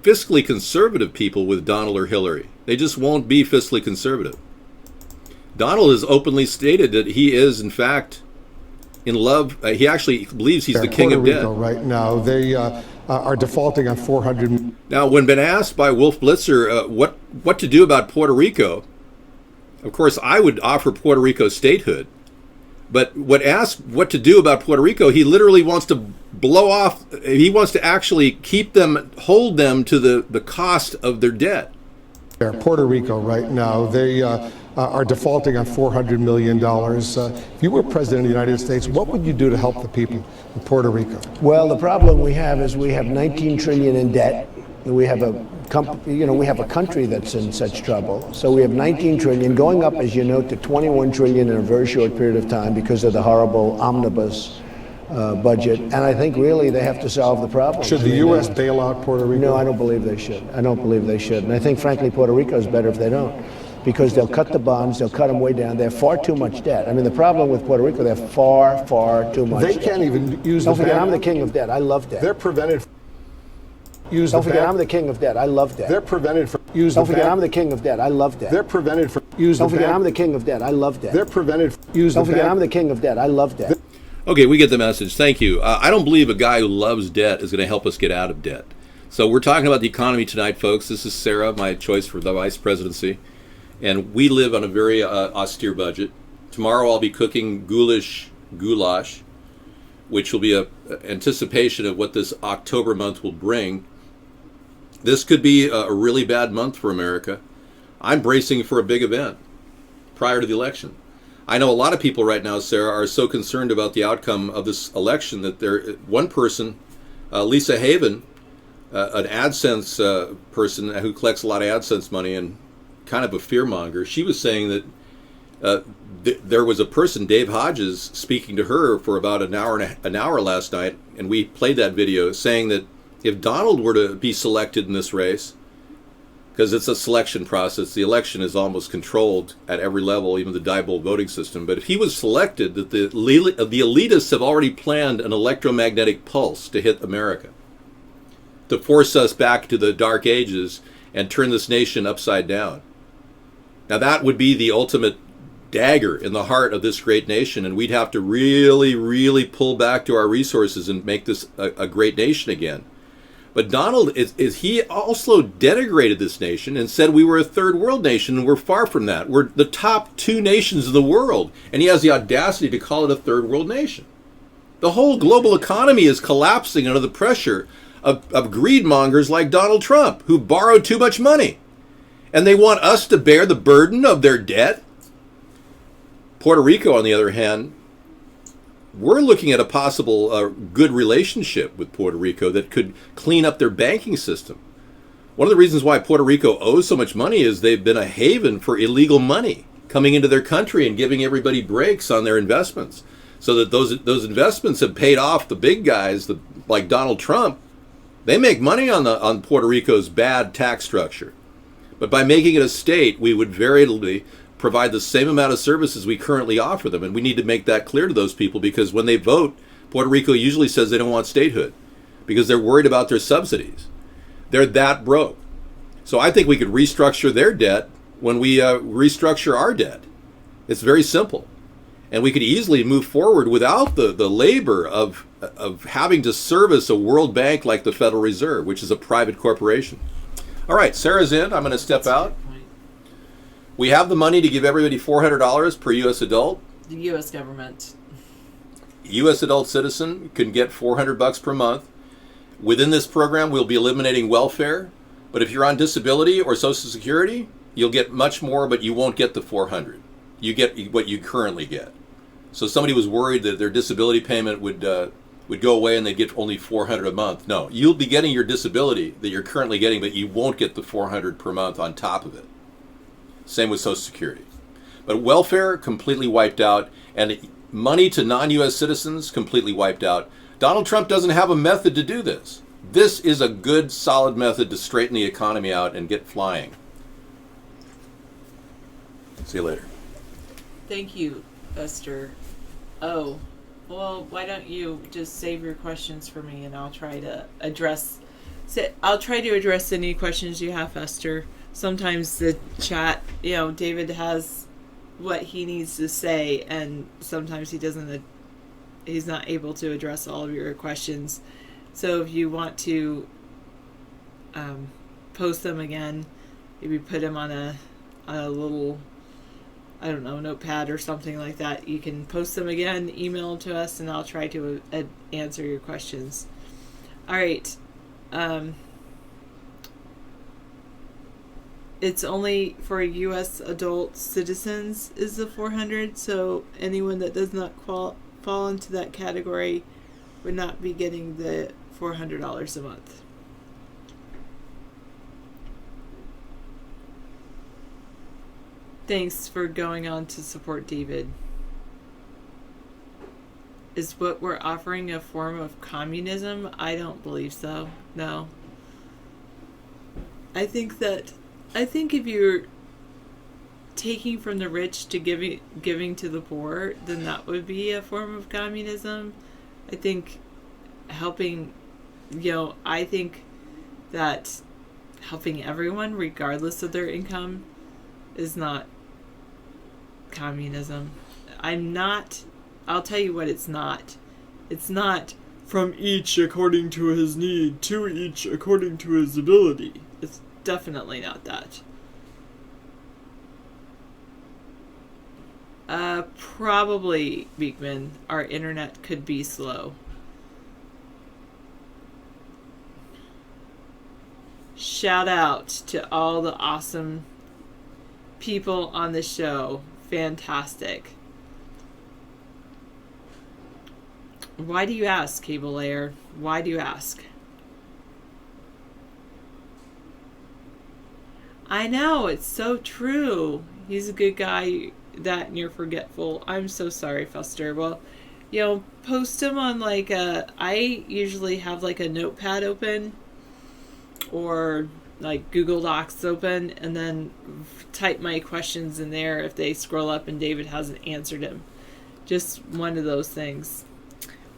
fiscally conservative people with Donald or Hillary. They just won't be fiscally conservative. Donald has openly stated that he is, in fact, in love. He actually believes he's the king of debt. Right now, they are defaulting on $400. Now, when been asked by Wolf Blitzer what to do about Puerto Rico, of course, I would offer Puerto Rico statehood. But when asked what to do about Puerto Rico, he literally wants to blow off. He wants to actually keep them, hold them to the cost of their debt. Puerto Rico right now, they are defaulting on $400 million. If you were president of the United States, what would you do to help the people of Puerto Rico? Well, the problem we have is we have 19 trillion in debt. We have we have a country that's in such trouble. So we have 19 trillion going up, as you know, to 21 trillion in a very short period of time because of the horrible omnibus budget. And I think really they have to solve the problem. Should the U.S. bail out Puerto Rico? No, I don't believe they should. I don't believe they should. And I think, frankly, Puerto Rico is better if they don't. Because they'll cut the bonds, they'll cut them way down. They have far too much debt. I mean, the problem with Puerto Rico, they have far, far too much. They can't even use the. Don't forget, I'm the king of debt. I love debt. They're prevented. Don't forget, I'm the king of debt. I love debt. They're prevented from. Don't forget, I'm the king of debt. I love debt. They're prevented from. Don't forget, I'm the king of debt. I love debt. They're prevented from. Don't forget, I'm the king of debt. I love debt. Okay, we get the message. Thank you. I don't believe a guy who loves debt is going to help us get out of debt. So we're talking about the economy tonight, folks. This is Sarah, my choice for the vice presidency. And we live on a very austere budget. Tomorrow I'll be cooking goulash, which will be an anticipation of what this October month will bring. This could be a really bad month for America. I'm bracing for a big event prior to the election. I know a lot of people right now, Sarah, are so concerned about the outcome of this election that one person, Lisa Haven, an AdSense person who collects a lot of AdSense money and kind of a fearmonger, she was saying that there was a person, Dave Hodges, speaking to her for about an hour last night, and we played that video, saying that if Donald were to be selected in this race, because it's a selection process, the election is almost controlled at every level, even the Diebold voting system, but if he was selected, that the elitists have already planned an electromagnetic pulse to hit America, to force us back to the dark ages and turn this nation upside down. Now that would be the ultimate dagger in the heart of this great nation, and we'd have to really, really pull back to our resources and make this a great nation again. But Donald, he also denigrated this nation and said we were a third world nation, and we're far from that. We're the top 2 nations in the world, and he has the audacity to call it a third world nation. The whole global economy is collapsing under the pressure of greedmongers like Donald Trump, who borrowed too much money. And they want us to bear the burden of their debt. Puerto Rico, on the other hand, we're looking at a possible good relationship with Puerto Rico that could clean up their banking system. One of the reasons why Puerto Rico owes so much money is they've been a haven for illegal money coming into their country and giving everybody breaks on their investments, so that those investments have paid off the big guys, like Donald Trump. They make money on Puerto Rico's bad tax structure. But by making it a state, we would veritably provide the same amount of services we currently offer them. And we need to make that clear to those people, because when they vote, Puerto Rico usually says they don't want statehood because they're worried about their subsidies. They're that broke. So I think we could restructure their debt when we restructure our debt. It's very simple. And we could easily move forward without the labor of having to service a World Bank like the Federal Reserve, which is a private corporation. All right, Sarah's in. I'm going to step out. We have the money to give everybody $400 per U.S. adult. The U.S. government. U.S. adult citizen can get $400 per month. Within this program, we'll be eliminating welfare. But if you're on disability or Social Security, you'll get much more, but you won't get the $400. You get what you currently get. So somebody was worried that their disability payment would go away and they'd get only $400 a month. No, you'll be getting your disability that you're currently getting, but you won't get the $400 per month on top of it. Same with Social Security. But welfare completely wiped out, and money to non-U.S. citizens completely wiped out. Donald Trump doesn't have a method to do this. This is a good, solid method to straighten the economy out and get flying. See you later. Thank you, Esther. Oh, well, why don't you just save your questions for me, and I'll try to address any questions you have, Esther. Sometimes the chat, David has what he needs to say, and sometimes he's not able to address all of your questions. So if you want to post them again, maybe put them on a little, I don't know, notepad or something like that. You can post them again, email them to us, and I'll try to answer your questions. All right. It's only for U.S. adult citizens is the 400, so anyone that does not fall into that category would not be getting the $400 a month. Thanks for going on to support David. Is what we're offering a form of communism? I don't believe so. No. I think if you're taking from the rich to giving to the poor, then that would be a form of communism. I think I think that helping everyone regardless of their income is not communism. I'll tell you what it's not. It's not from each according to his need, to each according to his ability. It's definitely not that. Probably, Beekman, our internet could be slow. Shout out to all the awesome people on the show. Fantastic. Why do you ask, Cable Layer? Why do you ask? I know, it's so true. He's a good guy, that and you're forgetful. I'm so sorry, Fuster. Well, post him on I usually have a notepad open or Google Docs open, and then type my questions in there if they scroll up and David hasn't answered him. Just one of those things.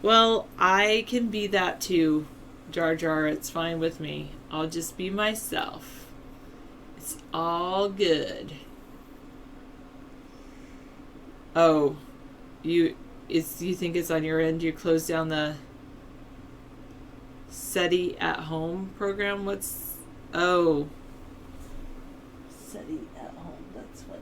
Well, I can be that too, Jar Jar. It's fine with me. I'll just be myself. It's all good. Oh, you think it's on your end? You closed down the SETI at home program? SETI at home. That's funny.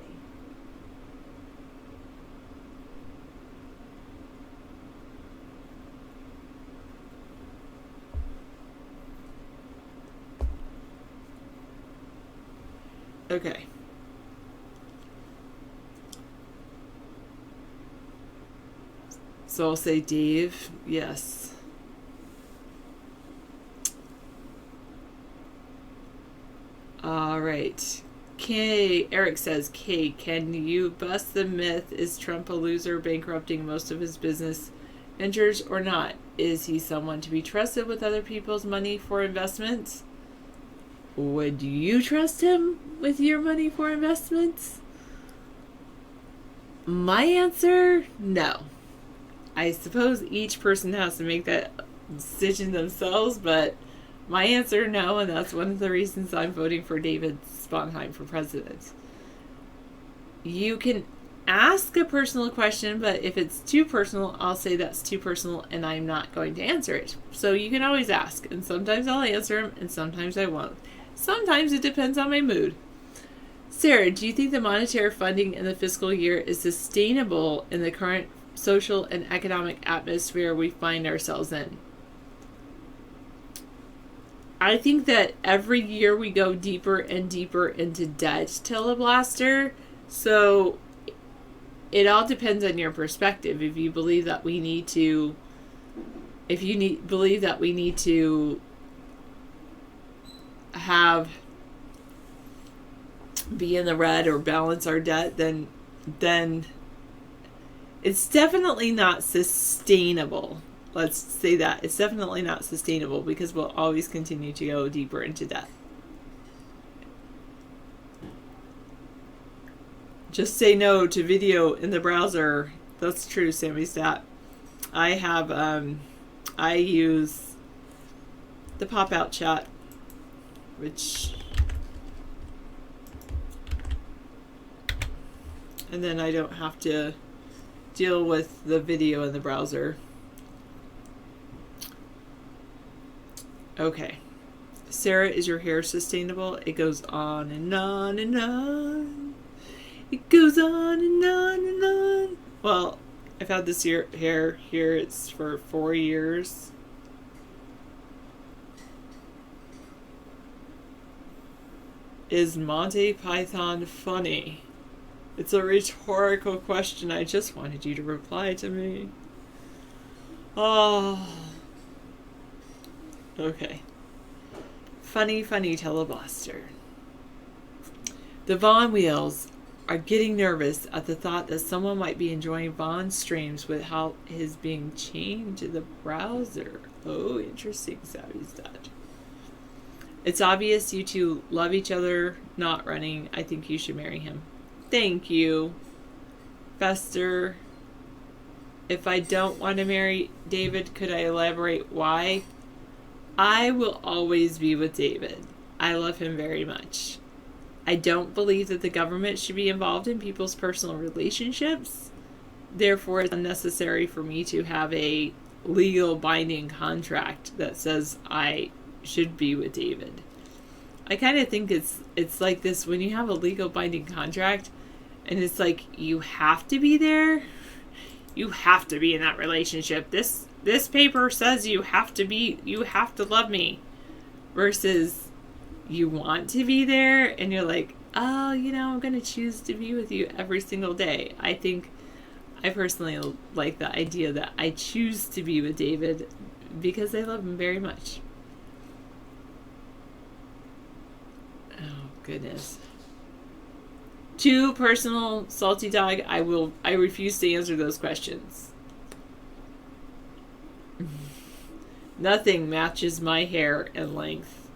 Okay. So I'll say Dave. Yes. All right. Eric says, can you bust the myth? Is Trump a loser bankrupting most of his business ventures or not? Is he someone to be trusted with other people's money for investments? Would you trust him with your money for investments? My answer, no. I suppose each person has to make that decision themselves, but my answer, no, and that's one of the reasons I'm voting for David Sponheim for president. You can ask a personal question, but if it's too personal, I'll say that's too personal and I'm not going to answer it. So you can always ask, and sometimes I'll answer them and sometimes I won't. Sometimes it depends on my mood. Sarah, do you think the monetary funding in the fiscal year is sustainable in the current social and economic atmosphere we find ourselves in? I think that every year we go deeper and deeper into debt, Teleblaster. So it all depends on your perspective. If you believe that we need to, believe that we need to be in the red or balance our debt, then it's definitely not sustainable. Let's say that. It's definitely not sustainable because we'll always continue to go deeper into debt. Just say no to video in the browser. That's true, Sammy Stat. I use the pop-out chat, which, and then I don't have to deal with the video in the browser. Okay. Sarah, is your hair sustainable? It goes on and on and on. It goes on and on and on. Well, I've had this hair here. It's for 4 years. Is Monty Python funny? It's a rhetorical question. I just wanted you to reply to me. Oh. Okay. Funny Teleblaster. The Vaughn Wheels are getting nervous at the thought that someone might be enjoying Vaughn's streams without his being chained to the browser. Oh, interesting, Savvy Stat. It's obvious you two love each other, not running. I think you should marry him. Thank you. Fester. If I don't want to marry David, could I elaborate why? I will always be with David. I love him very much. I don't believe that the government should be involved in people's personal relationships. Therefore, it's unnecessary for me to have a legal binding contract that says I should be with David. I kind of think it's like this when you have a legal binding contract and it's like you have to be there. You have to be in that relationship. This paper says you have to love me, versus you want to be there and you're like, oh, I'm going to choose to be with you every single day. I personally like the idea that I choose to be with David because I love him very much. Oh, goodness. Too personal, Salty Dog. I refuse to answer those questions. Nothing matches my hair and length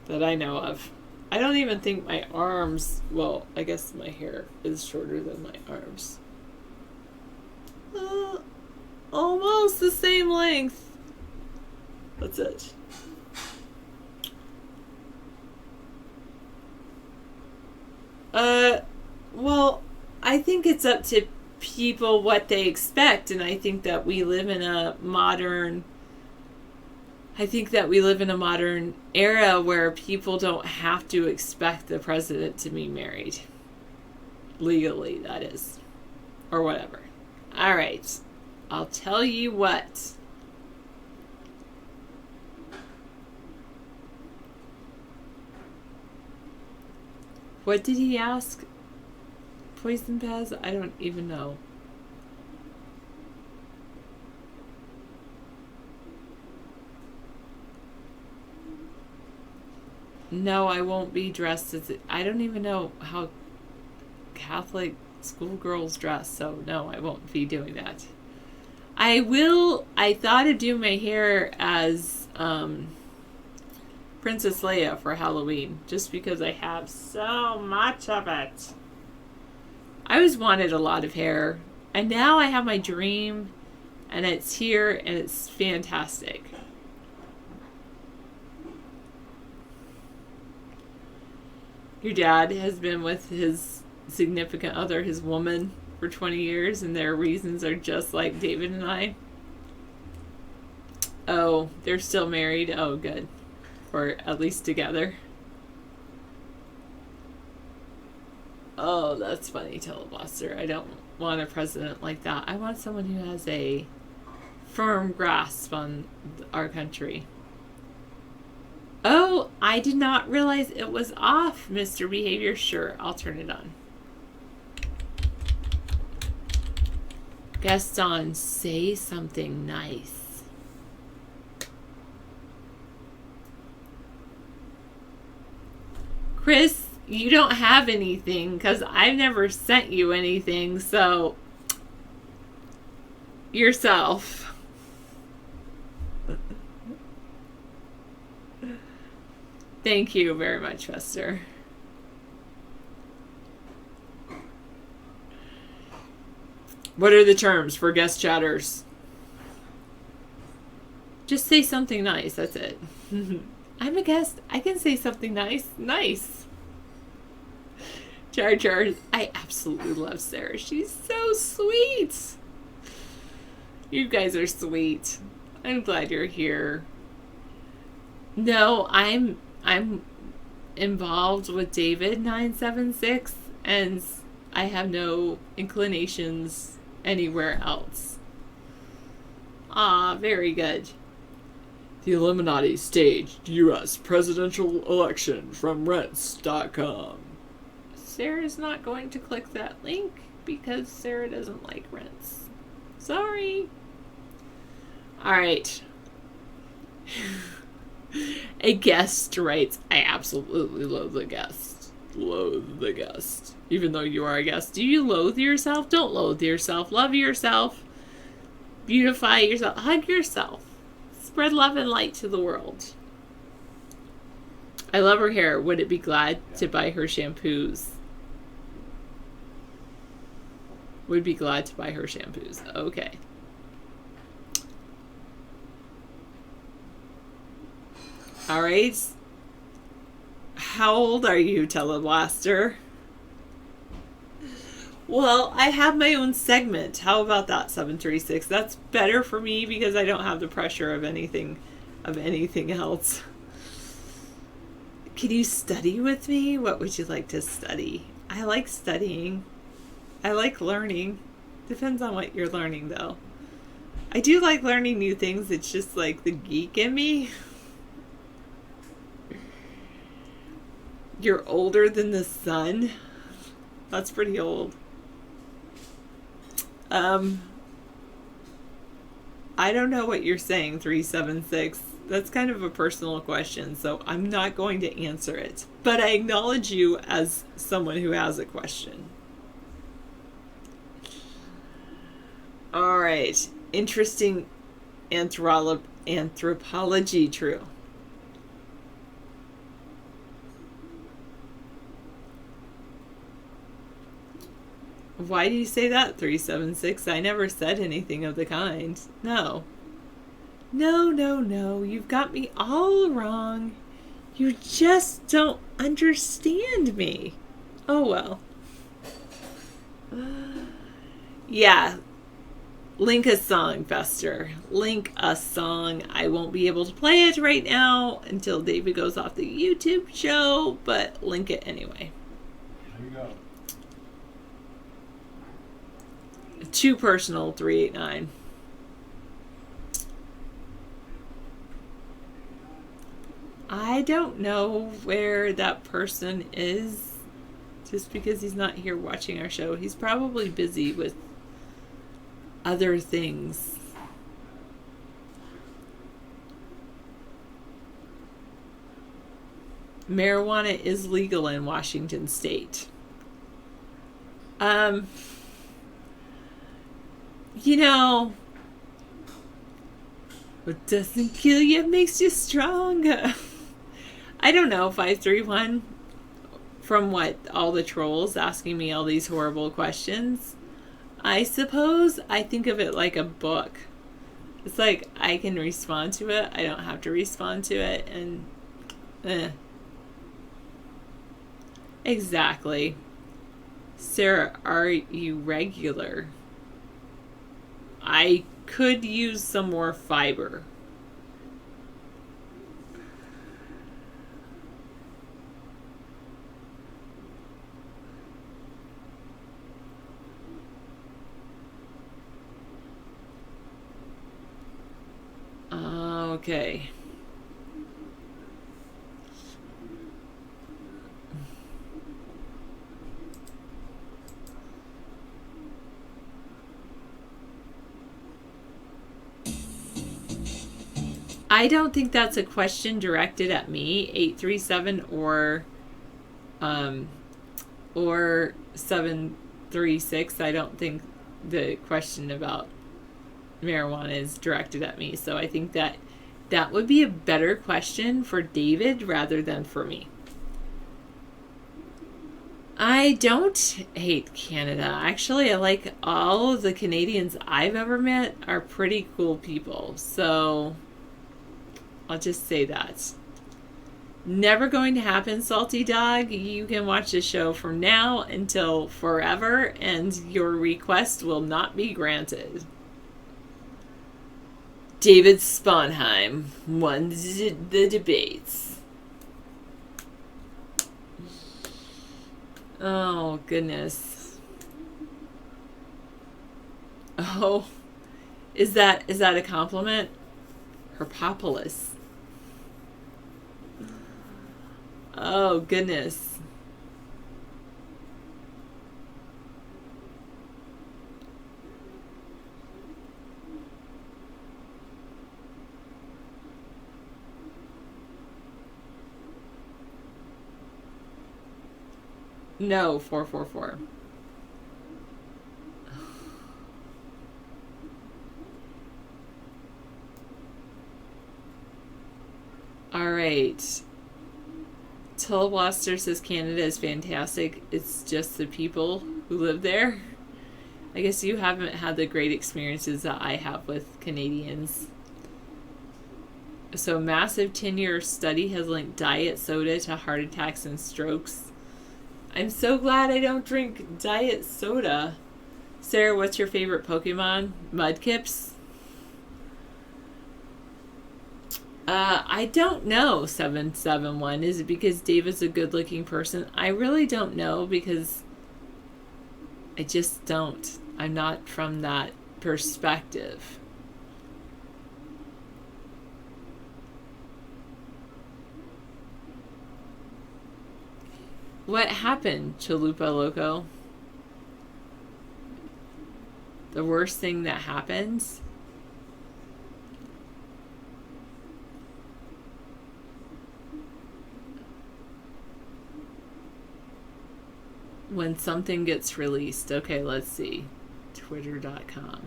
that I know of. I don't even think my arms, well, I guess my hair is shorter than my arms. Almost the same length. That's it. Well, I think it's up to people what they expect, and I think that we live in a modern era where people don't have to expect the president to be married. Legally, that is. Or whatever. All right. I'll tell you what. What did he ask? Poison Paz? I don't even know. No, I won't be dressed as I don't even know how Catholic schoolgirls dress, so no, I won't be doing that. I thought of doing my hair as Princess Leia for Halloween, just because I have so much of it. I always wanted a lot of hair, and now I have my dream, and it's here, and it's fantastic. Your dad has been with his significant other, his woman, for 20 years, and their reasons are just like David and I. Oh, they're still married? Oh, good. Or at least together. Oh, that's funny, Telebuster. I don't want a president like that. I want someone who has a firm grasp on our country. Oh, I did not realize it was off, Mr. Behavior. Sure, I'll turn it on. Gaston, say something nice. Chris, you don't have anything because I've never sent you anything, so yourself. Thank you very much, Fester. What are the terms for guest chatters? Just say something nice, that's it. I'm a guest. I can say something nice. Nice. Jar Jar, I absolutely love Sarah. She's so sweet. You guys are sweet. I'm glad you're here. No, I'm involved with David 976, and I have no inclinations anywhere else. Ah, very good. The Illuminati staged U.S. presidential election from Rents.com. Sarah's not going to click that link because Sarah doesn't like Rents. Sorry. Alright. A guest writes, I absolutely loathe the guest. Loathe the guest. Even though you are a guest. Do you loathe yourself? Don't loathe yourself. Love yourself. Beautify yourself. Hug yourself. Spread love and light to the world. I love her hair. Would it be glad to buy her shampoos? Would be glad to buy her shampoos. Okay. All right. How old are you, Teleblaster? Well, I have my own segment. How about that, 736? That's better for me because I don't have the pressure of anything else. Can you study with me? What would you like to study? I like studying. I like learning. Depends on what you're learning, though. I do like learning new things. It's just like the geek in me. You're older than the sun? That's pretty old. I don't know what you're saying, 376. That's kind of a personal question, so I'm not going to answer it. But I acknowledge you as someone who has a question. All right. Interesting anthropology, true. Why do you say that, 376? I never said anything of the kind. No. No. You've got me all wrong. You just don't understand me. Oh, well. Yeah. Link a song, Fester. Link a song. I won't be able to play it right now until David goes off the YouTube show, but link it anyway. There you go. Too personal, 389. I don't know where that person is just because he's not here watching our show. He's probably busy with other things. marijuana is legal in Washington State. You know, what doesn't kill you makes you stronger. I don't know, 531, from what, all the trolls asking me all these horrible questions. I suppose I think of it like a book. It's like I can respond to it. I don't have to respond to it. And exactly. Sarah, are you regular? I could use some more fiber. Okay. I don't think that's a question directed at me, 837 or 736. I don't think the question about marijuana is directed at me. So I think that would be a better question for David rather than for me. I don't hate Canada. Actually, I like all of the Canadians I've ever met are pretty cool people. So I'll just say that. Never going to happen, Salty Dog. You can watch the show from now until forever, and your request will not be granted. David Sponheim won the debates. Oh, goodness. Oh, is that a compliment? Herpopolis. Oh, goodness. No, 444. All right. Tullwaster says Canada is fantastic. It's just the people who live there. I guess you haven't had the great experiences that I have with Canadians. So, a massive 10-year study has linked diet soda to heart attacks and strokes. I'm so glad I don't drink diet soda. Sarah, what's your favorite Pokemon? Mudkips? I don't know, 771. Is it because David's a good-looking person? I really don't know because I just don't. I'm not from that perspective. What happened, Chalupa Loco? The worst thing that happens? When something gets released. Okay, let's see. Twitter.com.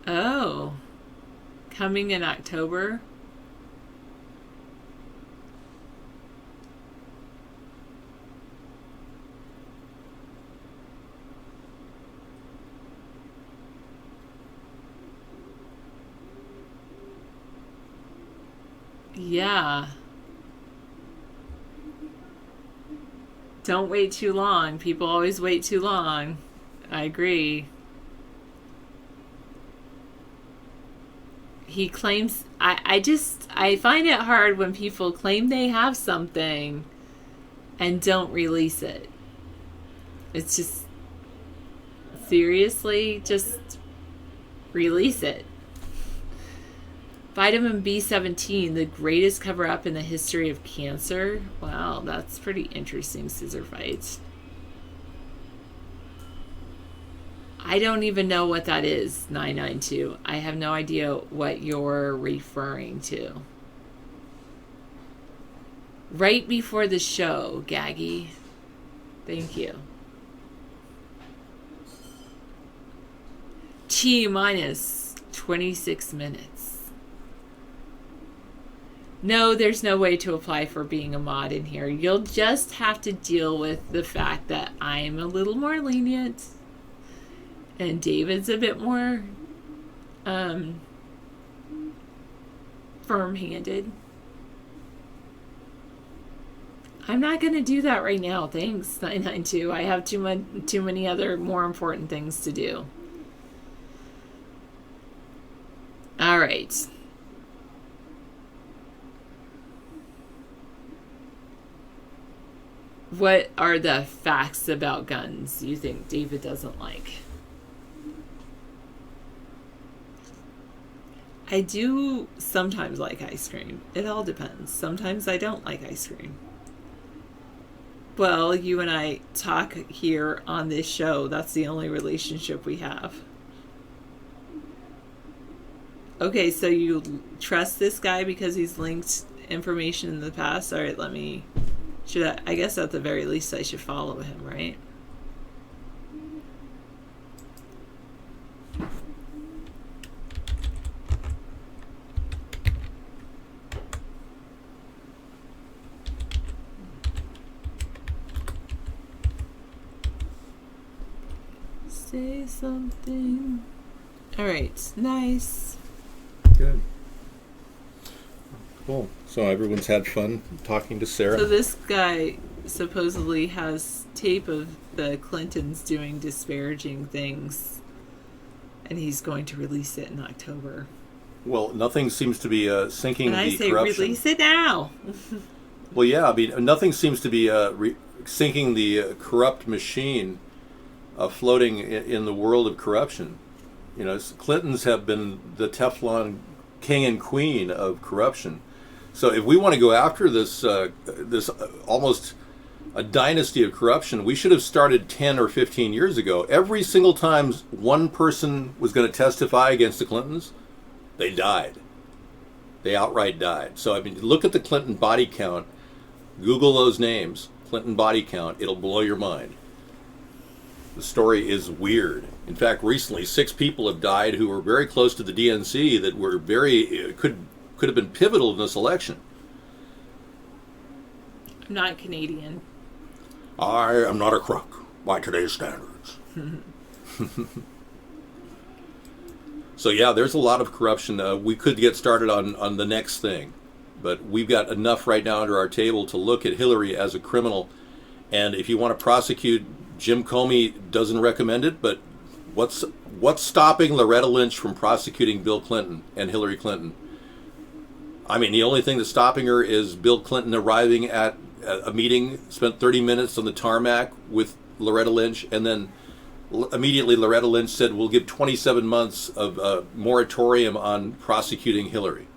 Oh, coming in October. Yeah. Don't wait too long. People always wait too long. I agree. He claims, I find it hard when people claim they have something and don't release it. It's just, seriously, just release it. Vitamin B17, the greatest cover-up in the history of cancer. Wow, that's pretty interesting, Scissor Fights. I don't even know what that is, 992. I have no idea what you're referring to. Right before the show, Gaggy. Thank you. T minus 26 minutes. No, there's no way to apply for being a mod in here. You'll just have to deal with the fact that I'm a little more lenient and David's a bit more firm-handed. I'm not going to do that right now. Thanks, 992. I have too many other more important things to do. All right. What are the facts about guns you think David doesn't like? I do sometimes like ice cream. It all depends. Sometimes I don't like ice cream. Well, you and I talk here on this show. That's the only relationship we have. Okay, so you trust this guy because he's linked information in the past? All right, I guess at the very least I should follow him, right? Say something. All right, nice. Good. Cool. So everyone's had fun talking to Sarah. So this guy supposedly has tape of the Clintons doing disparaging things, and he's going to release it in October. Well, nothing seems to be sinking and the corruption. I say release it now. Well, yeah, I mean, nothing seems to be sinking the corrupt machine floating in the world of corruption. You know, Clintons have been the Teflon king and queen of corruption. So if we want to go after this almost a dynasty of corruption, we should have started 10 or 15 years ago. Every single time one person was going to testify against the Clintons, they died. They outright died. So, I mean, look at the Clinton body count. Google those names, Clinton body count. It'll blow your mind. The story is weird. In fact, recently 6 people have died who were very close to the DNC that were could have been pivotal in this election. I'm not Canadian. I am not a crook by today's standards. So yeah, there's a lot of corruption. We could get started on the next thing, but we've got enough right now under our table to look at Hillary as a criminal. And if you want to prosecute, Jim Comey doesn't recommend it, but what's stopping Loretta Lynch from prosecuting Bill Clinton and Hillary Clinton? I mean, the only thing that's stopping her is Bill Clinton arriving at a meeting, spent 30 minutes on the tarmac with Loretta Lynch, and then immediately Loretta Lynch said, we'll give 27 months of moratorium on prosecuting Hillary.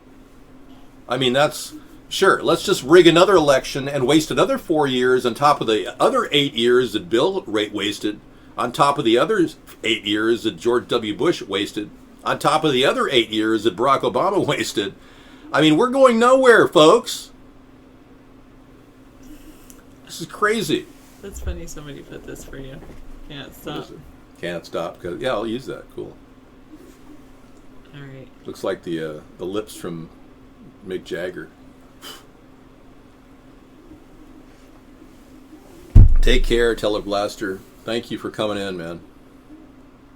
I mean, that's... Sure, let's just rig another election and waste another 4 years on top of the other 8 years that Bill wasted, on top of the other 8 years that George W. Bush wasted, on top of the other 8 years that Barack Obama wasted. I mean, we're going nowhere, folks. This is crazy. That's funny somebody put this for you. Can't stop. Can't stop. Yeah, I'll use that. Cool. All right. Looks like the lips from Mick Jagger. Take care, Teleblaster. Thank you for coming in, man.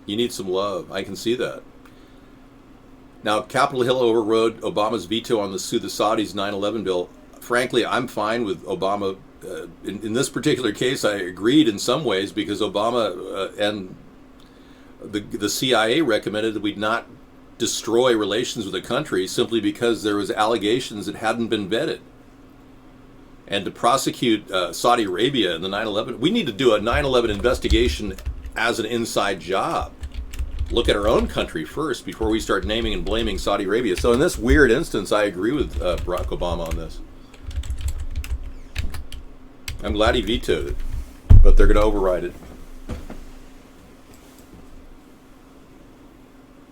You need some love. I can see that. Now, Capitol Hill overrode Obama's veto on the Sue the Saudis 9/11 bill. Frankly, I'm fine with Obama. In this particular case, I agreed in some ways because Obama and the CIA recommended that we not destroy relations with a country simply because there was allegations that hadn't been vetted. And to prosecute Saudi Arabia in the 9/11, we need to do a 9/11 investigation as an inside job. look at our own country first before we start naming and blaming Saudi Arabia. So in this weird instance, I agree with Barack Obama on this. I'm glad he vetoed it, but they're going to override it.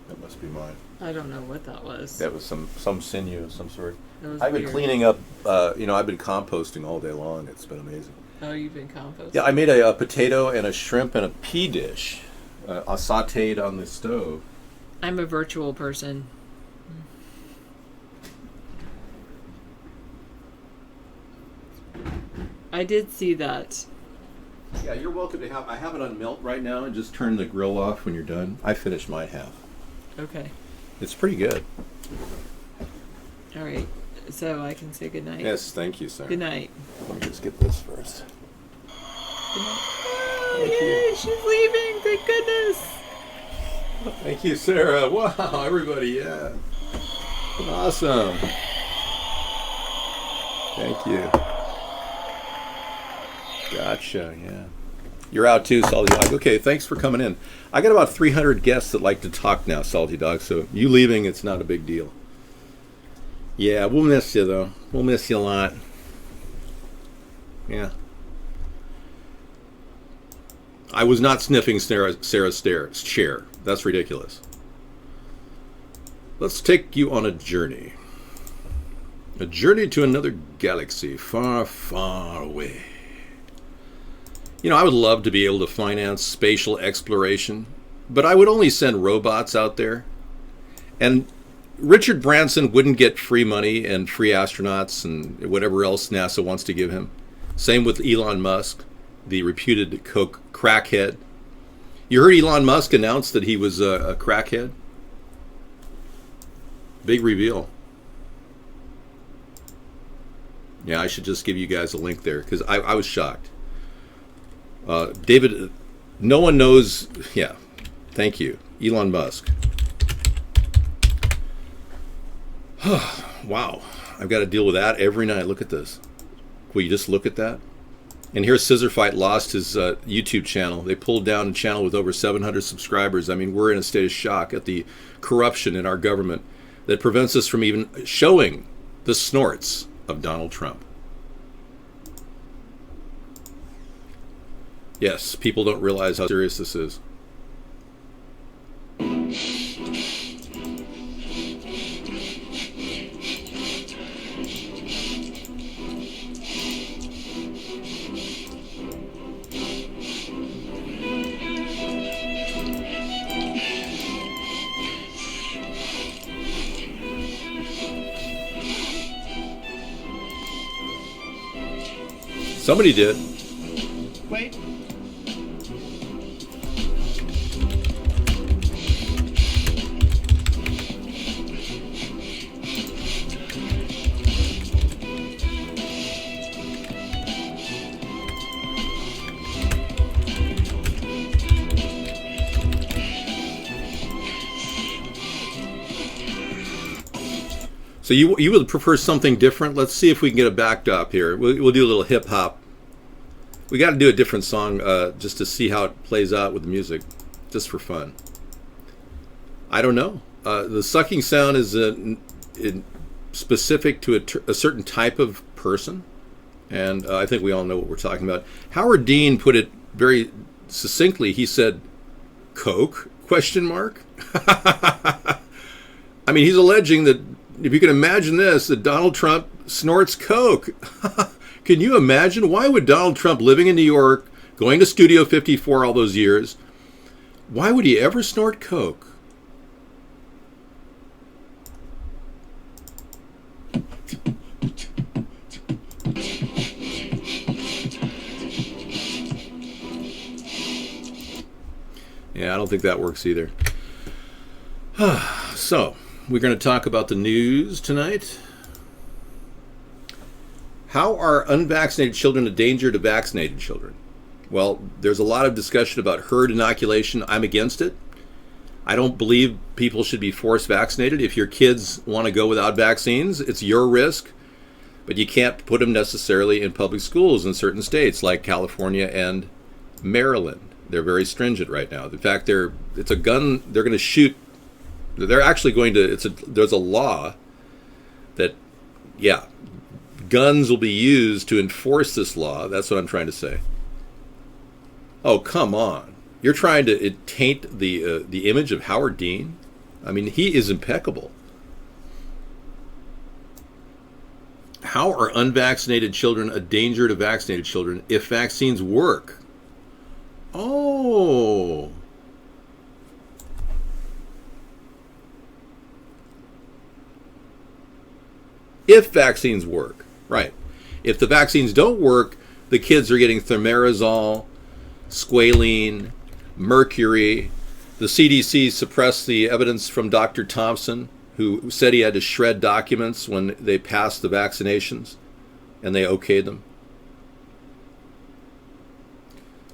That must be mine. I don't know what that was. That was some sinew of some sort. That was I've been weird. cleaning up, I've been composting all day long. It's been amazing. Oh, you've been composting? Yeah, I made a potato and a shrimp and a pea dish, sauteed on the stove. I'm a virtual person. I did see that. Yeah, you're welcome to have. I have it on melt right now, and just turn the grill off when you're done. I finished my half. Okay. It's pretty good. All right. So I can say good night. Yes, thank you, sir. Good night. Let me just get this first. Oh, yay, she's leaving. Thank goodness. Thank you, Sarah. Wow, everybody, yeah. Awesome. Thank you. Gotcha, yeah. You're out too, Salty Dog. Okay, thanks for coming in. I got about 300 guests that like to talk now, Salty Dog, so you leaving, it's not a big deal. Yeah, we'll miss you, though. We'll miss you a lot. Yeah. I was not sniffing Sarah's chair. That's ridiculous. Let's take you on a journey. A journey to another galaxy far, far away. You know, I would love to be able to finance spatial exploration, but I would only send robots out there. And Richard Branson wouldn't get free money and free astronauts and whatever else NASA wants to give him. Same with Elon Musk, the reputed crackhead. You heard Elon Musk announce that he was a crackhead? Big reveal. Yeah, I should just give you guys a link there because I was shocked. David, no one knows. Yeah, thank you. Elon Musk. Wow, I've got to deal with that every night. Look at this. Will you just look at that? And here Scissor Fight lost his YouTube channel. They pulled down a channel with over 700 subscribers. I mean, we're in a state of shock at the corruption in our government that prevents us from even showing the snorts of Donald Trump. Yes, people don't realize how serious this is. Somebody did. Wait. So you would prefer something different? Let's see if we can get a backdrop here. We'll do a little hip hop. We got to do a different song just to see how it plays out with the music, just for fun. I don't know. The sucking sound is specific to a certain type of person, and I think we all know what we're talking about. Howard Dean put it very succinctly. He said, "Coke?" ? I mean, he's alleging that if you can imagine this, that Donald Trump snorts coke. Can you imagine? Why would Donald Trump, living in New York, going to Studio 54 all those years, why would he ever snort coke? Yeah, I don't think that works either. So, we're going to talk about the news tonight. How are unvaccinated children a danger to vaccinated children? Well, there's a lot of discussion about herd inoculation. I'm against it. I don't believe people should be forced vaccinated. If your kids want to go without vaccines, it's your risk. But you can't put them necessarily in public schools in certain states like California and Maryland. They're very stringent right now. In fact, it's a gun. They're going to shoot. They're actually going to. There's a law that, yeah, guns will be used to enforce this law. That's what I'm trying to say. Oh, come on! You're trying to taint the image of Howard Dean. I mean, he is impeccable. How are unvaccinated children a danger to vaccinated children if vaccines work? Oh. If vaccines work, right. If the vaccines don't work, the kids are getting thimerosal, squalene, mercury. The CDC suppressed the evidence from Dr. Thompson, who said he had to shred documents when they passed the vaccinations, and they okayed them.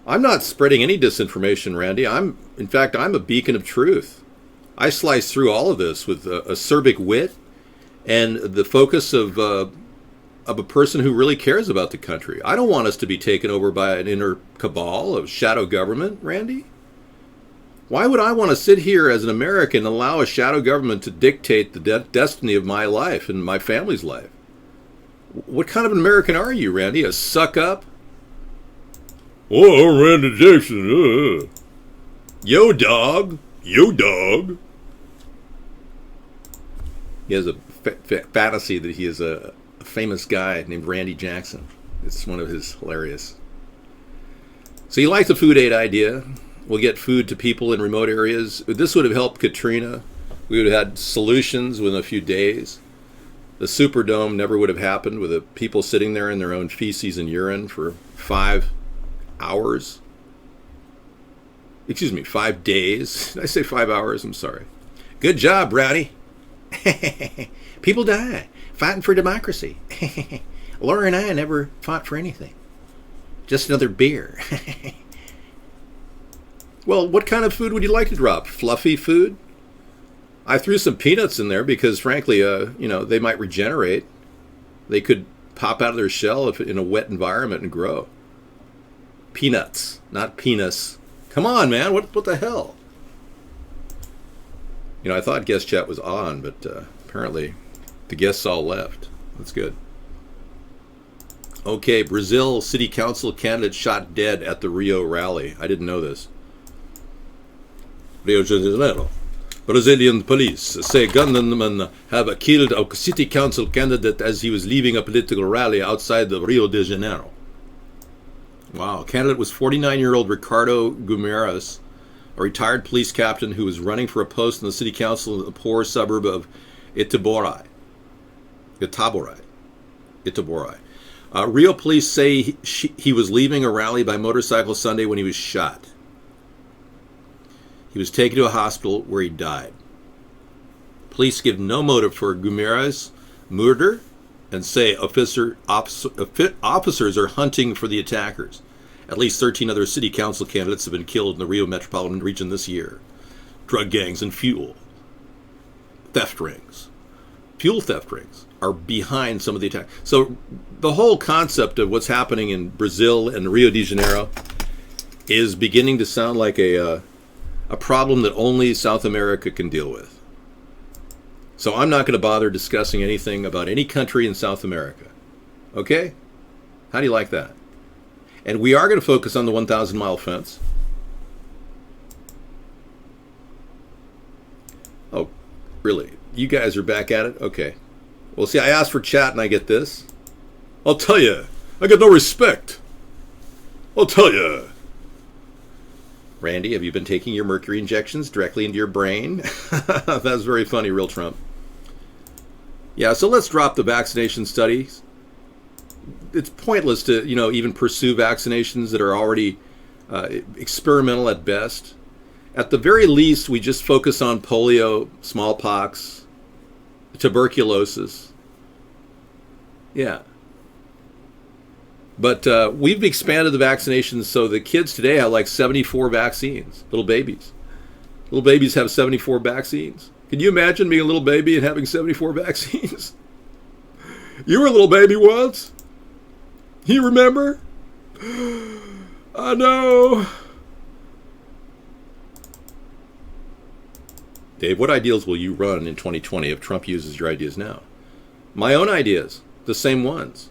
I'm not spreading any disinformation, Randy. In fact, I'm a beacon of truth. I slice through all of this with acerbic wit and the focus of a person who really cares about the country. I don't want us to be taken over by an inner cabal of shadow government, Randy. Why would I want to sit here as an American and allow a shadow government to dictate the destiny of my life and my family's life? What kind of an American are you, Randy? A suck-up? Oh, Randy Jackson. Yo, dog. Yo, dog. He has a fantasy that he is a famous guy named Randy Jackson. It's one of his hilarious. So you like the food aid idea? We'll get food to people in remote areas. This would have helped Katrina. We would have had solutions within a few days. The Superdome never would have happened with the people sitting there in their own feces and urine for 5 hours. Excuse me, 5 days. Did I say 5 hours? I'm sorry. Good job, Rowdy. People die fighting for democracy. Laura and I never fought for anything. Just another beer. Well, what kind of food would you like to drop? Fluffy food? I threw some peanuts in there because, frankly, they might regenerate. They could pop out of their shell in a wet environment and grow. Peanuts, not penis. Come on, man. What the hell? I thought guest chat was on, but apparently the guests all left. That's good. Okay, Brazil city council candidate shot dead at the Rio rally. I didn't know this. Rio de Janeiro. Brazilian police say gunmen have killed a city council candidate as he was leaving a political rally outside the Rio de Janeiro. Wow. Candidate was 49-year-old Ricardo Guimarães, a retired police captain who was running for a post in the city council in the poor suburb of Itaboraí. Rio police say he was leaving a rally by motorcycle Sunday when he was shot. He was taken to a hospital where he died. Police give no motive for Guimarães' murder and say officers are hunting for the attackers. At least 13 other city council candidates have been killed in the Rio metropolitan region this year. Drug gangs and fuel theft rings are behind some of the attacks. So the whole concept of what's happening in Brazil and Rio de Janeiro is beginning to sound like a problem that only South America can deal with. So I'm not going to bother discussing anything about any country in South America. Okay? How do you like that? And we are going to focus on the 1,000-mile fence. Oh, really? You guys are back at it? Okay. Well, see, I asked for chat and I get this. I'll tell you, I got no respect. I'll tell you. Randy, have you been taking your mercury injections directly into your brain? That's very funny, real Trump. Yeah, so let's drop the vaccination studies. It's pointless to, even pursue vaccinations that are already experimental at best. At the very least, we just focus on polio, smallpox, tuberculosis. Yeah. But we've expanded the vaccinations so the kids today have like 74 vaccines, little babies. Little babies have 74 vaccines. Can you imagine being a little baby and having 74 vaccines? You were a little baby once. You remember? I know. Dave, what ideals will you run in 2020 if Trump uses your ideas now? My own ideas, the same ones.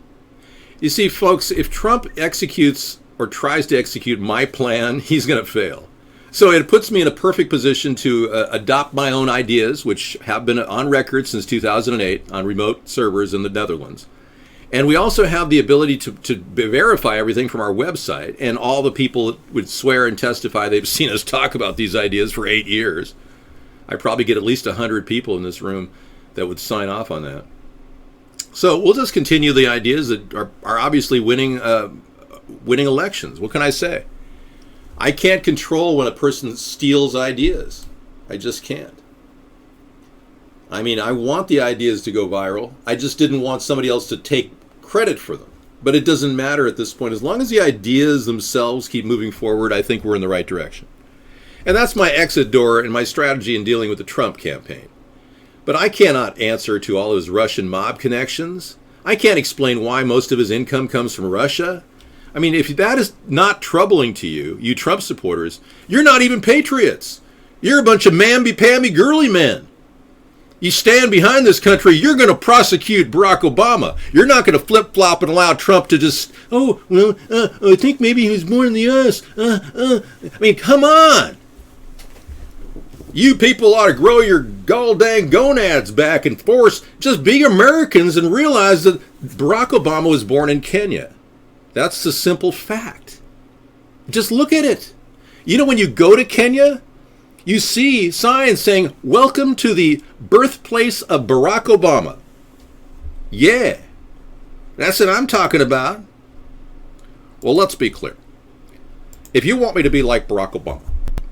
You see, folks, if Trump executes or tries to execute my plan, he's going to fail. So it puts me in a perfect position to adopt my own ideas, which have been on record since 2008 on remote servers in the Netherlands. And we also have the ability to verify everything from our website, and all the people would swear and testify they've seen us talk about these ideas for 8 years. I probably get at least 100 people in this room that would sign off on that. So we'll just continue the ideas that are obviously winning elections. What can I say? I can't control when a person steals ideas. I just can't. I mean, I want the ideas to go viral. I just didn't want somebody else to take credit for them. But it doesn't matter at this point. As long as the ideas themselves keep moving forward, I think we're in the right direction. And that's my exit door and my strategy in dealing with the Trump campaign. But I cannot answer to all his Russian mob connections. I can't explain why most of his income comes from Russia. I mean, if that is not troubling to you, you Trump supporters, you're not even patriots. You're a bunch of mamby-pamby girly men. You stand behind this country, you're going to prosecute Barack Obama. You're not going to flip-flop and allow Trump to just, I think maybe he was born in the U.S. I mean, come on. You people ought to grow your gall-dang gonads back and force. Just be Americans and realize that Barack Obama was born in Kenya. That's the simple fact. Just look at it. You know, when you go to Kenya, you see signs saying, "Welcome to the birthplace of Barack Obama." Yeah, that's what I'm talking about. Well, let's be clear. If you want me to be like Barack Obama,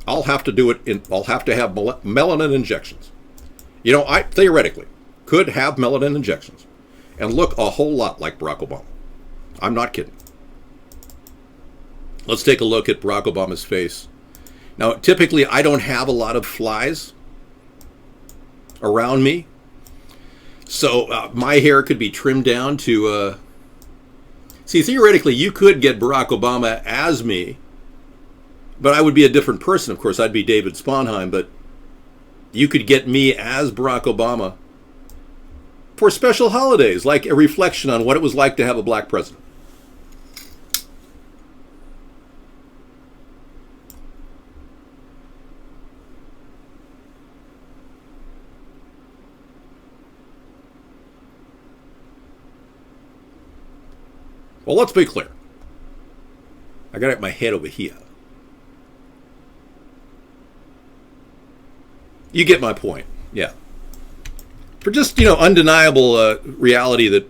I'll have to do it. I'll have to have melanin injections. You know, I theoretically could have melanin injections and look a whole lot like Barack Obama. I'm not kidding. Let's take a look at Barack Obama's face. Now, typically, I don't have a lot of flies around me. So my hair could be trimmed down to... See, theoretically, you could get Barack Obama as me, but I would be a different person. Of course, I'd be David Sponheim, but you could get me as Barack Obama for special holidays, like a reflection on what it was like to have a black president. Well, let's be clear. I got my head over here. You get my point. Yeah. For just, undeniable reality that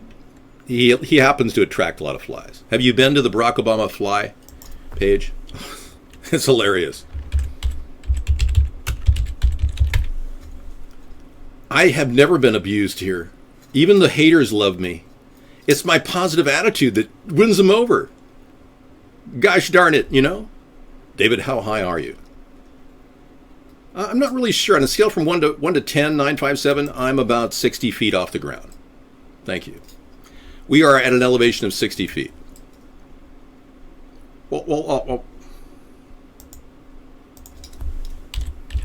he happens to attract a lot of flies. Have you been to the Barack Obama fly page? It's hilarious. I have never been abused here. Even the haters love me. It's my positive attitude that wins them over. Gosh darn it, David, how high are you? I'm not really sure. On a scale from 1 to 10, 957, I'm about 60 feet off the ground. Thank you. We are at an elevation of 60 feet. Well.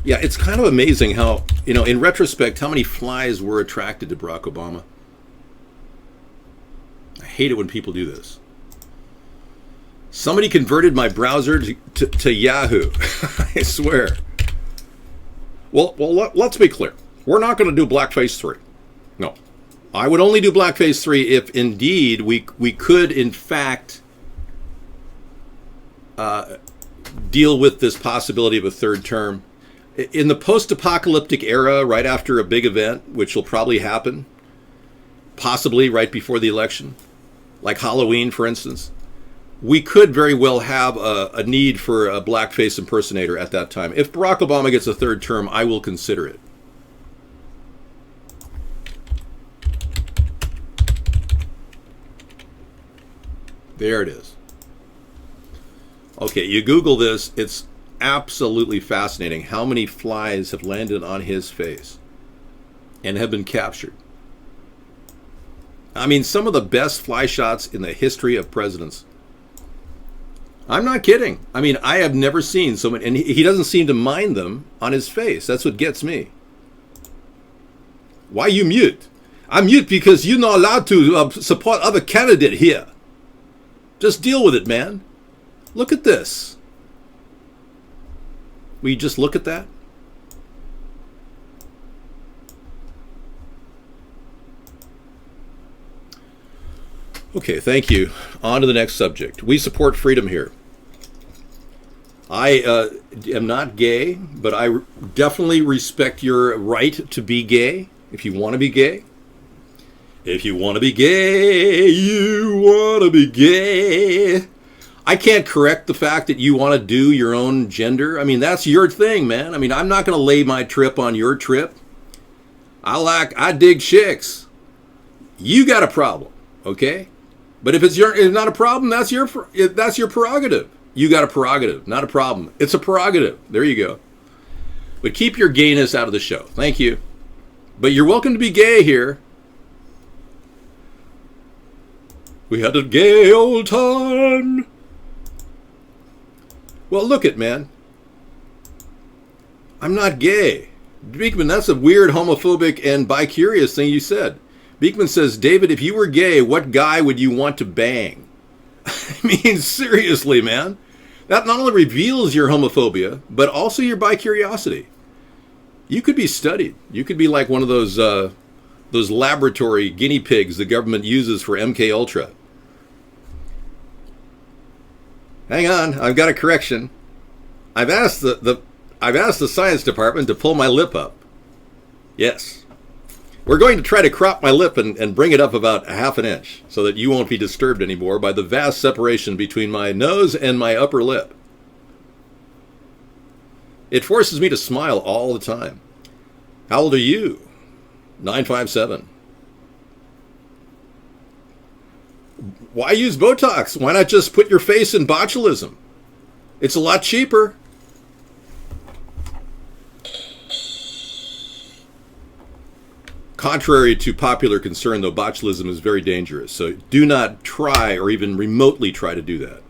Yeah, it's kind of amazing how, in retrospect, how many flies were attracted to Barack Obama. I hate it when people do this. Somebody converted my browser to Yahoo. I swear. Well, let's be clear. We're not going to do Blackface 3. No. I would only do Blackface 3 if indeed we could, in fact, deal with this possibility of a third term. In the post-apocalyptic era, right after a big event, which will probably happen, possibly right before the election, like Halloween, for instance, we could very well have a need for a blackface impersonator at that time. If Barack Obama gets a third term, I will consider it. There it is. Okay, you Google this. It's absolutely fascinating how many flies have landed on his face and have been captured. I mean, some of the best fly shots in the history of presidents. I'm not kidding. I mean, I have never seen so many, and he doesn't seem to mind them on his face. That's what gets me. Why you mute? I'm mute because you're not allowed to support other candidate here. Just deal with it, man. Look at this. Will you just look at that? Okay, thank you. On to the next subject. We support freedom here. I am not gay, but I definitely respect your right to be gay if you want to be gay. If you want to be gay, you want to be gay. I can't correct the fact that you want to do your own gender. I mean, that's your thing, man. I mean, I'm not going to lay my trip on your trip. I dig chicks. You got a problem, okay? But if it's not a problem, that's your prerogative. You got a prerogative, not a problem. It's a prerogative. There you go. But keep your gayness out of the show. Thank you. But you're welcome to be gay here. We had a gay old time. Well, look it, man. I'm not gay. Beekman, that's a weird homophobic and bi-curious thing you said. Beekman says, David, if you were gay, what guy would you want to bang? I mean, seriously, man. That not only reveals your homophobia, but also your bi-curiosity. You could be studied. You could be like one of those laboratory guinea pigs the government uses for MK Ultra. Hang on, I've got a correction. I've asked the science department to pull my lip up. Yes. We're going to try to crop my lip and bring it up about a half an inch so that you won't be disturbed anymore by the vast separation between my nose and my upper lip. It forces me to smile all the time. How old are you? 957. Why use Botox? Why not just put your face in botulism? It's a lot cheaper. Contrary to popular concern, though, botulism is very dangerous. So do not try or even remotely try to do that.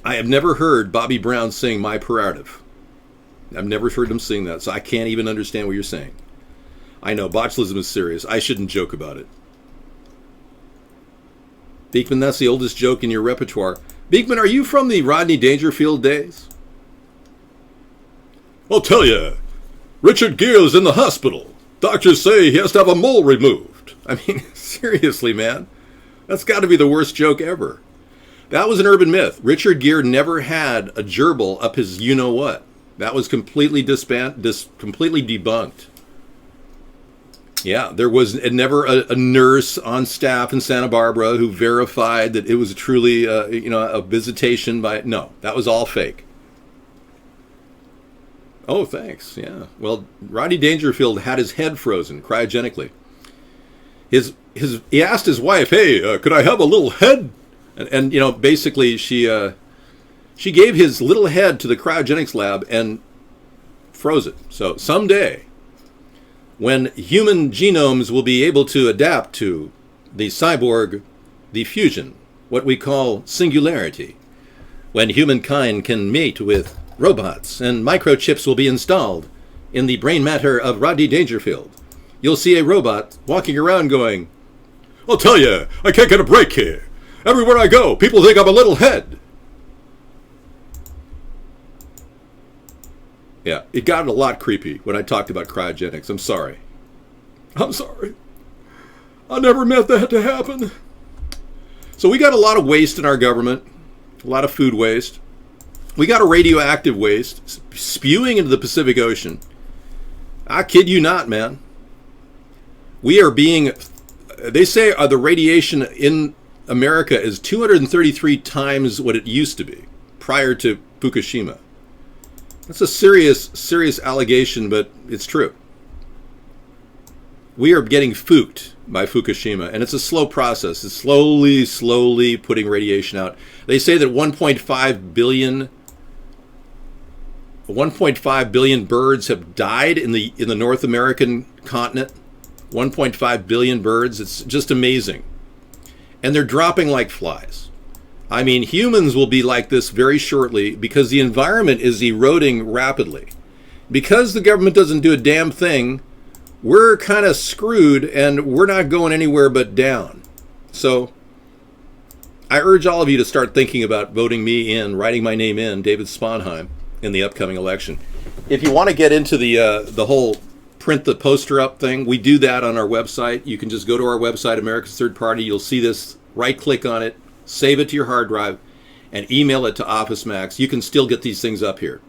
I have never heard Bobby Brown sing My Prerogative. I've never heard him sing that, so I can't even understand what you're saying. I know, botulism is serious. I shouldn't joke about it. Beekman, that's the oldest joke in your repertoire. Beekman, are you from the Rodney Dangerfield days? I'll tell you. Richard Gere's in the hospital. Doctors say he has to have a mole removed. I mean, seriously, man. That's got to be the worst joke ever. That was an urban myth. Richard Gere never had a gerbil up his you-know-what. That was completely completely debunked. Yeah, there was never a nurse on staff in Santa Barbara who verified that it was truly, a visitation by... No, that was all fake. Oh, thanks. Yeah. Well, Rodney Dangerfield had his head frozen cryogenically. He asked his wife, "Hey, could I have a little head?" And basically she gave his little head to the cryogenics lab and froze it. So someday, when human genomes will be able to adapt to the cyborg, the fusion, what we call singularity, when humankind can mate with robots and microchips will be installed in the brain matter of Rodney Dangerfield, you'll see a robot walking around going, "I'll tell you, I can't get a break here. Everywhere I go, people think I'm a little head." Yeah, it got a lot creepy when I talked about cryogenics. I'm sorry. I never meant that to happen. So we got a lot of waste in our government, a lot of food waste. We got a radioactive waste spewing into the Pacific Ocean. I kid you not, man. We are being... They say the radiation in America is 233 times what it used to be prior to Fukushima. That's a serious allegation, but it's true. We are getting fooked by Fukushima, and it's a slow process. It's slowly putting radiation out. They say that 1.5 billion birds have died in the North American continent. 1.5 billion birds. It's just amazing. And they're dropping like flies. I mean, humans will be like this very shortly because the environment is eroding rapidly. Because the government doesn't do a damn thing, we're kind of screwed, and we're not going anywhere but down. So I urge all of you to start thinking about voting me in, writing my name in, David Sponheim, in the upcoming election. If you want to get into the whole print the poster up thing, we do that on our website. You can just go to our website, America's Third Party. You'll see this, right-click on it, save it to your hard drive, and email it to Office Max. You can still get these things up here.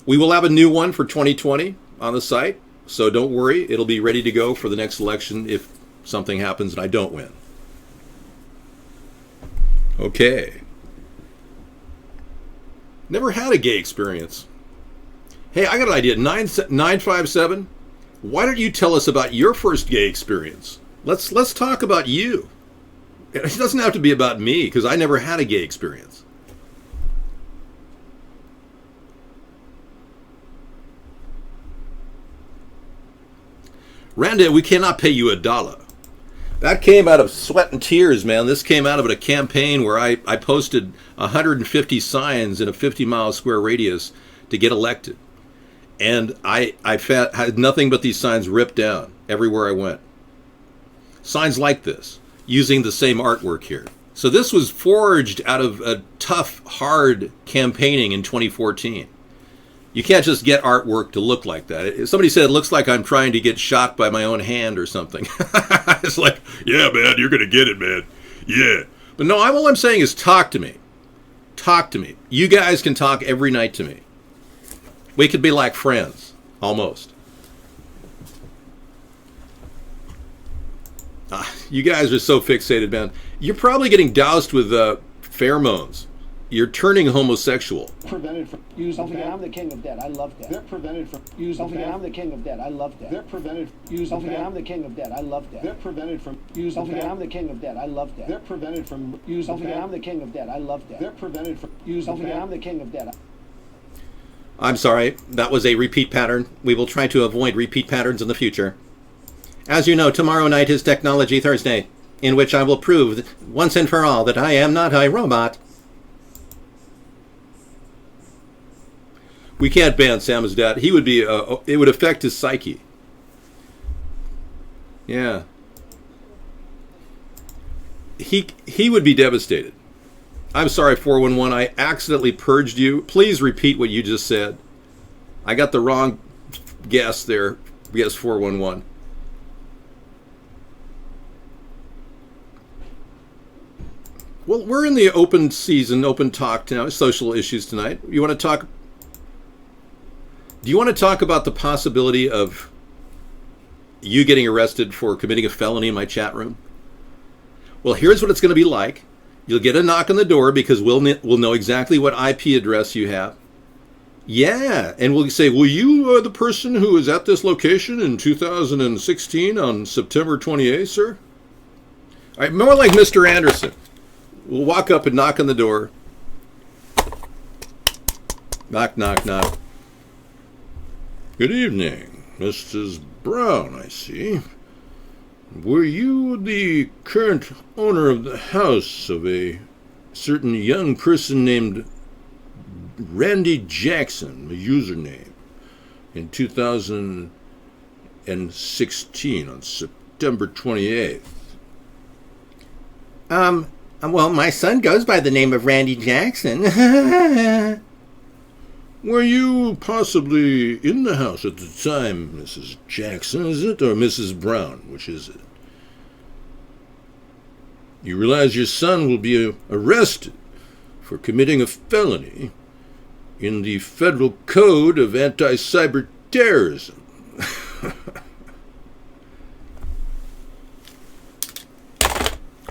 We will have a new one for 2020 on the site, so don't worry. It'll be ready to go for the next election if something happens and I don't win. Okay. Never had a gay experience. Hey, I got an idea. 957, why don't you tell us about your first gay experience? Let's talk about you. It doesn't have to be about me, because I never had a gay experience. Randa, we cannot pay you $1. That came out of sweat and tears, man. This came out of a campaign where I posted 150 signs in a 50-mile square radius to get elected. And I had nothing but these signs ripped down everywhere I went. Signs like this, using the same artwork here. So this was forged out of a tough, hard campaigning in 2014. You can't just get artwork to look like that. Somebody said it looks like I'm trying to get shot by my own hand or something. It's like, yeah, man, you're going to get it, man. Yeah. But no, all I'm saying is talk to me. Talk to me. You guys can talk every night to me. We could be like friends, almost. You guys are so fixated, man. You're probably getting doused with pheromones. You're turning homosexual. Prevented from using. I'm the king of debt. I love that. They're prevented from using. I'm the king of debt. I love that. They're prevented from using. I'm the king of debt. I love that. They're prevented from using. I'm the king of debt. I love that. They're prevented from using. I'm the king of debt. I love that. They're prevented from using. I'm the king of debt. I'm sorry, that was a repeat pattern. We will try to avoid repeat patterns in the future. As you know, tomorrow night is Technology Thursday, in which I will prove once and for all that I am not a robot. We can't ban Sam's dad. He would be, it would affect his psyche. Yeah. He would be devastated. I'm sorry, 411. I accidentally purged you. Please repeat what you just said. I got the wrong guess there. Guess 411. Well, we're in the open season, open talk now, social issues tonight. You want to talk? Do you want to talk about the possibility of you getting arrested for committing a felony in my chat room? Well, here's what it's going to be like. You'll get a knock on the door because we'll know exactly what IP address you have. Yeah, and we'll say, well, you are the person who was at this location in 2016 on September 28th, sir? All right, more like Mr. Anderson. We'll walk up and knock on the door. Knock, knock, knock. Good evening, Mrs. Brown, I see. Were you the current owner of the house of a certain young person named Randy Jackson, a username, in 2016 on September 28th? Well, my son goes by the name of Randy Jackson. Were you possibly in the house at the time, Mrs. Jackson, is it, or Mrs. Brown? Which is it? You realize your son will be arrested for committing a felony in the Federal Code of Anti-Cyber Terrorism.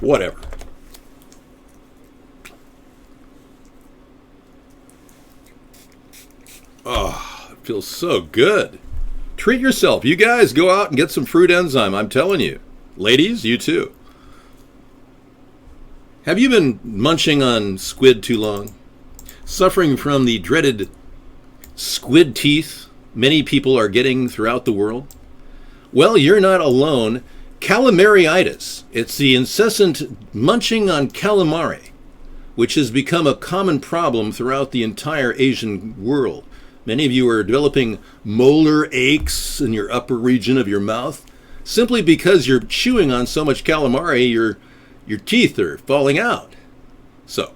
Whatever. Oh, it feels so good. Treat yourself. You guys go out and get some fruit enzyme. I'm telling you. Ladies, you too. Have you been munching on squid too long? Suffering from the dreaded squid teeth many people are getting throughout the world? Well, you're not alone. Calamariitis. It's the incessant munching on calamari, which has become a common problem throughout the entire Asian world. Many of you are developing molar aches in your upper region of your mouth simply because you're chewing on so much calamari, your teeth are falling out. So,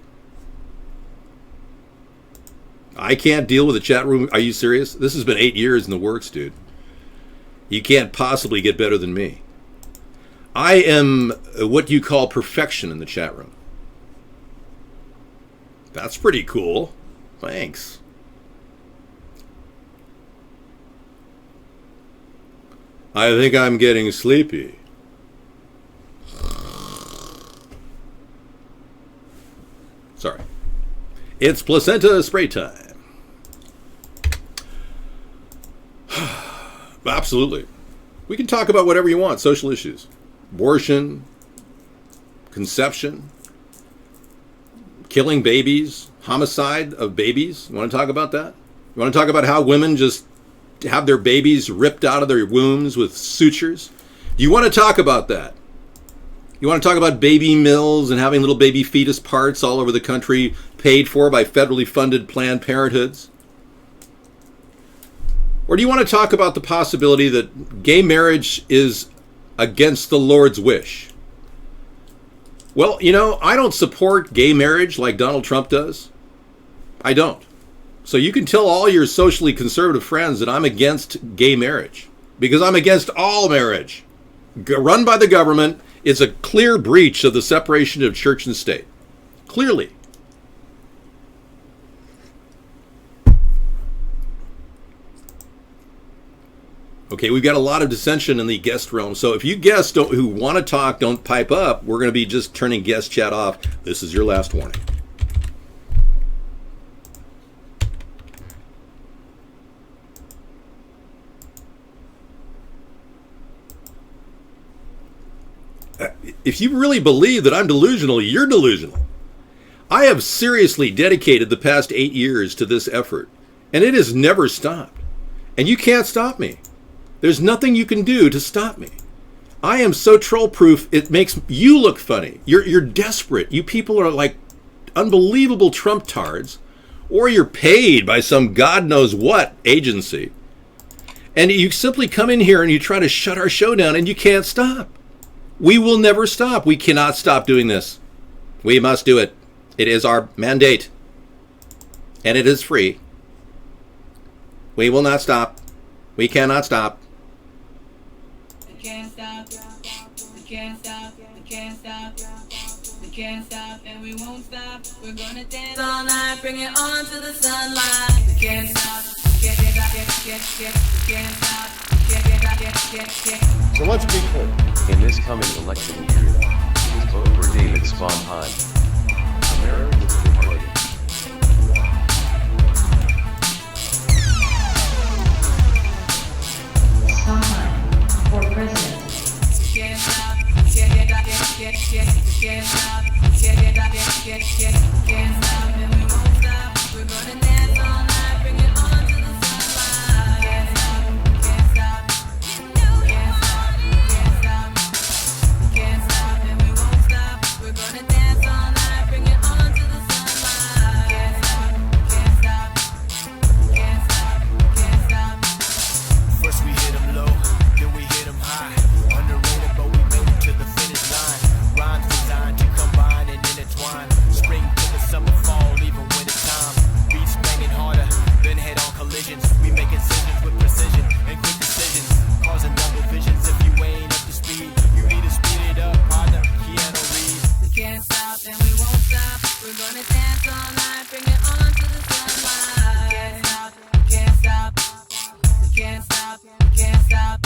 I can't deal with a chat room. Are you serious? This has been 8 years in the works, dude. You can't possibly get better than me. I am what you call perfection in the chat room. That's pretty cool. Thanks. I think I'm getting sleepy. Sorry. It's placenta spray time. Absolutely. We can talk about whatever you want, social issues. Abortion, conception, killing babies, homicide of babies. You want to talk about that? You want to talk about how women just have their babies ripped out of their wombs with sutures? Do you want to talk about that? You want to talk about baby mills and having little baby fetus parts all over the country paid for by federally funded Planned Parenthoods? Or do you want to talk about the possibility that gay marriage is against the Lord's wish? Well, you know, I don't support gay marriage like Donald Trump does. I don't. So you can tell all your socially conservative friends that I'm against gay marriage, because I'm against all marriage run by the government. It's a clear breach of the separation of church and state. Clearly. Okay, we've got a lot of dissension in the guest realm. So if you guests who want to talk don't pipe up, we're going to be just turning guest chat off. This is your last warning. If you really believe that I'm delusional, you're delusional. I have seriously dedicated the past 8 years to this effort, and it has never stopped. And you can't stop me. There's nothing you can do to stop me. I am so troll-proof, it makes you look funny. You're desperate. You people are like unbelievable Trump-tards, or you're paid by some God knows what agency. And you simply come in here and you try to shut our show down, and you can't stop. We will never stop. We cannot stop doing this. We must do it. It is our mandate. And it is free. We will not stop. We cannot stop. We can't stop. We can't stop. We can't stop. We can't stop and we won't stop. We're gonna dance all night, bring it on to the sunlight. We can't stop. We can't stop. So let's be clear. In this coming election year, please vote for David Sponheim. America's Third Party. Sponheim for president. We can't stop. We can't stop. We can't stop and we won't stop. We're gonna dance all night, bring it on to the sunlight. Can't stop. Can't stop. Can't stop and we won't stop. We're gonna dance all night, bring it on to the sunlight. Can't stop, can't stop, can't stop, can't stop. First we hit 'em low, then we hit 'em high. Underrated, but we made it to the finish line. Rhymes designed to combine and intertwine. Spring to the summer, fall, even winter time. Beats banging harder than head-on collisions. We make incisions with precision and quick decisions, causing double visions. If you ain't up to speed, you need to speed it up, partner. Piano read. We can't stop and we won't stop. We're gonna dance all night, bring it on to the sunlight. Can't stop, can't stop, we can't stop, we can't stop,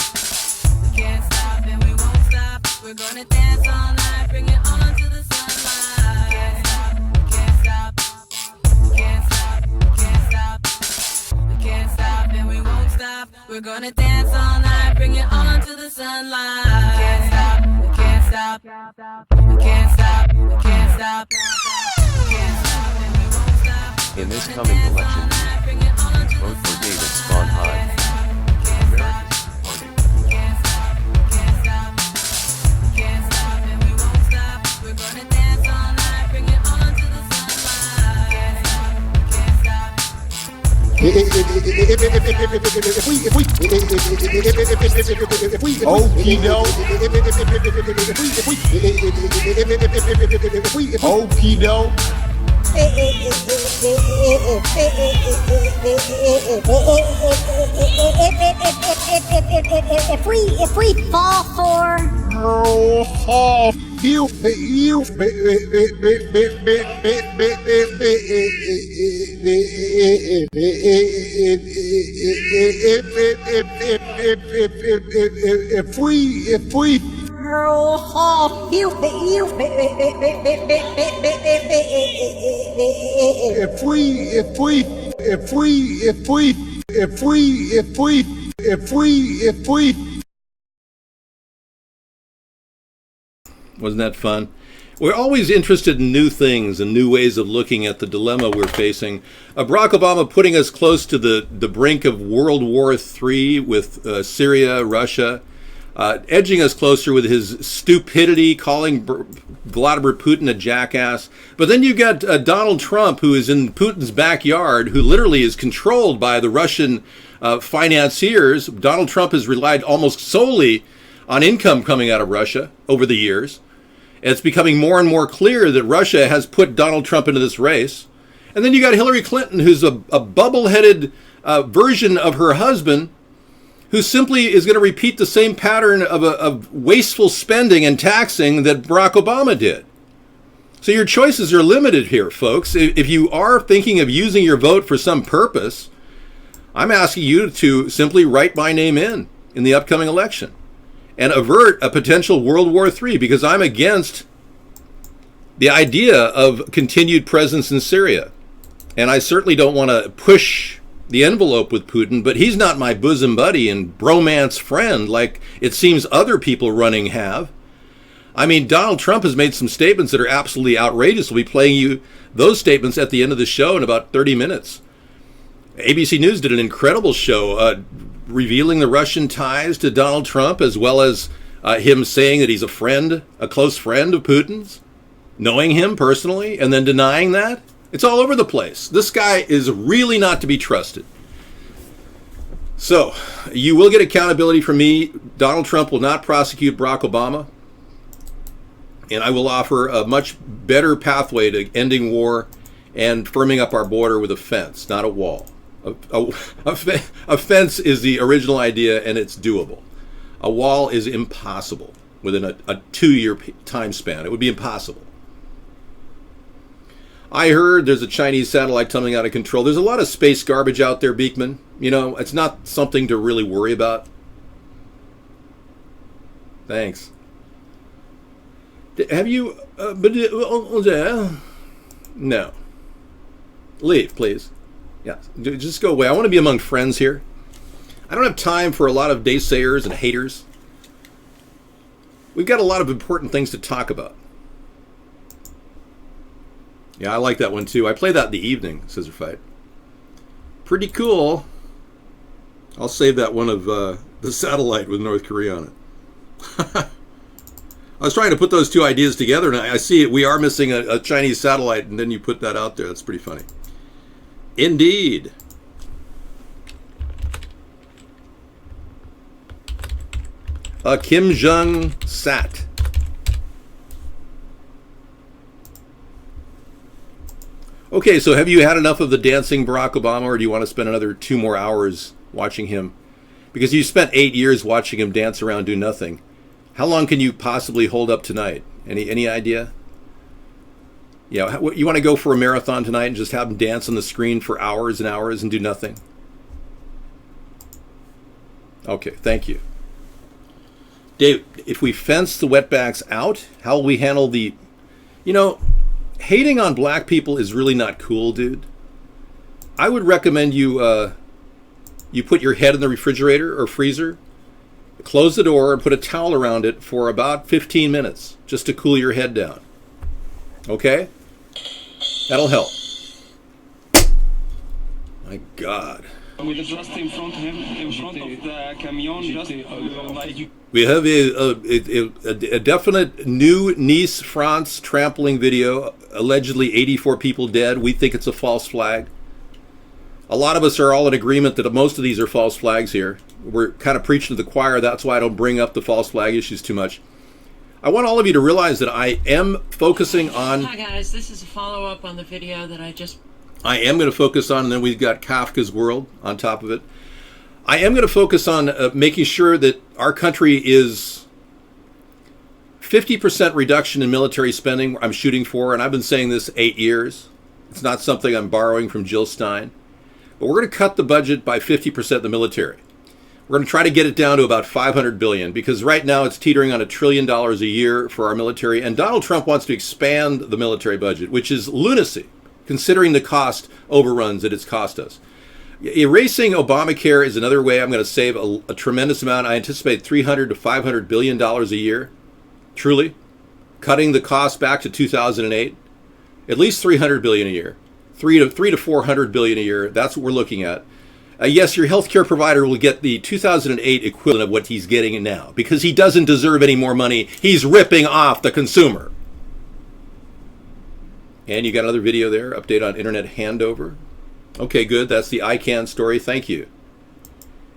we can't stop and we won't stop. We're gonna dance all night, bring it on to the sunlight. Can't stop, can't stop, we can't stop, can't stop, we can't stop and we won't stop. We're gonna dance all night, bring it on to the sunlight. Can't stop, we can't stop, we can't stop, we can't stop, we can't stop and we won't stop. In this coming election year, please vote for David Sponheim. America's Third Party. Can't stop, can't stop, can't stop and we won't stop. We're gonna dance all night, bring it on to the sunlight. Can't stop, can't stop, Okie doke. Okie doke. If we fall for You if we Wasn't that fun? We're always interested in new things and new ways of looking at the dilemma we're facing. Barack Obama putting us close to the brink of World War III with Syria, Russia, edging us closer with his stupidity, calling Vladimir Putin a jackass. But then you got Donald Trump, who is in Putin's backyard, who literally is controlled by the Russian financiers. Donald Trump has relied almost solely on income coming out of Russia over the years. It's becoming more and more clear that Russia has put Donald Trump into this race. And then you got Hillary Clinton, who's a bubble-headed version of her husband, who simply is going to repeat the same pattern of wasteful spending and taxing that Barack Obama did. So your choices are limited here, folks. If you are thinking of using your vote for some purpose, I'm asking you to simply write my name in the upcoming election and avert a potential World War III, because I'm against the idea of continued presence in Syria. And I certainly don't want to push the envelope with Putin, but he's not my bosom buddy and bromance friend like it seems other people running have. I mean, Donald Trump has made some statements that are absolutely outrageous. We'll be playing you those statements at the end of the show in about 30 minutes. ABC News did an incredible show revealing the Russian ties to Donald Trump, as well as him saying that he's a close friend of Putin's, knowing him personally, and then denying that. It's all over the place. This guy is really not to be trusted. So, you will get accountability from me. Donald Trump will not prosecute Barack Obama. And I will offer a much better pathway to ending war and firming up our border with a fence, not a wall. A fence is the original idea, and it's doable. A wall is impossible within a 2-year time span. It would be impossible. I heard there's a Chinese satellite coming out of control. There's a lot of space garbage out there, Beekman. You know, it's not something to really worry about. Thanks. Have you... No. Leave, please. Yeah, just go away. I want to be among friends here. I don't have time for a lot of naysayers and haters. We've got a lot of important things to talk about. Yeah, I like that one too. I play that in the evening, Scissor Fight. Pretty cool. I'll save that one of the satellite with North Korea on it. I was trying to put those two ideas together, and I see we are missing a Chinese satellite, and then you put that out there. That's pretty funny. Indeed. Kim Jong-sat. Okay, so have you had enough of the dancing Barack Obama, or do you want to spend another 2 more hours watching him? Because you spent 8 years watching him dance around, do nothing. How long can you possibly hold up tonight? Any idea? Yeah, you want to go for a marathon tonight and just have him dance on the screen for hours and hours and do nothing? Okay, thank you. Dave, if we fence the wetbacks out, how will we handle the... You know, hating on black people is really not cool, dude. I would recommend you you put your head in the refrigerator or freezer, close the door, and put a towel around it for about 15 minutes just to cool your head down. Okay? That'll help. My God. Just in front of him, in front of the camion, just like... We have a definite new Nice, France trampling video. Allegedly 84 people dead. We think it's a false flag. A lot of us are all in agreement that most of these are false flags here. We're kind of preaching to the choir. That's why I don't bring up the false flag issues too much. I want all of you to realize that I am focusing on... Hi guys, this is a follow-up on the video that I am going to focus on, and then we've got Kafka's World on top of it. I am going to focus on making sure that our country is 50% reduction in military spending I'm shooting for, and I've been saying this 8 years. It's not something I'm borrowing from Jill Stein. But we're going to cut the budget by 50% in the military. We're going to try to get it down to about $500 billion, because right now it's teetering on $1 trillion a year for our military, and Donald Trump wants to expand the military budget, which is lunacy, considering the cost overruns that it's cost us. Erasing Obamacare is another way I'm going to save a tremendous amount. I anticipate $300 to $500 billion a year, truly. Cutting the cost back to 2008, at least $300 billion a year. $3 to $400 billion a year. That's what we're looking at. Yes, your healthcare provider will get the 2008 equivalent of what he's getting now, because he doesn't deserve any more money. He's ripping off the consumer. And you got another video there, update on internet handover. Okay, good. That's the ICANN story. Thank you.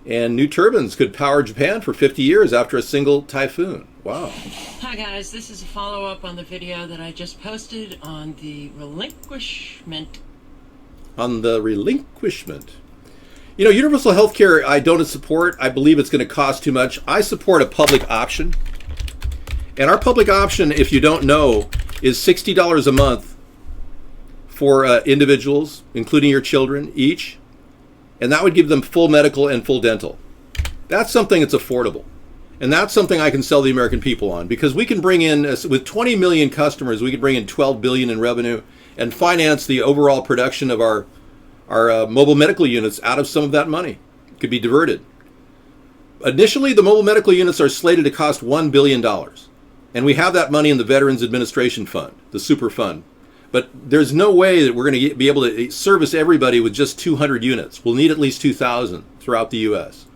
And new turbines could power Japan for 50 years after a single typhoon. Wow. Hi guys, this is a follow-up on the video that I just posted on the relinquishment. On the relinquishment. You know, universal health care I don't support. I believe it's going to cost too much. I support a public option. And our public option, if you don't know, is $60 a month for individuals, including your children, each. And that would give them full medical and full dental. That's something that's affordable. And that's something I can sell the American people on, because we can bring in, with 20 million customers, we could bring in $12 billion in revenue and finance the overall production of our mobile medical units out of some of that money. It could be diverted. Initially, the mobile medical units are slated to cost $1 billion. And we have that money in the Veterans Administration Fund, the super fund. But there's no way that we're going to be able to service everybody with just 200 units. We'll need at least 2,000 throughout the U.S.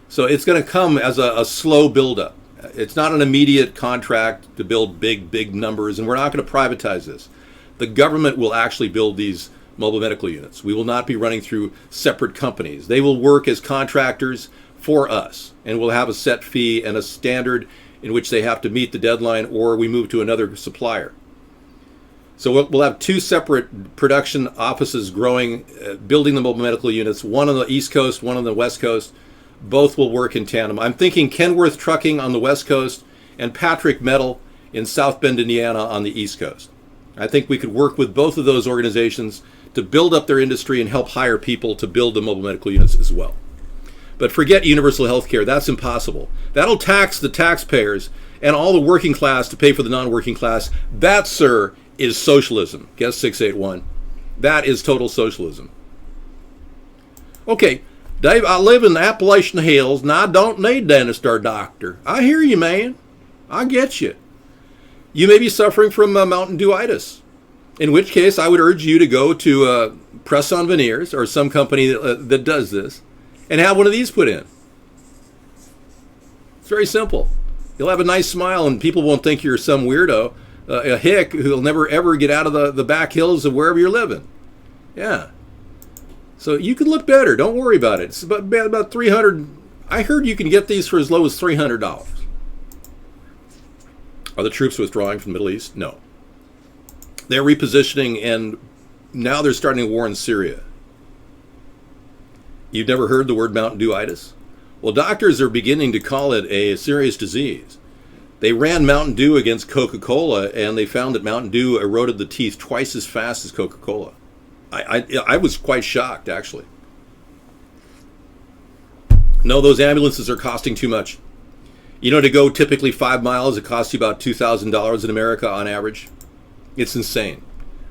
So it's going to come as a slow buildup. It's not an immediate contract to build big numbers, and we're not going to privatize this. The government will actually build these mobile medical units. We will not be running through separate companies. They will work as contractors for us, and we'll have a set fee and a standard in which they have to meet the deadline, or we move to another supplier. So we'll have two separate production offices growing, building the mobile medical units, one on the East Coast, one on the West Coast. Both will work in tandem. I'm thinking Kenworth Trucking on the West Coast and Patrick Metal in South Bend, Indiana on the East Coast. I think we could work with both of those organizations to build up their industry and help hire people to build the mobile medical units as well. But forget universal health care. That's impossible. That'll tax the taxpayers and all the working class to pay for the non-working class. That, sir, is socialism. Guess 681. That is total socialism. Okay, Dave, I live in the Appalachian Hills and I don't need dentist or doctor. I hear you, man. I get you. You may be suffering from Mountain Dew-itis, in which case I would urge you to go to Press On Veneers or some company that does this and have one of these put in. It's very simple. You'll have a nice smile and people won't think you're some weirdo, a hick who'll never ever get out of the back hills of wherever you're living. Yeah. So you can look better. Don't worry about it. It's about $300. I heard you can get these for as low as $300. Are the troops withdrawing from the Middle East? No. They're repositioning, and now they're starting a war in Syria. You've never heard the word Mountain Dew-itis? Well, doctors are beginning to call it a serious disease. They ran Mountain Dew against Coca-Cola, and they found that Mountain Dew eroded the teeth twice as fast as Coca-Cola. I was quite shocked, actually. No, those ambulances are costing too much. You know, to go typically 5 miles, it costs you about $2,000 in America on average. It's insane.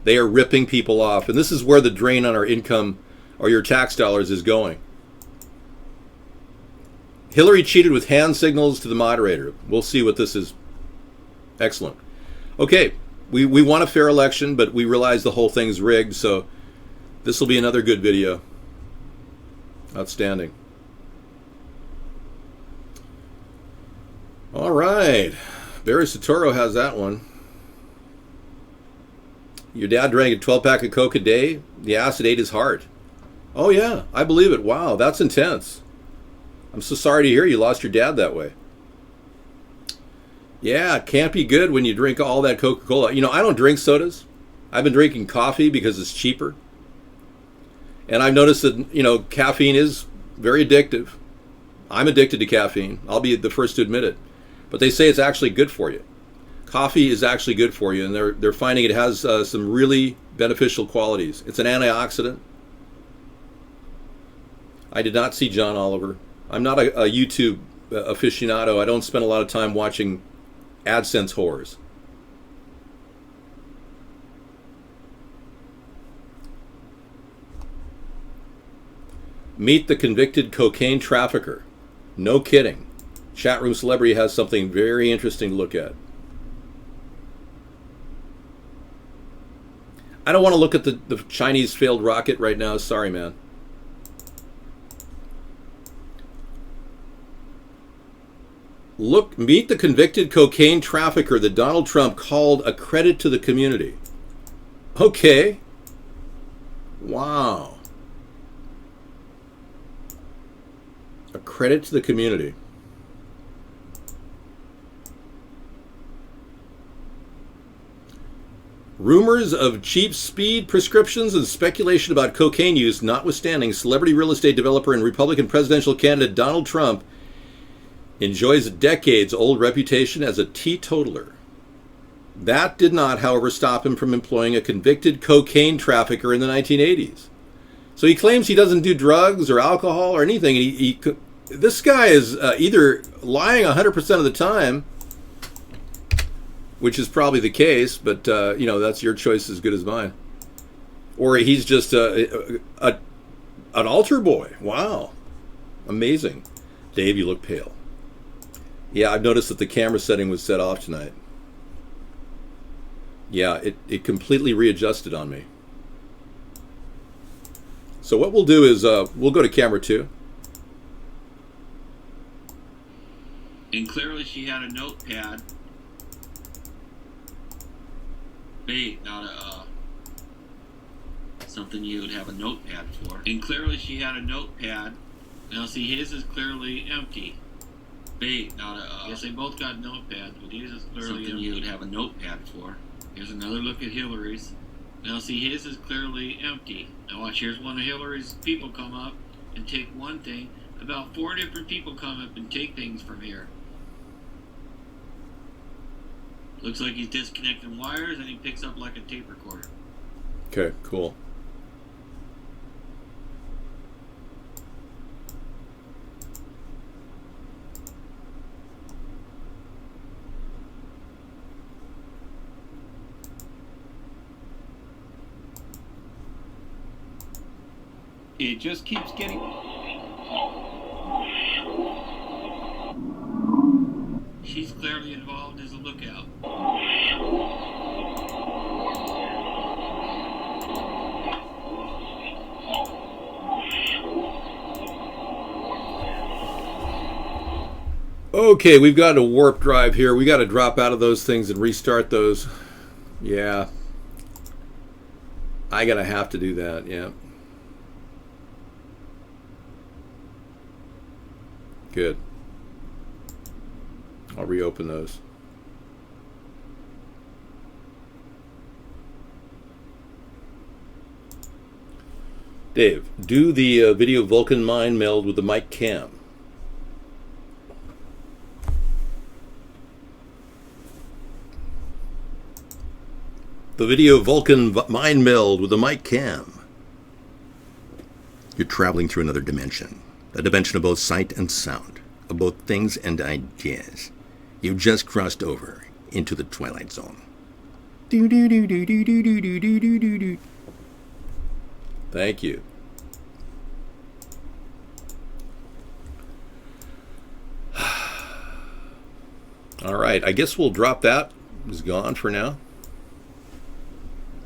They are ripping people off, and this is where the drain on our income or your tax dollars is going. Hillary cheated with hand signals to the moderator. We'll see what this is. Excellent. Okay, we want a fair election, but we realize the whole thing's rigged, so this will be another good video. Outstanding. All right. Barry Soetoro has that one. Your dad drank a 12-pack of Coke a day. The acid ate his heart. Oh, yeah, I believe it. Wow, that's intense. I'm so sorry to hear you lost your dad that way. Yeah, it can't be good when you drink all that Coca-Cola. You know, I don't drink sodas. I've been drinking coffee because it's cheaper. And I've noticed that, you know, caffeine is very addictive. I'm addicted to caffeine. I'll be the first to admit it. But they say it's actually good for you. Coffee is actually good for you, and they're finding it has some really beneficial qualities. It's an antioxidant. I did not see John Oliver. I'm not a YouTube aficionado. I don't spend a lot of time watching AdSense whores. Meet the convicted cocaine trafficker. No kidding. Chatroom Celebrity has something very interesting to look at. I don't want to look at the Chinese failed rocket right now. Sorry, man. Meet the convicted cocaine trafficker that Donald Trump called a credit to the community. Okay. Wow. A credit to the community. Rumors of cheap speed prescriptions and speculation about cocaine use notwithstanding, celebrity real estate developer and Republican presidential candidate Donald Trump enjoys a decades-old reputation as a teetotaler. That did not, however, stop him from employing a convicted cocaine trafficker in the 1980s. So he claims he doesn't do drugs or alcohol or anything. This guy is either lying 100% of the time, which is probably the case, but you know, that's your choice as good as mine. Or he's just an altar boy. Wow. Amazing. Dave, you look pale. Yeah, I've noticed that the camera setting was set off tonight. Yeah, it completely readjusted on me. So what we'll do is we'll go to camera 2. And clearly she had a notepad. Bait, not something you would have a notepad for. And clearly she had a notepad. Now see, his is clearly empty. Bait, not a yes, they both got notepads, but his is clearly something you would have a notepad for. Here's another look at Hillary's. Now see, his is clearly empty. Now watch, here's one of Hillary's people come up and take one thing. About 4 different people come up and take things from here. Looks like he's disconnecting wires and he picks up like a tape recorder. Okay, cool. It just keeps getting... She's clearly involved as a lookout. Okay, we've got a warp drive here. We got to drop out of those things and restart those. Yeah. I gotta have to do that, yeah. Good. I'll reopen those. Dave, do the video Vulcan mind meld with the mic cam. The video Vulcan mind meld with the mic cam. You're traveling through another dimension. A dimension of both sight and sound, of both things and ideas. You've just crossed over into the Twilight Zone. Thank you. All right, I guess we'll drop that. It's gone for now.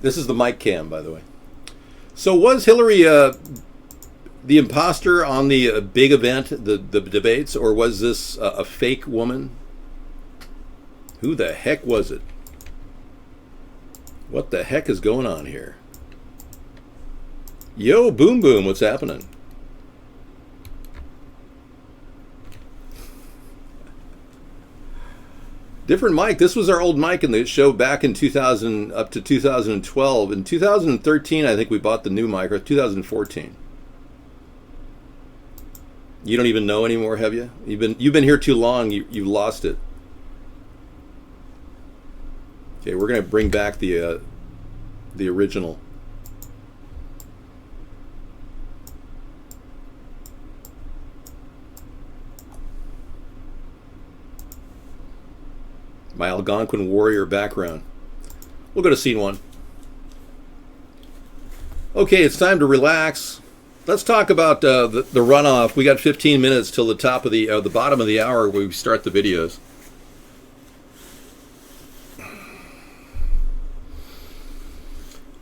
This is the mic cam, by the way. So was Hillary the imposter on the big event, the debates, or was this a fake woman? Who the heck was it? What the heck is going on here? Yo, Boom Boom, what's happening? Different mic. This was our old mic in the show back in 2000 up to 2012. In 2013, I think we bought the new mic, or 2014. You don't even know anymore, have you? You've been here too long. You've lost it. Okay, we're gonna bring back the original. My Algonquin warrior background. We'll go to scene 1. Okay, it's time to relax. Let's talk about the runoff. We got 15 minutes till the top of the bottom of the hour where we start the videos.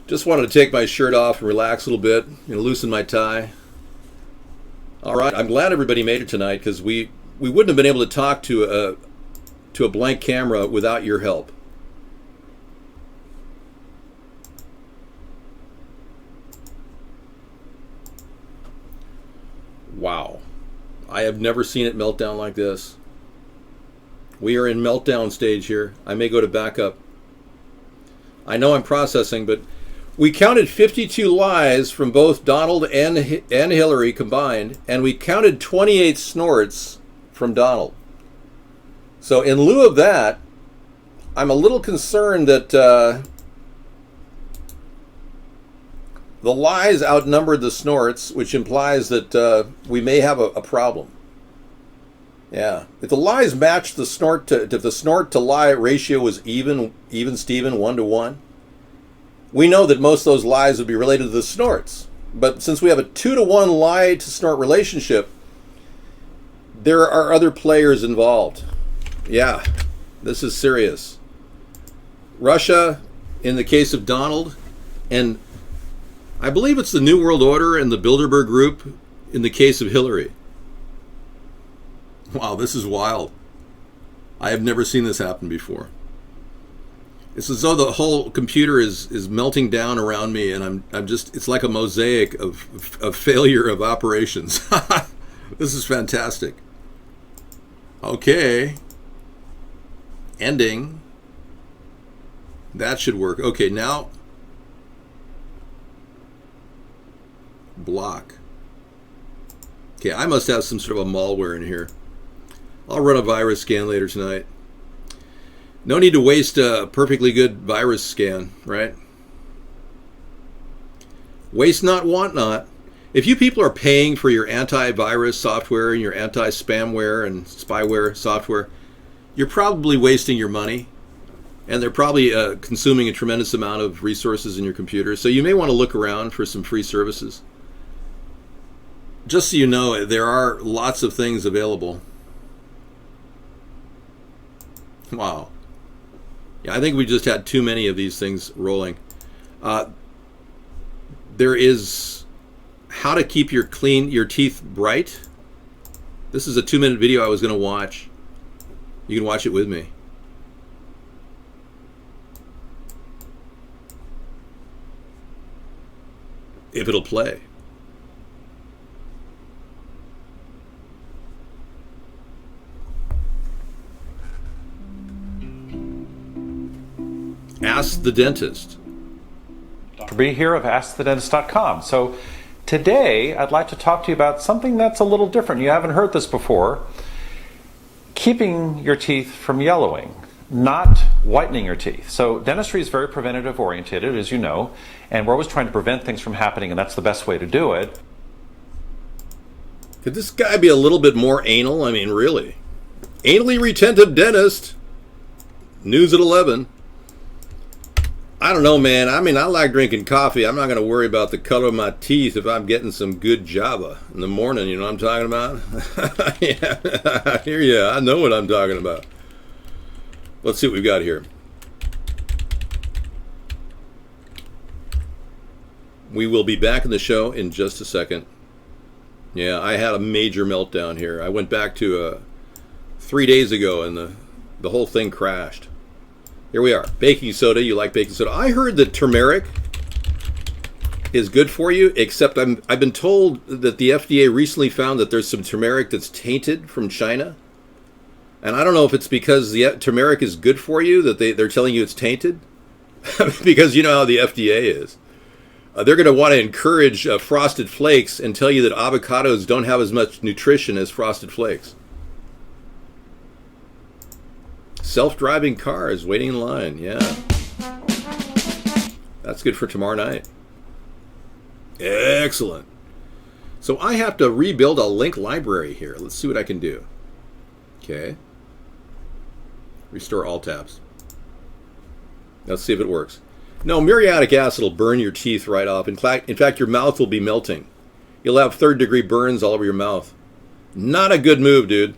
Just wanted to take my shirt off and relax a little bit, loosen my tie. All right, I'm glad everybody made it tonight, because we wouldn't have been able to talk to a blank camera without your help. Wow. I have never seen it melt down like this. We are in meltdown stage here. I may go to backup. I know I'm processing, but we counted 52 lies from both Donald and Hillary combined, and we counted 28 snorts from Donald. So in lieu of that, I'm a little concerned that the lies outnumbered the snorts, which implies that we may have a problem. Yeah, if the lies matched the snort if the snort to lie ratio was even Steven 1-to-1, we know that most of those lies would be related to the snorts. But since we have a 2-to-1 lie to snort relationship, there are other players involved. Yeah, this is serious. Russia, in the case of Donald, and I believe it's the New World Order and the Bilderberg Group in the case of Hillary. Wow, this is wild. I have never seen this happen before. It's as though the whole computer is melting down around me, and I'm just, it's like a mosaic of failure of operations. This is fantastic. Okay. Ending. That should work. Okay, now block. Okay, I must have some sort of a malware in here. I'll run a virus scan later tonight. No need to waste a perfectly good virus scan, right? Waste not, want not. If you people are paying for your antivirus software and your anti-spamware and spyware software, you're probably wasting your money, and they're probably consuming a tremendous amount of resources in your computer. So you may want to look around for some free services. Just so you know, there are lots of things available. Wow. Yeah, I think we just had too many of these things rolling. There is how to keep your teeth bright. This is a 2-minute video I was going to watch. You can watch it with me. If it'll play. Ask the Dentist. Dr. B here of AskTheDentist.com. So today I'd like to talk to you about something that's a little different. You haven't heard this before. Keeping your teeth from yellowing, not whitening your teeth. So dentistry is very preventative oriented, as you know, and we're always trying to prevent things from happening, and that's the best way to do it. Could this guy be a little bit more anal? I mean, really. Anally retentive dentist. News at 11. I don't know, man. I mean, I like drinking coffee. I'm not going to worry about the color of my teeth if I'm getting some good Java in the morning. You know what I'm talking about? Yeah, I hear you. I know what I'm talking about. Let's see what we've got here. We will be back in the show in just a second. Yeah, I had a major meltdown here. I went back to 3 days ago, and the whole thing crashed. Here we are. Baking soda. You like baking soda? I heard that turmeric is good for you, except I've been told that the FDA recently found that there's some turmeric that's tainted from China. And I don't know if it's because the turmeric is good for you that they're telling you it's tainted. Because you know how the FDA is. They're going to want to encourage Frosted Flakes and tell you that avocados don't have as much nutrition as Frosted Flakes. Self-driving cars waiting in line, yeah. That's good for tomorrow night. Excellent. So I have to rebuild a link library here. Let's see what I can do. Okay. Restore all tabs. Let's see if it works. No, muriatic acid will burn your teeth right off. In fact, your mouth will be melting. You'll have third-degree burns all over your mouth. Not a good move, dude.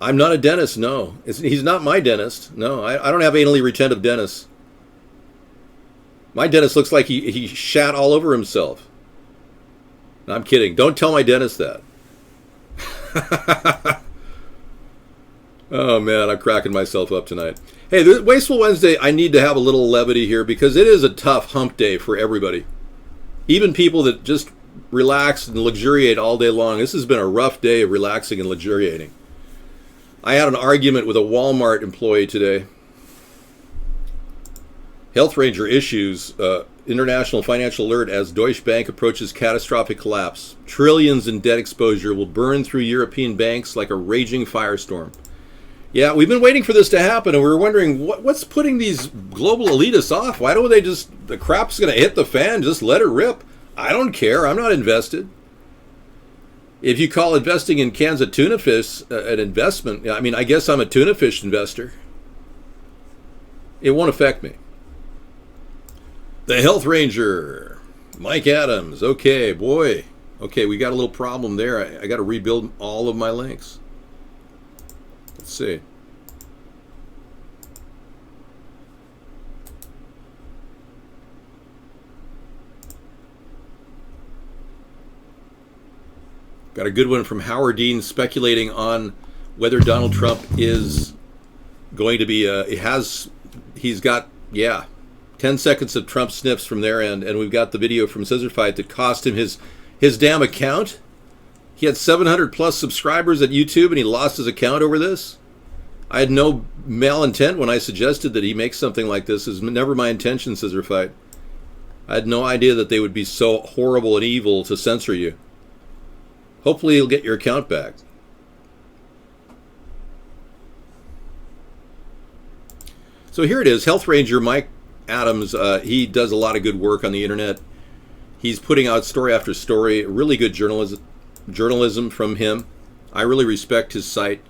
I'm not a dentist, no. He's not my dentist. No, I don't have anally retentive dentists. My dentist looks like he shat all over himself. No, I'm kidding. Don't tell my dentist that. Oh, man, I'm cracking myself up tonight. Hey, this Wasteful Wednesday, I need to have a little levity here because it is a tough hump day for everybody. Even people that just relax and luxuriate all day long. This has been a rough day of relaxing and luxuriating. I had an argument with a Walmart employee today. Health Ranger issues international financial alert as Deutsche Bank approaches catastrophic collapse. Trillions in debt exposure will burn through European banks like a raging firestorm. Yeah, we've been waiting for this to happen, and we were wondering what's putting these global elitists off. Why don't they just, the crap's going to hit the fan, just let it rip. I don't care. I'm not invested. If you call investing in cans of tuna fish an investment, I mean, I guess I'm a tuna fish investor. It won't affect me. The Health Ranger, Mike Adams. Okay, boy. Okay, we got a little problem there. I got to rebuild all of my links. Let's see. Got a good one from Howard Dean speculating on whether Donald Trump is going to be, he's got, 10 seconds of Trump sniffs from their end, and we've got the video from Scissor Fight that cost him his damn account. He had 700 plus subscribers at YouTube, and he lost his account over this. I had no malintent when I suggested that he make something like this. It was never my intention, Scissor Fight. I had no idea that they would be so horrible and evil to censor you. Hopefully you'll get your account back. So here it is, Health Ranger Mike Adams. He does a lot of good work on the internet. He's putting out story after story, really good journalism from him. I really respect his site.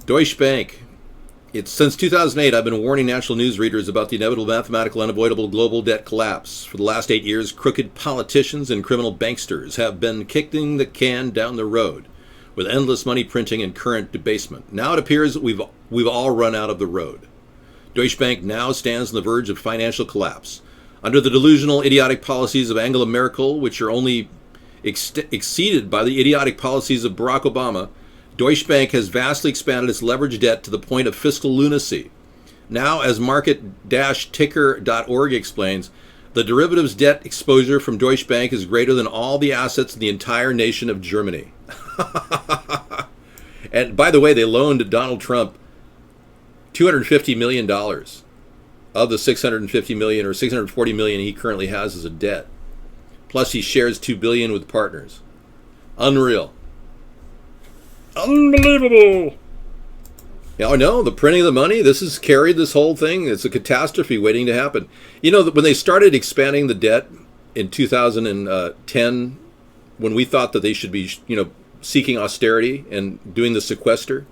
Deutsche Bank. Since 2008, I've been warning national news readers about the inevitable, mathematical, unavoidable global debt collapse. For the last 8 years, crooked politicians and criminal banksters have been kicking the can down the road with endless money printing and current debasement. Now it appears that we've all run out of the road. Deutsche Bank now stands on the verge of financial collapse. Under the delusional, idiotic policies of Angela Merkel, which are only exceeded by the idiotic policies of Barack Obama, Deutsche Bank has vastly expanded its leveraged debt to the point of fiscal lunacy. Now, as market-ticker.org explains, the derivatives debt exposure from Deutsche Bank is greater than all the assets in the entire nation of Germany. And by the way, they loaned Donald Trump $250 million of the $650 million or $640 million he currently has as a debt. Plus he shares $2 billion with partners. Unreal. Unbelievable. Yeah, I know, the printing of the money, this has carried this whole thing. It's a catastrophe waiting to happen. You know, when they started expanding the debt in 2010, when we thought that they should be, seeking austerity and doing the sequester,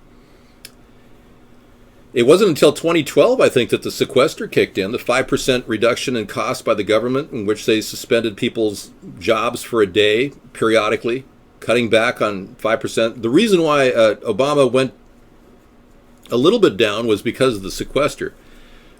it wasn't until 2012, I think, that the sequester kicked in, the 5% reduction in cost by the government, in which they suspended people's jobs for a day periodically, cutting back on 5%. The reason why Obama went a little bit down was because of the sequester.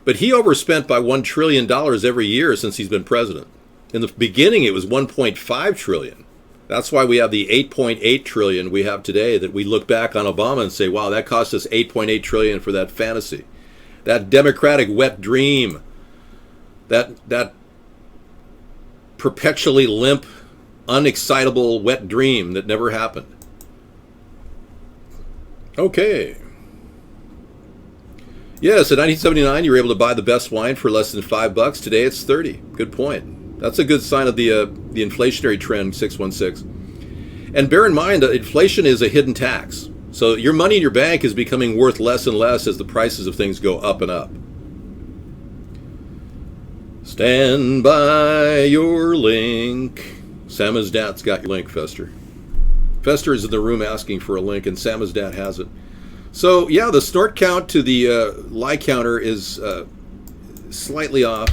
But he overspent by $1 trillion every year since he's been president. In the beginning, it was $1.5 trillion. That's why we have the $8.8 trillion we have today, that we look back on Obama and say, wow, that cost us $8.8 trillion for that fantasy. That democratic wet dream. That perpetually limp, unexcitable, wet dream that never happened. Okay. Yes, in 1979, you were able to buy the best wine for less than $5. Today, it's $30. Good point. That's a good sign of the inflationary trend, 616. And bear in mind that inflation is a hidden tax. So your money in your bank is becoming worth less and less as the prices of things go up and up. Stand by your link. Samizdat's got your link, Fester. Fester is in the room asking for a link, and Samizdat has it. So, yeah, the snort count to the lie counter is slightly off.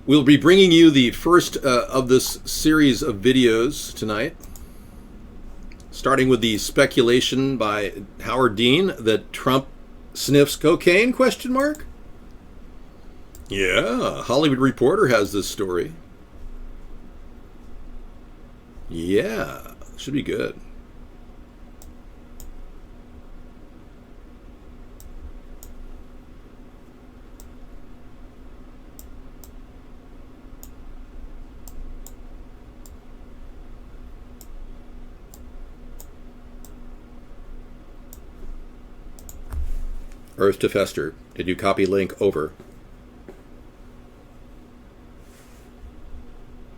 We'll be bringing you the first of this series of videos tonight, starting with the speculation by Howard Dean that Trump sniffs cocaine, ? Yeah, Hollywood Reporter has this story. Yeah, should be good. Earth to Fester. Did you copy link? Over.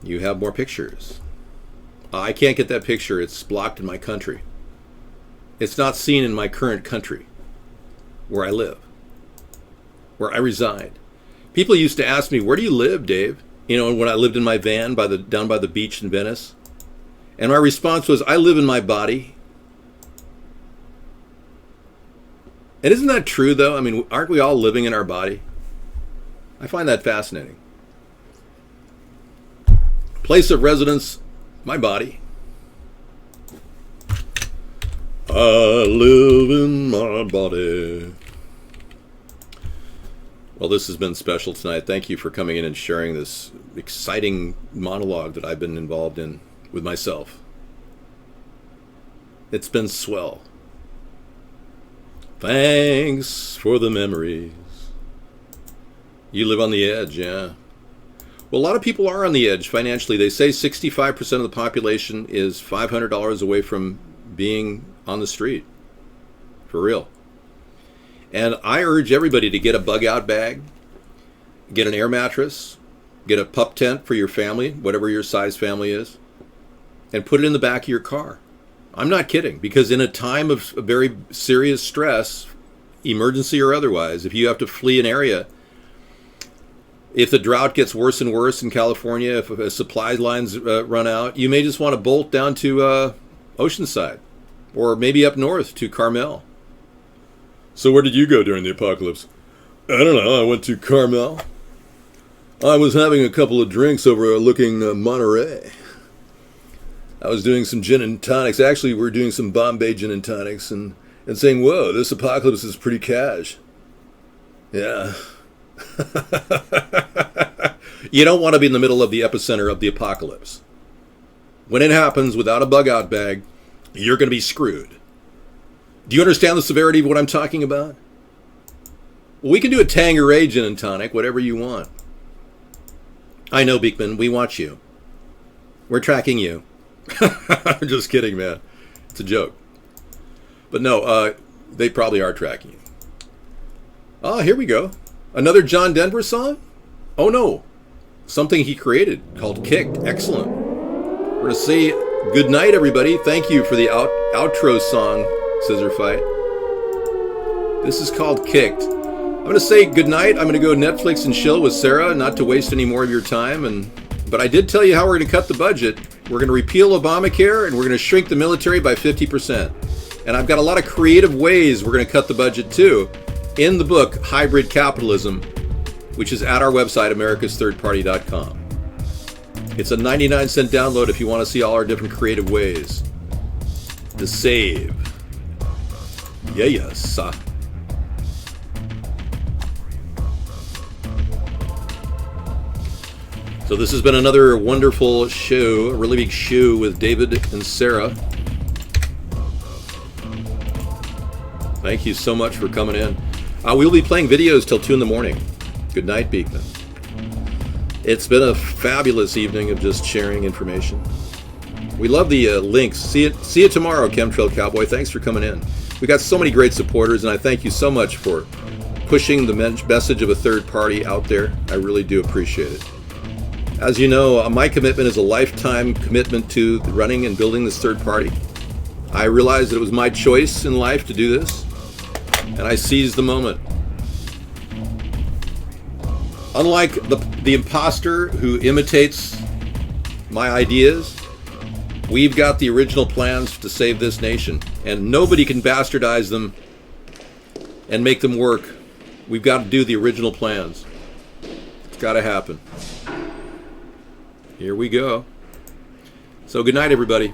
You have more pictures. I can't get that picture. It's blocked in my country. It's not seen in my current country, where I live, where I reside. People used to ask me, where do you live, Dave? You know, when I lived in my van down by the beach in Venice. And my response was, I live in my body. And isn't that true, though? I mean, aren't we all living in our body? I find that fascinating. Place of residence, my body. I live in my body. Well, this has been special tonight. Thank you for coming in and sharing this exciting monologue that I've been involved in with myself. It's been swell. Thanks for the memories. You live on the edge, yeah. Well, a lot of people are on the edge financially. They say 65% of the population is $500 away from being on the street. For real. And I urge everybody to get a bug-out bag, get an air mattress, get a pup tent for your family, whatever your size family is, and put it in the back of your car. I'm not kidding, because in a time of very serious stress, emergency or otherwise, if you have to flee an area, if the drought gets worse and worse in California, if supply lines run out, you may just want to bolt down to Oceanside, or maybe up north to Carmel. So where did you go during the apocalypse? I don't know, I went to Carmel. I was having a couple of drinks overlooking Monterey. I was doing some gin and tonics. Actually, we're doing some Bombay gin and tonics and saying, whoa, this apocalypse is pretty cash. Yeah. You don't want to be in the middle of the epicenter of the apocalypse. When it happens without a bug-out bag, you're going to be screwed. Do you understand the severity of what I'm talking about? Well, we can do a Tanqueray gin and tonic, whatever you want. I know, Beekman, we watch you. We're tracking you. I'm just kidding, man. It's a joke. But no, they probably are tracking you. Ah, here we go. Another John Denver song? Oh no. Something he created called Kicked. Excellent. We're going to say good night, everybody. Thank you for the outro song, Scissor Fight. This is called Kicked. I'm going to say good night. I'm going to go Netflix and chill with Sarah, not to waste any more of your time. But I did tell you how we're going to cut the budget. We're going to repeal Obamacare, and we're going to shrink the military by 50%. And I've got a lot of creative ways we're going to cut the budget too in the book Hybrid Capitalism, which is at our website, AmericasThirdParty.com. It's a 99-cent download if you want to see all our different creative ways to save. Yeah, yes. So this has been another wonderful show, a really big show with David and Sarah. Thank you so much for coming in. We'll be playing videos till 2 in the morning. Good night, Beekman. It's been a fabulous evening of just sharing information. We love the links. See you tomorrow, Chemtrail Cowboy. Thanks for coming in. We got so many great supporters, and I thank you so much for pushing the message of a third party out there. I really do appreciate it. As you know, my commitment is a lifetime commitment to running and building this third party. I realized that it was my choice in life to do this, and I seized the moment. Unlike the imposter who imitates my ideas, we've got the original plans to save this nation, and nobody can bastardize them and make them work. We've got to do the original plans. It's got to happen. Here we go. So good night, everybody.